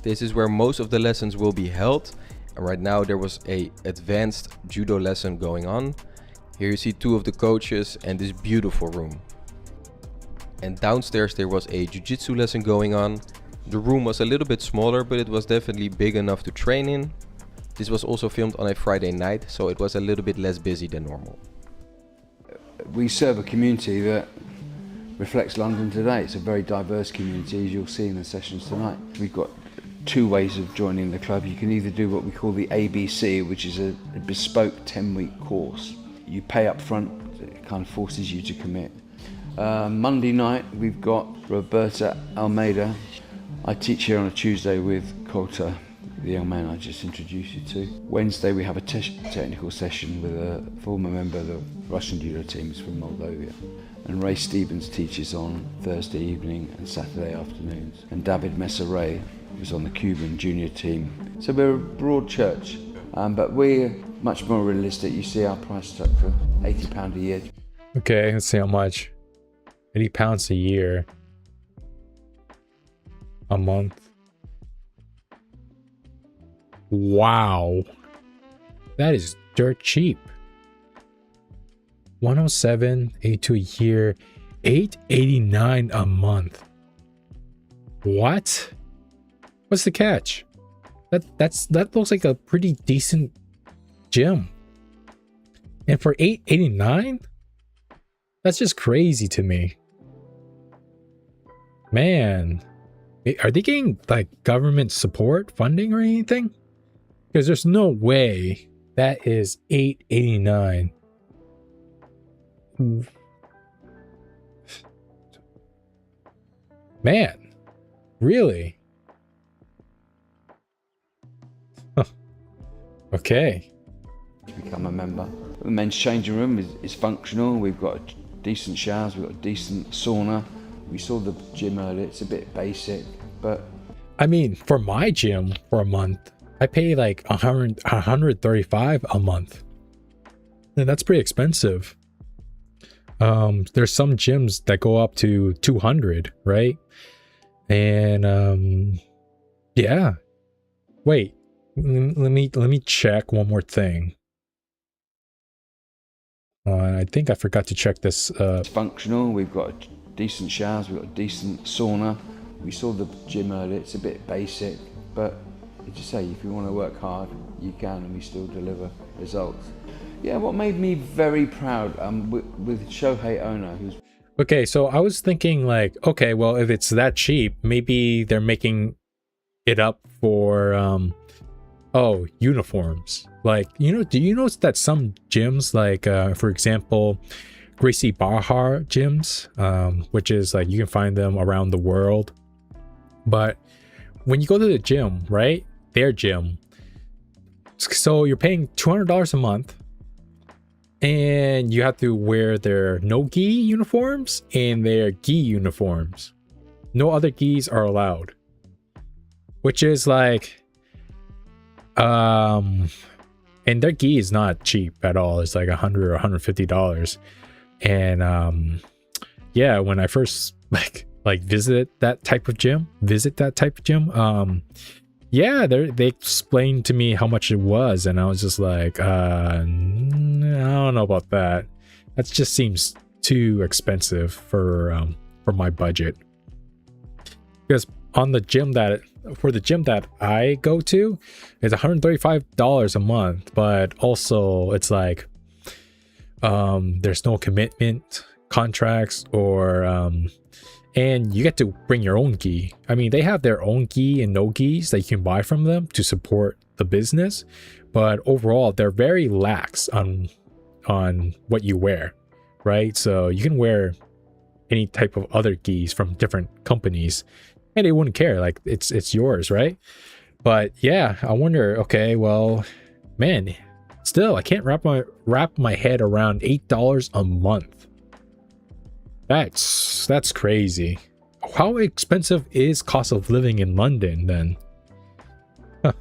This is where most of the lessons will be held. And right now there was a advanced judo lesson going on. Here you see two of the coaches and this beautiful room. And downstairs there was a jiu-jitsu lesson going on. The room was a little bit smaller, but it was definitely big enough to train in. This was also filmed on a Friday night, so it was a little bit less busy than normal. We serve a community that reflects London today. It's a very diverse community, as you'll see in the sessions tonight. We've got two ways of joining the club. You can either do what we call the ABC, which is a bespoke 10-week course. You pay up front, it kind of forces you to commit. Monday night we've got Roberta Almeida. I teach here on a Tuesday with Coulter, the young man I just introduced you to. Wednesday we have a technical session with a former member of the Russian judo team, he's from Moldova. And Ray Stevens teaches on Thursday evening and Saturday afternoons. And David Messaray was on the Cuban junior team. So we're a broad church, but we're much more realistic. You see our price structure, £80 a year. Okay, let's see how much. £80 a year. A month. Wow. That is dirt cheap. 107, 82 a year, 889 a month. What? What's the catch? That looks like a pretty decent gym. And for 889? That's just crazy to me. Man, are they getting like government support funding or anything? Because there's no way that is $889. Man, really? Huh. Okay. To become a member. The men's changing room is functional. We've got decent showers, we've got a decent sauna. We saw the gym earlier, it's a bit basic, but... I mean, for my gym for a month, I pay like $135 a month. And that's pretty expensive. There's some gyms that go up to 200, right? And yeah. Wait, let me check one more thing. I think I forgot to check this. It's functional. We've got decent showers. We've got a decent sauna. We saw the gym earlier. It's a bit basic, but as you say, if you want to work hard, you can, and we still deliver results. Yeah, what made me very proud with Shohei Ono, who's... Okay, so I was thinking like, okay, well, if it's that cheap, maybe they're making it up for, uniforms. Like, do you notice that some gyms, like, for example, Gracie Barra gyms, which is like, you can find them around the world. But when you go to the gym, right, their gym, so you're paying $200 a month, and you have to wear their no-gi uniforms and their gi uniforms. No other gis are allowed. Which is like, and their gi is not cheap at all. It's like $100 or $150. And yeah, when I first like visit that type of gym, yeah, they explained to me how much it was, and I was just like, I don't know about that. That just seems too expensive for my budget. Because on the gym that I go to, it's $135 a month, but also it's like there's no commitment contracts or and you get to bring your own gi. I mean, they have their own gi and no gis that you can buy from them to support the business, but overall they're very lax on what you wear, right? So you can wear any type of other gis from different companies and they wouldn't care, like it's yours, right? But yeah, I wonder, okay, well, man, still I can't wrap my head around $8 a month. That's crazy. How expensive is cost of living in London then? Huh.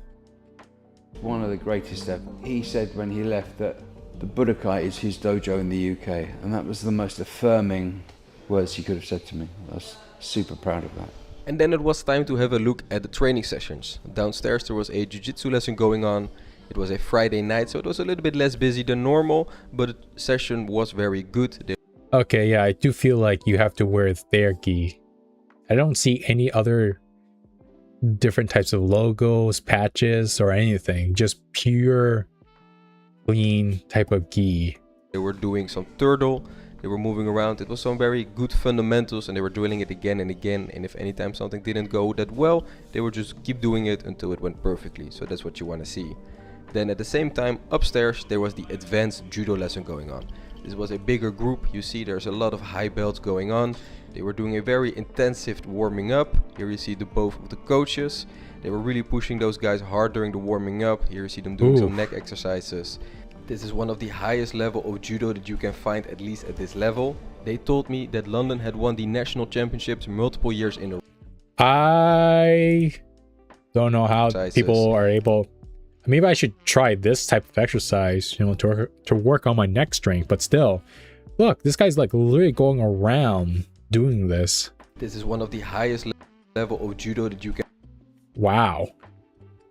one of the greatest ever. He said when he left that the Budokai is his dojo in the UK, and that was the most affirming words he could have said to me. I was super proud of that. And then it was time to have a look at the training sessions. Downstairs there was a jiu-jitsu lesson going on. It was a Friday night, so it was a little bit less busy than normal, but the session was very good. Okay, yeah, I do feel like you have to wear their gi. I don't see any other different types of logos, patches, or anything. Just pure, clean type of gi. They were doing some turtle. They were moving around. It was some very good fundamentals, and they were drilling it again and again. And if anytime something didn't go that well, they would just keep doing it until it went perfectly. So that's what you want to see. Then at the same time, upstairs, there was the advanced judo lesson going on. This was a bigger group. You see there's a lot of high belts going on. They were doing a very intensive warming up. Here you see both of the coaches. They were really pushing those guys hard during the warming up. Here you see them doing some neck exercises. This is one of the highest level of judo that you can find, at least at this level. They told me that London had won the national championships multiple years in a row. I don't know how people are able. Maybe I should try this type of exercise, you know, to work on my neck strength. But still, look, this guy's like literally going around doing this. This is one of the highest level of judo that you can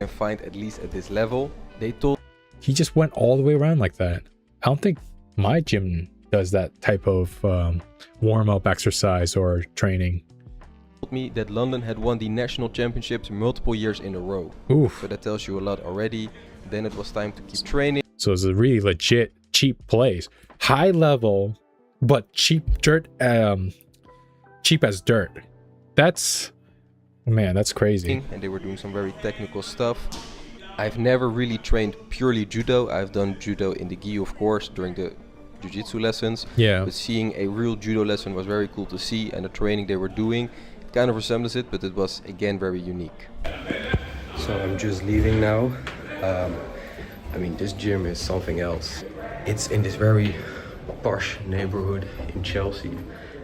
find, at least at this level. They told he just went all the way around like that. I don't think my gym does that type of warm-up exercise or training. Told me that London had won the national championships multiple years in a row. So that tells you a lot already. Then it was time to keep training. So it's a really legit cheap place. High level, but cheap dirt. Cheap as dirt. That's, man, that's crazy. And they were doing some very technical stuff. I've never really trained purely judo. I've done judo in the gi, of course, during the jiu-jitsu lessons. Yeah. But seeing a real judo lesson was very cool to see, and the training they were doing, it kind of resembles it, but it was again very unique. So I'm just leaving now. I mean, this gym is something else. It's in this very posh neighborhood in Chelsea,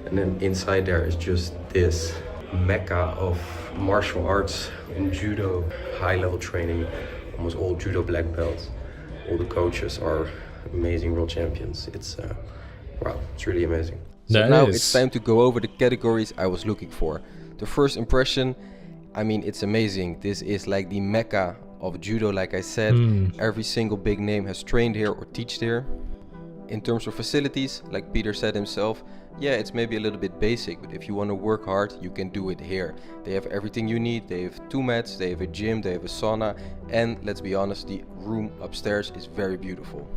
and then inside there is just this mecca of martial arts and judo, high-level training. Almost all judo black belts. All the coaches are amazing world champions. It's wow, it's really amazing. So now it's time to go over the categories I was looking for. The first impression, I mean, it's amazing. This is like the mecca of judo, like I said. Every single big name has trained here or teached here. In terms of facilities, like Peter said himself, yeah, it's maybe a little bit basic, but if you want to work hard, you can do it here. They have everything you need. They have 2 mats, they have a gym, they have a sauna, and let's be honest, the room upstairs is very beautiful.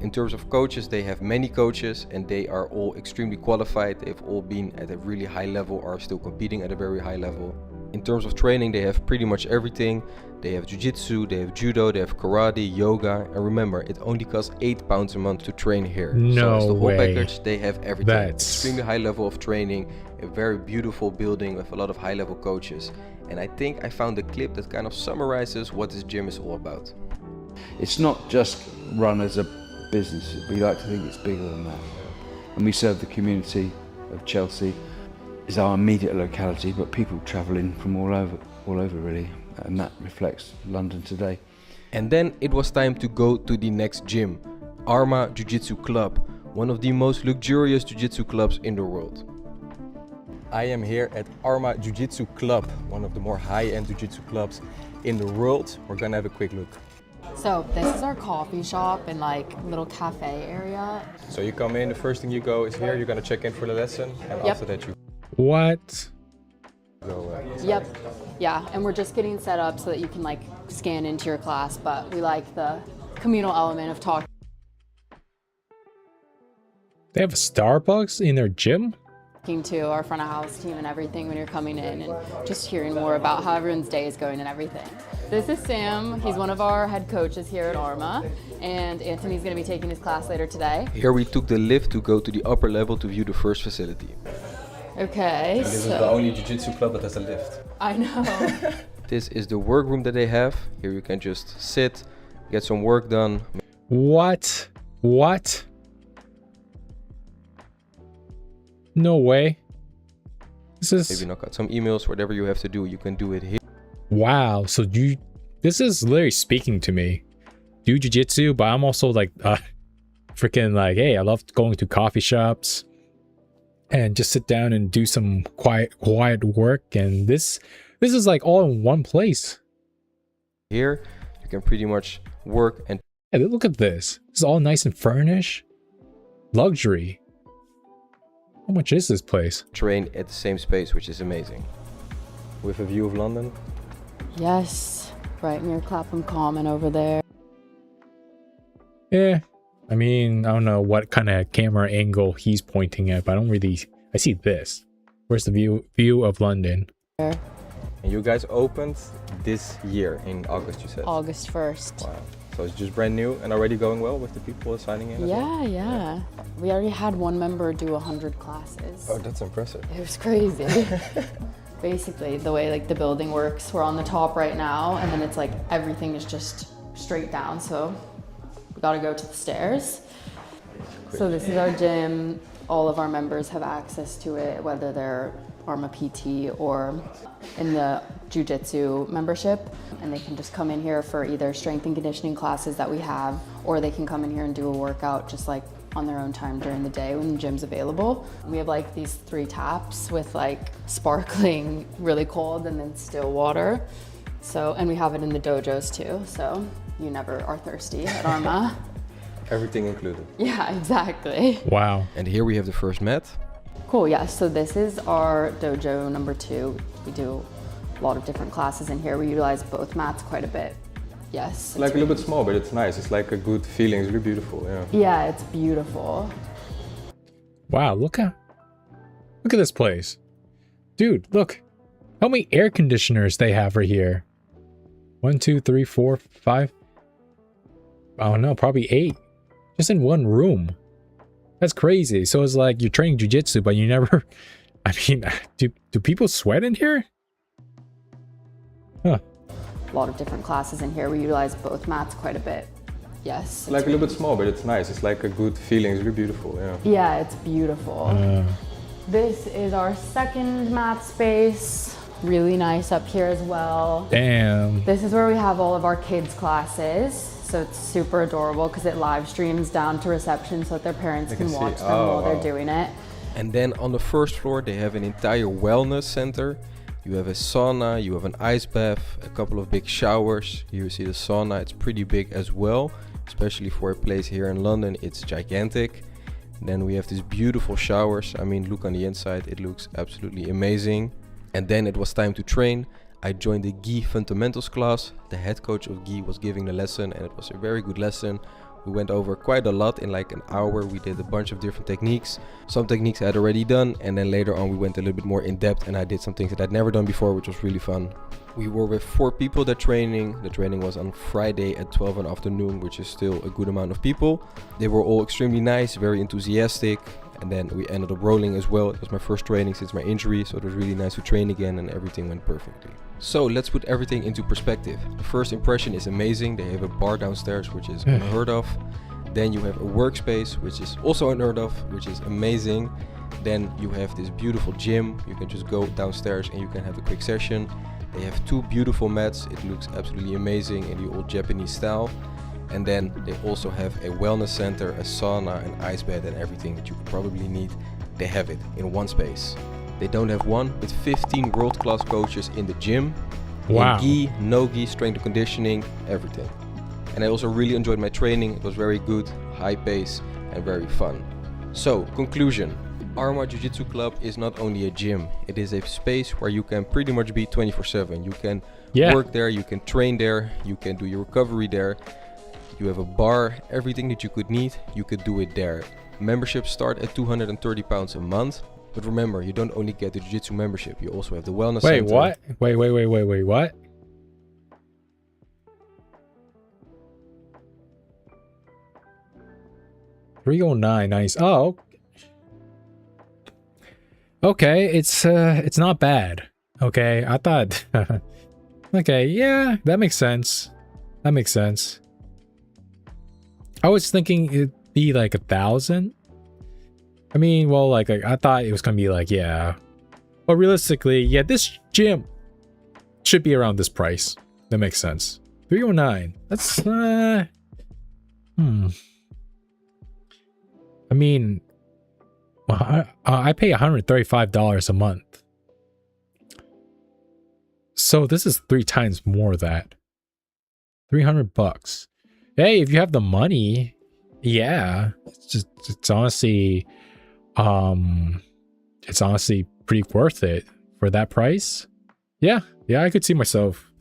In terms of coaches, they have many coaches, and they are all extremely qualified. They've all been at a really high level or are still competing at a very high level. In terms of training, they have pretty much everything. They have jiu-jitsu, they have judo, they have karate, yoga, and remember, it only costs £8 a month to train here. So it's the whole package, they have everything. That's extremely high level of training, a very beautiful building with a lot of high level coaches. And I think I found a clip that kind of summarizes what this gym is all about. It's not just run as a business, we like to think it's bigger than that. And we serve the community of Chelsea. It's our immediate locality, but people travel in from all over really, and that reflects London today. And then it was time to go to the next gym, Arma Jiu-Jitsu Club, one of the most luxurious jiu-jitsu clubs in the world. I am here at Arma Jiu-Jitsu Club, one of the more high-end jiu-jitsu clubs in the world. We're gonna have a quick look. So this is our coffee shop and like little cafe area. So you come in, the first thing you go is here, you're gonna check in for the lesson, and after that you What? go Yep. Yeah, and we're just getting set up so that you can like scan into your class, but we like the communal element of talking. They have a Starbucks in their gym? To our front of house team and everything when you're coming in and just hearing more about how everyone's day is going and everything. This is Sam. He's one of our head coaches here at Arma, and Anthony's going to be taking his class later today. Here we took the lift to go to the upper level to view the first facility. Okay. This is the only jiu-jitsu club that has a lift. I know. This is the workroom that they have. Here you can just sit, get some work done. What? What? No way. This is Maybe knock out some emails, whatever you have to do, you can do it here. wow. So this is literally speaking to me. Do jiu-jitsu, but I'm also like freaking like, hey, I love going to coffee shops and just sit down and do some quiet work, and this is like all in one place. Here you can pretty much work and Hey, look at this. This is all nice and furnished. Luxury. How much is this place? train at the same space, which is amazing. With a view of London. Yes, right near Clapham Common over there. Yeah. I mean, I don't know what kind of camera angle he's pointing at, but I don't really... I see this. Where's the view of London? And you guys opened this year in August, you said? August 1st. Wow. So it's just brand new and already going well with the people signing in? Yeah. We already had one member do 100 classes. Oh, that's impressive. It was crazy. Basically, the way like the building works, we're on the top right now, and then it's like everything is just straight down, so we gotta go to the stairs. So this is our gym. All of our members have access to it, whether they're Arma PT or in the Jiu-Jitsu membership, and they can just come in here for either strength and conditioning classes that we have, or they can come in here and do a workout just like on their own time during the day when the gym's available. We have like these 3 taps with like sparkling, really cold, and then still water. So, and we have it in the dojos too, so you never are thirsty at Arma. Everything included. Yeah, exactly. Wow. And here we have the first mat. Cool, yeah, so this is our dojo number 2. We do a lot of different classes in here. We utilize both mats quite a bit. Yes. Like a little bit small, but it's nice. It's like a good feeling. It's really beautiful, yeah. Yeah, it's beautiful. Wow, look at this place. Dude, look. How many air conditioners they have right here? 1, 2, 3, 4, 5. I don't know, probably 8. Just in one room. That's crazy. So it's like you're training jiu-jitsu, but you never... I mean, do people sweat in here? Huh. A lot of different classes in here. We utilize both mats quite a bit. Yes. Like a little bit small, but it's nice. It's like a good feeling. It's really beautiful, yeah. Yeah, it's beautiful. This is our second mat space. Really nice up here as well. Damn. This is where we have all of our kids' classes. So it's super adorable because it live streams down to reception so that their parents can watch them while they're doing it. And then on the first floor, they have an entire wellness center. You have a sauna, you have an ice bath, a couple of big showers. Here you see the sauna, it's pretty big as well, especially for a place here in London, it's gigantic. Then we have these beautiful showers. I mean, look on the inside, it looks absolutely amazing. And then it was time to train. I joined the Gi fundamentals class. The head coach of Gi was giving the lesson and it was a very good lesson. We went over quite a lot in like an hour. We did a bunch of different techniques. Some techniques I had already done, and then later on we went a little bit more in depth and I did some things that I'd never done before, which was really fun. We were with 4 people that training. The training was on Friday at 12 in the afternoon, which is still a good amount of people. They were all extremely nice, very enthusiastic. And then we ended up rolling as well. It was my first training since my injury, so it was really nice to train again and everything went perfectly. So let's put everything into perspective. The first impression is amazing. They have a bar downstairs, which is unheard of. Then you have a workspace, which is also unheard of, which is amazing. Then you have this beautiful gym. You can just go downstairs and you can have a quick session. They have 2 beautiful mats. It looks absolutely amazing in the old Japanese style. And then they also have a wellness center, a sauna, an ice bath, and everything that you could probably need. They have it in one space. They don't have one, but 15 world-class coaches in the gym. Wow. In gi, no gi, strength and conditioning, everything. And I also really enjoyed my training. It was very good, high pace, and very fun. So, conclusion. Arma Jiu-Jitsu Club is not only a gym. It is a space where you can pretty much be 24/7. You can work there, you can train there, you can do your recovery there. You have a bar, everything that you could need, you could do it there. Memberships start at £230 a month. But remember, you don't only get the Jiu-Jitsu membership, you also have the wellness center. Wait, what? Wait, what? $309, nice. Oh. Okay, it's not bad. Okay, I thought okay, yeah, that makes sense. That makes sense. I was thinking it'd be like 1,000. I mean, well, like I thought it was gonna be like, yeah. But realistically, yeah, this gym should be around this price. That makes sense. 309. That's I mean, well, I pay $135 a month. So this is 3 times more of that. $300. Hey, if you have the money, yeah. It's honestly pretty worth it for that price. Yeah, I could see myself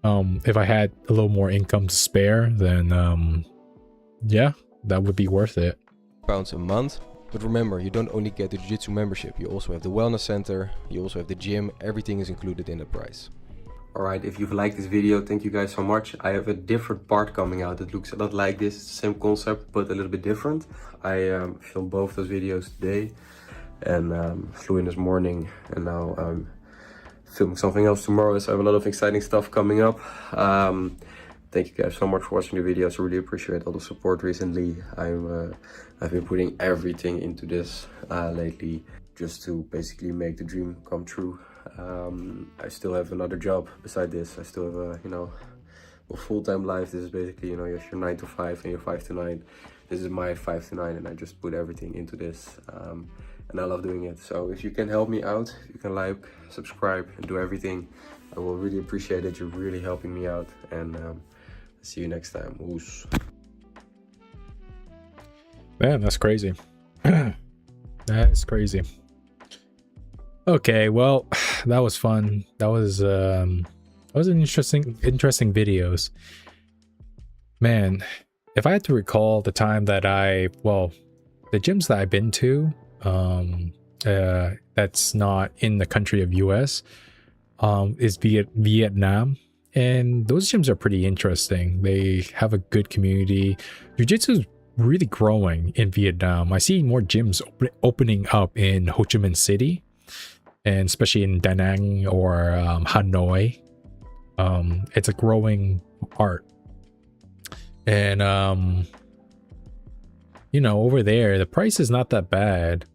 if I had a little more income to spare, then yeah, that would be worth it. £1 a month. But remember, you don't only get the Jiu-Jitsu membership, you also have the wellness center, you also have the gym, everything is included in the price. Alright, if you've liked this video, thank you guys so much. I have a different part coming out that looks a lot like this. It's the same concept, but a little bit different. I filmed both those videos today and flew in this morning, and now I'm filming something else tomorrow, so I have a lot of exciting stuff coming up. Thank you guys so much for watching the videos. I really appreciate all the support recently. I've been putting everything into this lately just to basically make the dream come true. I still have another job beside this. I still have a full-time life. This is basically, you have your 9 to 5 and your 5 to 9. This is my 5 to 9, and I just put everything into this. And I love doing it. So if you can help me out, you can like, subscribe, and do everything. I will really appreciate it. You're really helping me out. And see you next time. Oos. Man, that's crazy. That is crazy. Okay, well, that was fun. That was an interesting videos. Man, if I had to recall the time that the gyms that I've been to, that's not in the country of US, is Vietnam. And those gyms are pretty interesting. They have a good community. Jiu-Jitsu is really growing in Vietnam. I see more gyms opening up in Ho Chi Minh City, and especially in Da Nang or Hanoi. It's a growing art. And, over there, the price is not that bad.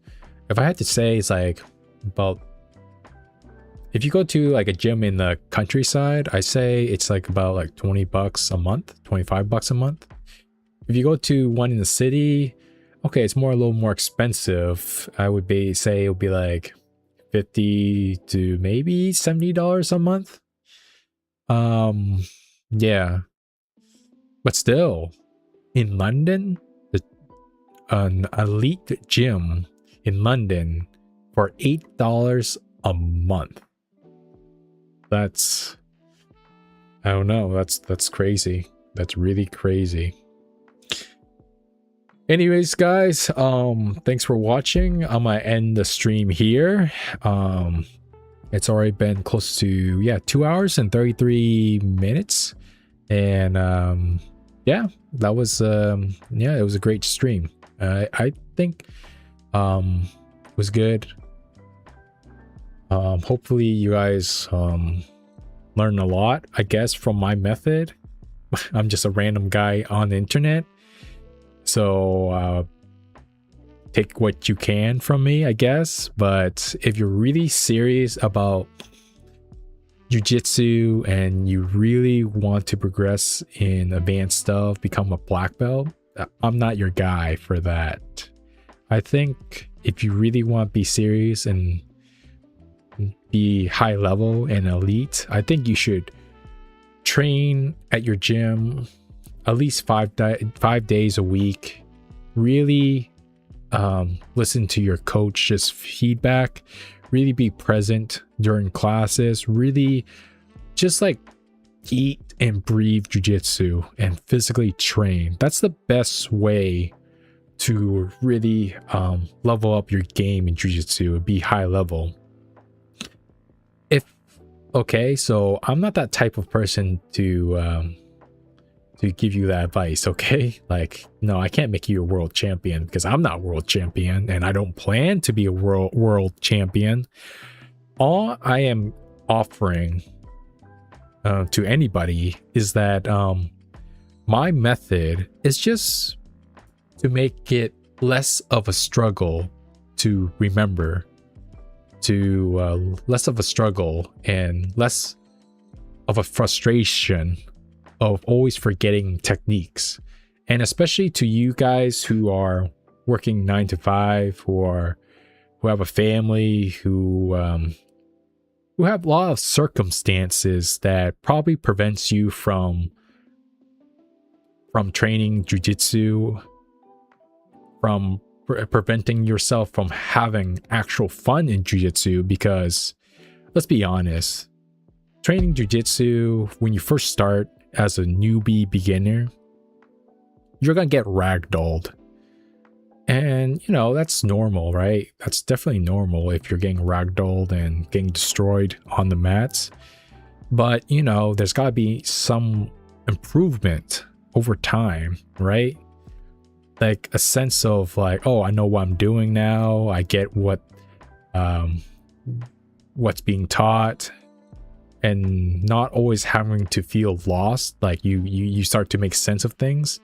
If I had to say, it's like about... If you go to like a gym in the countryside, I say it's like about like $20 a month, $25 a month. If you go to one in the city, okay, it's a little more expensive. I would say it would be like $50 to maybe $70 a month. Yeah, but still, in London, an elite gym in London for $8 a month. That's, I don't know, that's crazy. That's really crazy. Anyways, guys, thanks for watching. I'm gonna end the stream here. It's already been close to 2 hours and 33 minutes, and yeah, that was it was a great stream. I think it was good. Hopefully you guys learn a lot, I guess, from my method. I'm just a random guy on the internet, so take what you can from me, I guess. But if you're really serious about jiu-jitsu and you really want to progress in advanced stuff, become a black belt, I'm not your guy for that. I think if you really want to be serious and be high level and elite, I think you should train at your gym at least 5 days a week. Really listen to your coach's feedback, really be present during classes, really just like eat and breathe jiu-jitsu and physically train. That's the best way to really level up your game in jiu-jitsu and be high level. Okay, so I'm not that type of person to give you that advice, okay? Like, no, I can't make you a world champion because I'm not world champion and I don't plan to be a world champion. All I am offering to anybody is that my method is just to make it less of a struggle to remember, to less of a struggle and less of a frustration of always forgetting techniques. And especially to you guys who are working 9 to 5, who have a family, who have a lot of circumstances that probably prevents you from training jiu-jitsu, from preventing yourself from having actual fun in jiu-jitsu. Because let's be honest, training jiu-jitsu when you first start as a newbie beginner, you're gonna get ragdolled. And you know, that's normal, right? That's definitely normal if you're getting ragdolled and getting destroyed on the mats. But you know, there's gotta be some improvement over time, right? Like a sense of like, oh, I know what I'm doing now. I get what's being taught, and not always having to feel lost. Like you start to make sense of things.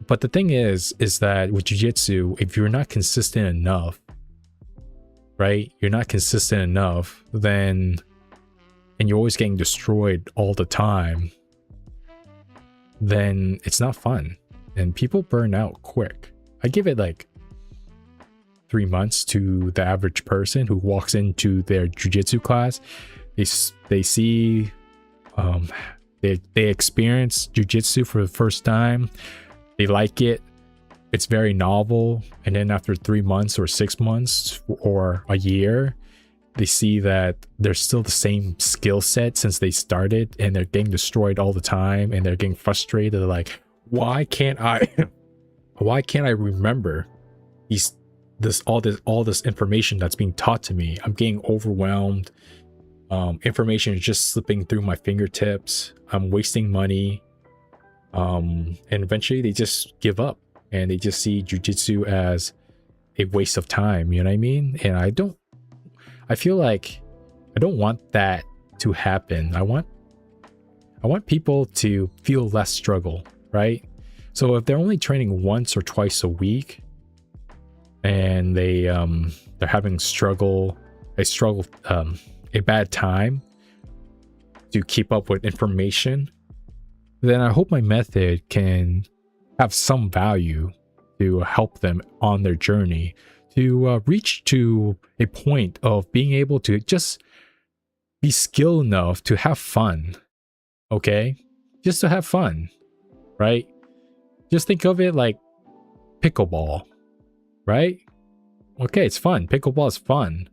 But the thing is that with jiu-jitsu, if you're not consistent enough, right? You're not consistent enough, then, and you're always getting destroyed all the time, then it's not fun. And people burn out quick. I give it like 3 months to the average person who walks into their jiu-jitsu class. They see, they experience jiu-jitsu for the first time. They like it. It's very novel. And then after 3 months or 6 months or a year, they see that they're still the same skill set since they started, and they're getting destroyed all the time, and they're getting frustrated. They're like, why can't I remember all this information that's being taught to me? I'm getting overwhelmed. Information is just slipping through my fingertips. I'm wasting money. And eventually they just give up, and they just see jiu-jitsu as a waste of time. You know what I mean? And I feel like I don't want that to happen. I want people to feel less struggle, right? So if they're only training once or twice a week, and they're having a bad time to keep up with information, then I hope my method can have some value to help them on their journey to reach to a point of being able to just be skilled enough to have fun. Okay? Just to have fun, right? Just think of it like pickleball, right? Okay, it's fun. Pickleball is fun.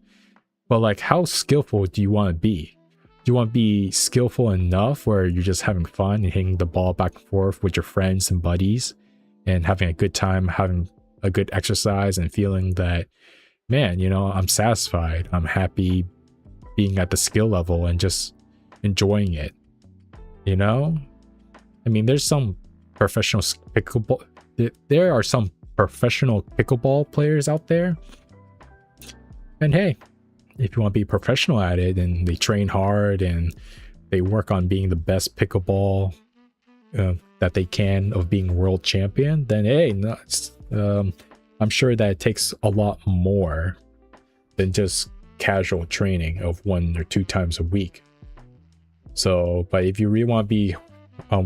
But like, how skillful do you want to be? Do you want to be skillful enough where you're just having fun and hitting the ball back and forth with your friends and buddies and having a good time, having a good exercise, and feeling that, man, you know, I'm satisfied. I'm happy being at the skill level and just enjoying it. You know? I mean, there's some professional pickleball. There are some professional pickleball players out there. And hey, if you want to be professional at it, and they train hard and they work on being the best pickleball that they can of being world champion, then hey, I'm sure that it takes a lot more than just casual training of 1 or 2 times a week. So, but if you really want to be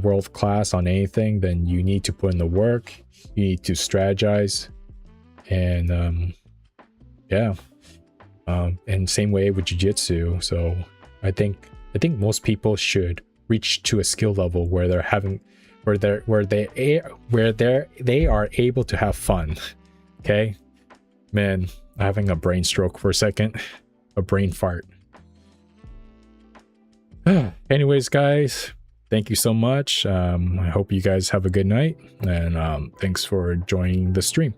world class on anything, then you need to put in the work. You need to strategize, and and same way with jiu-jitsu. So I think most people should reach to a skill level where they are able to have fun. Okay, man, I'm having a brain stroke for a second, a brain fart. Anyways, guys, thank you so much. I hope you guys have a good night, and thanks for joining the stream.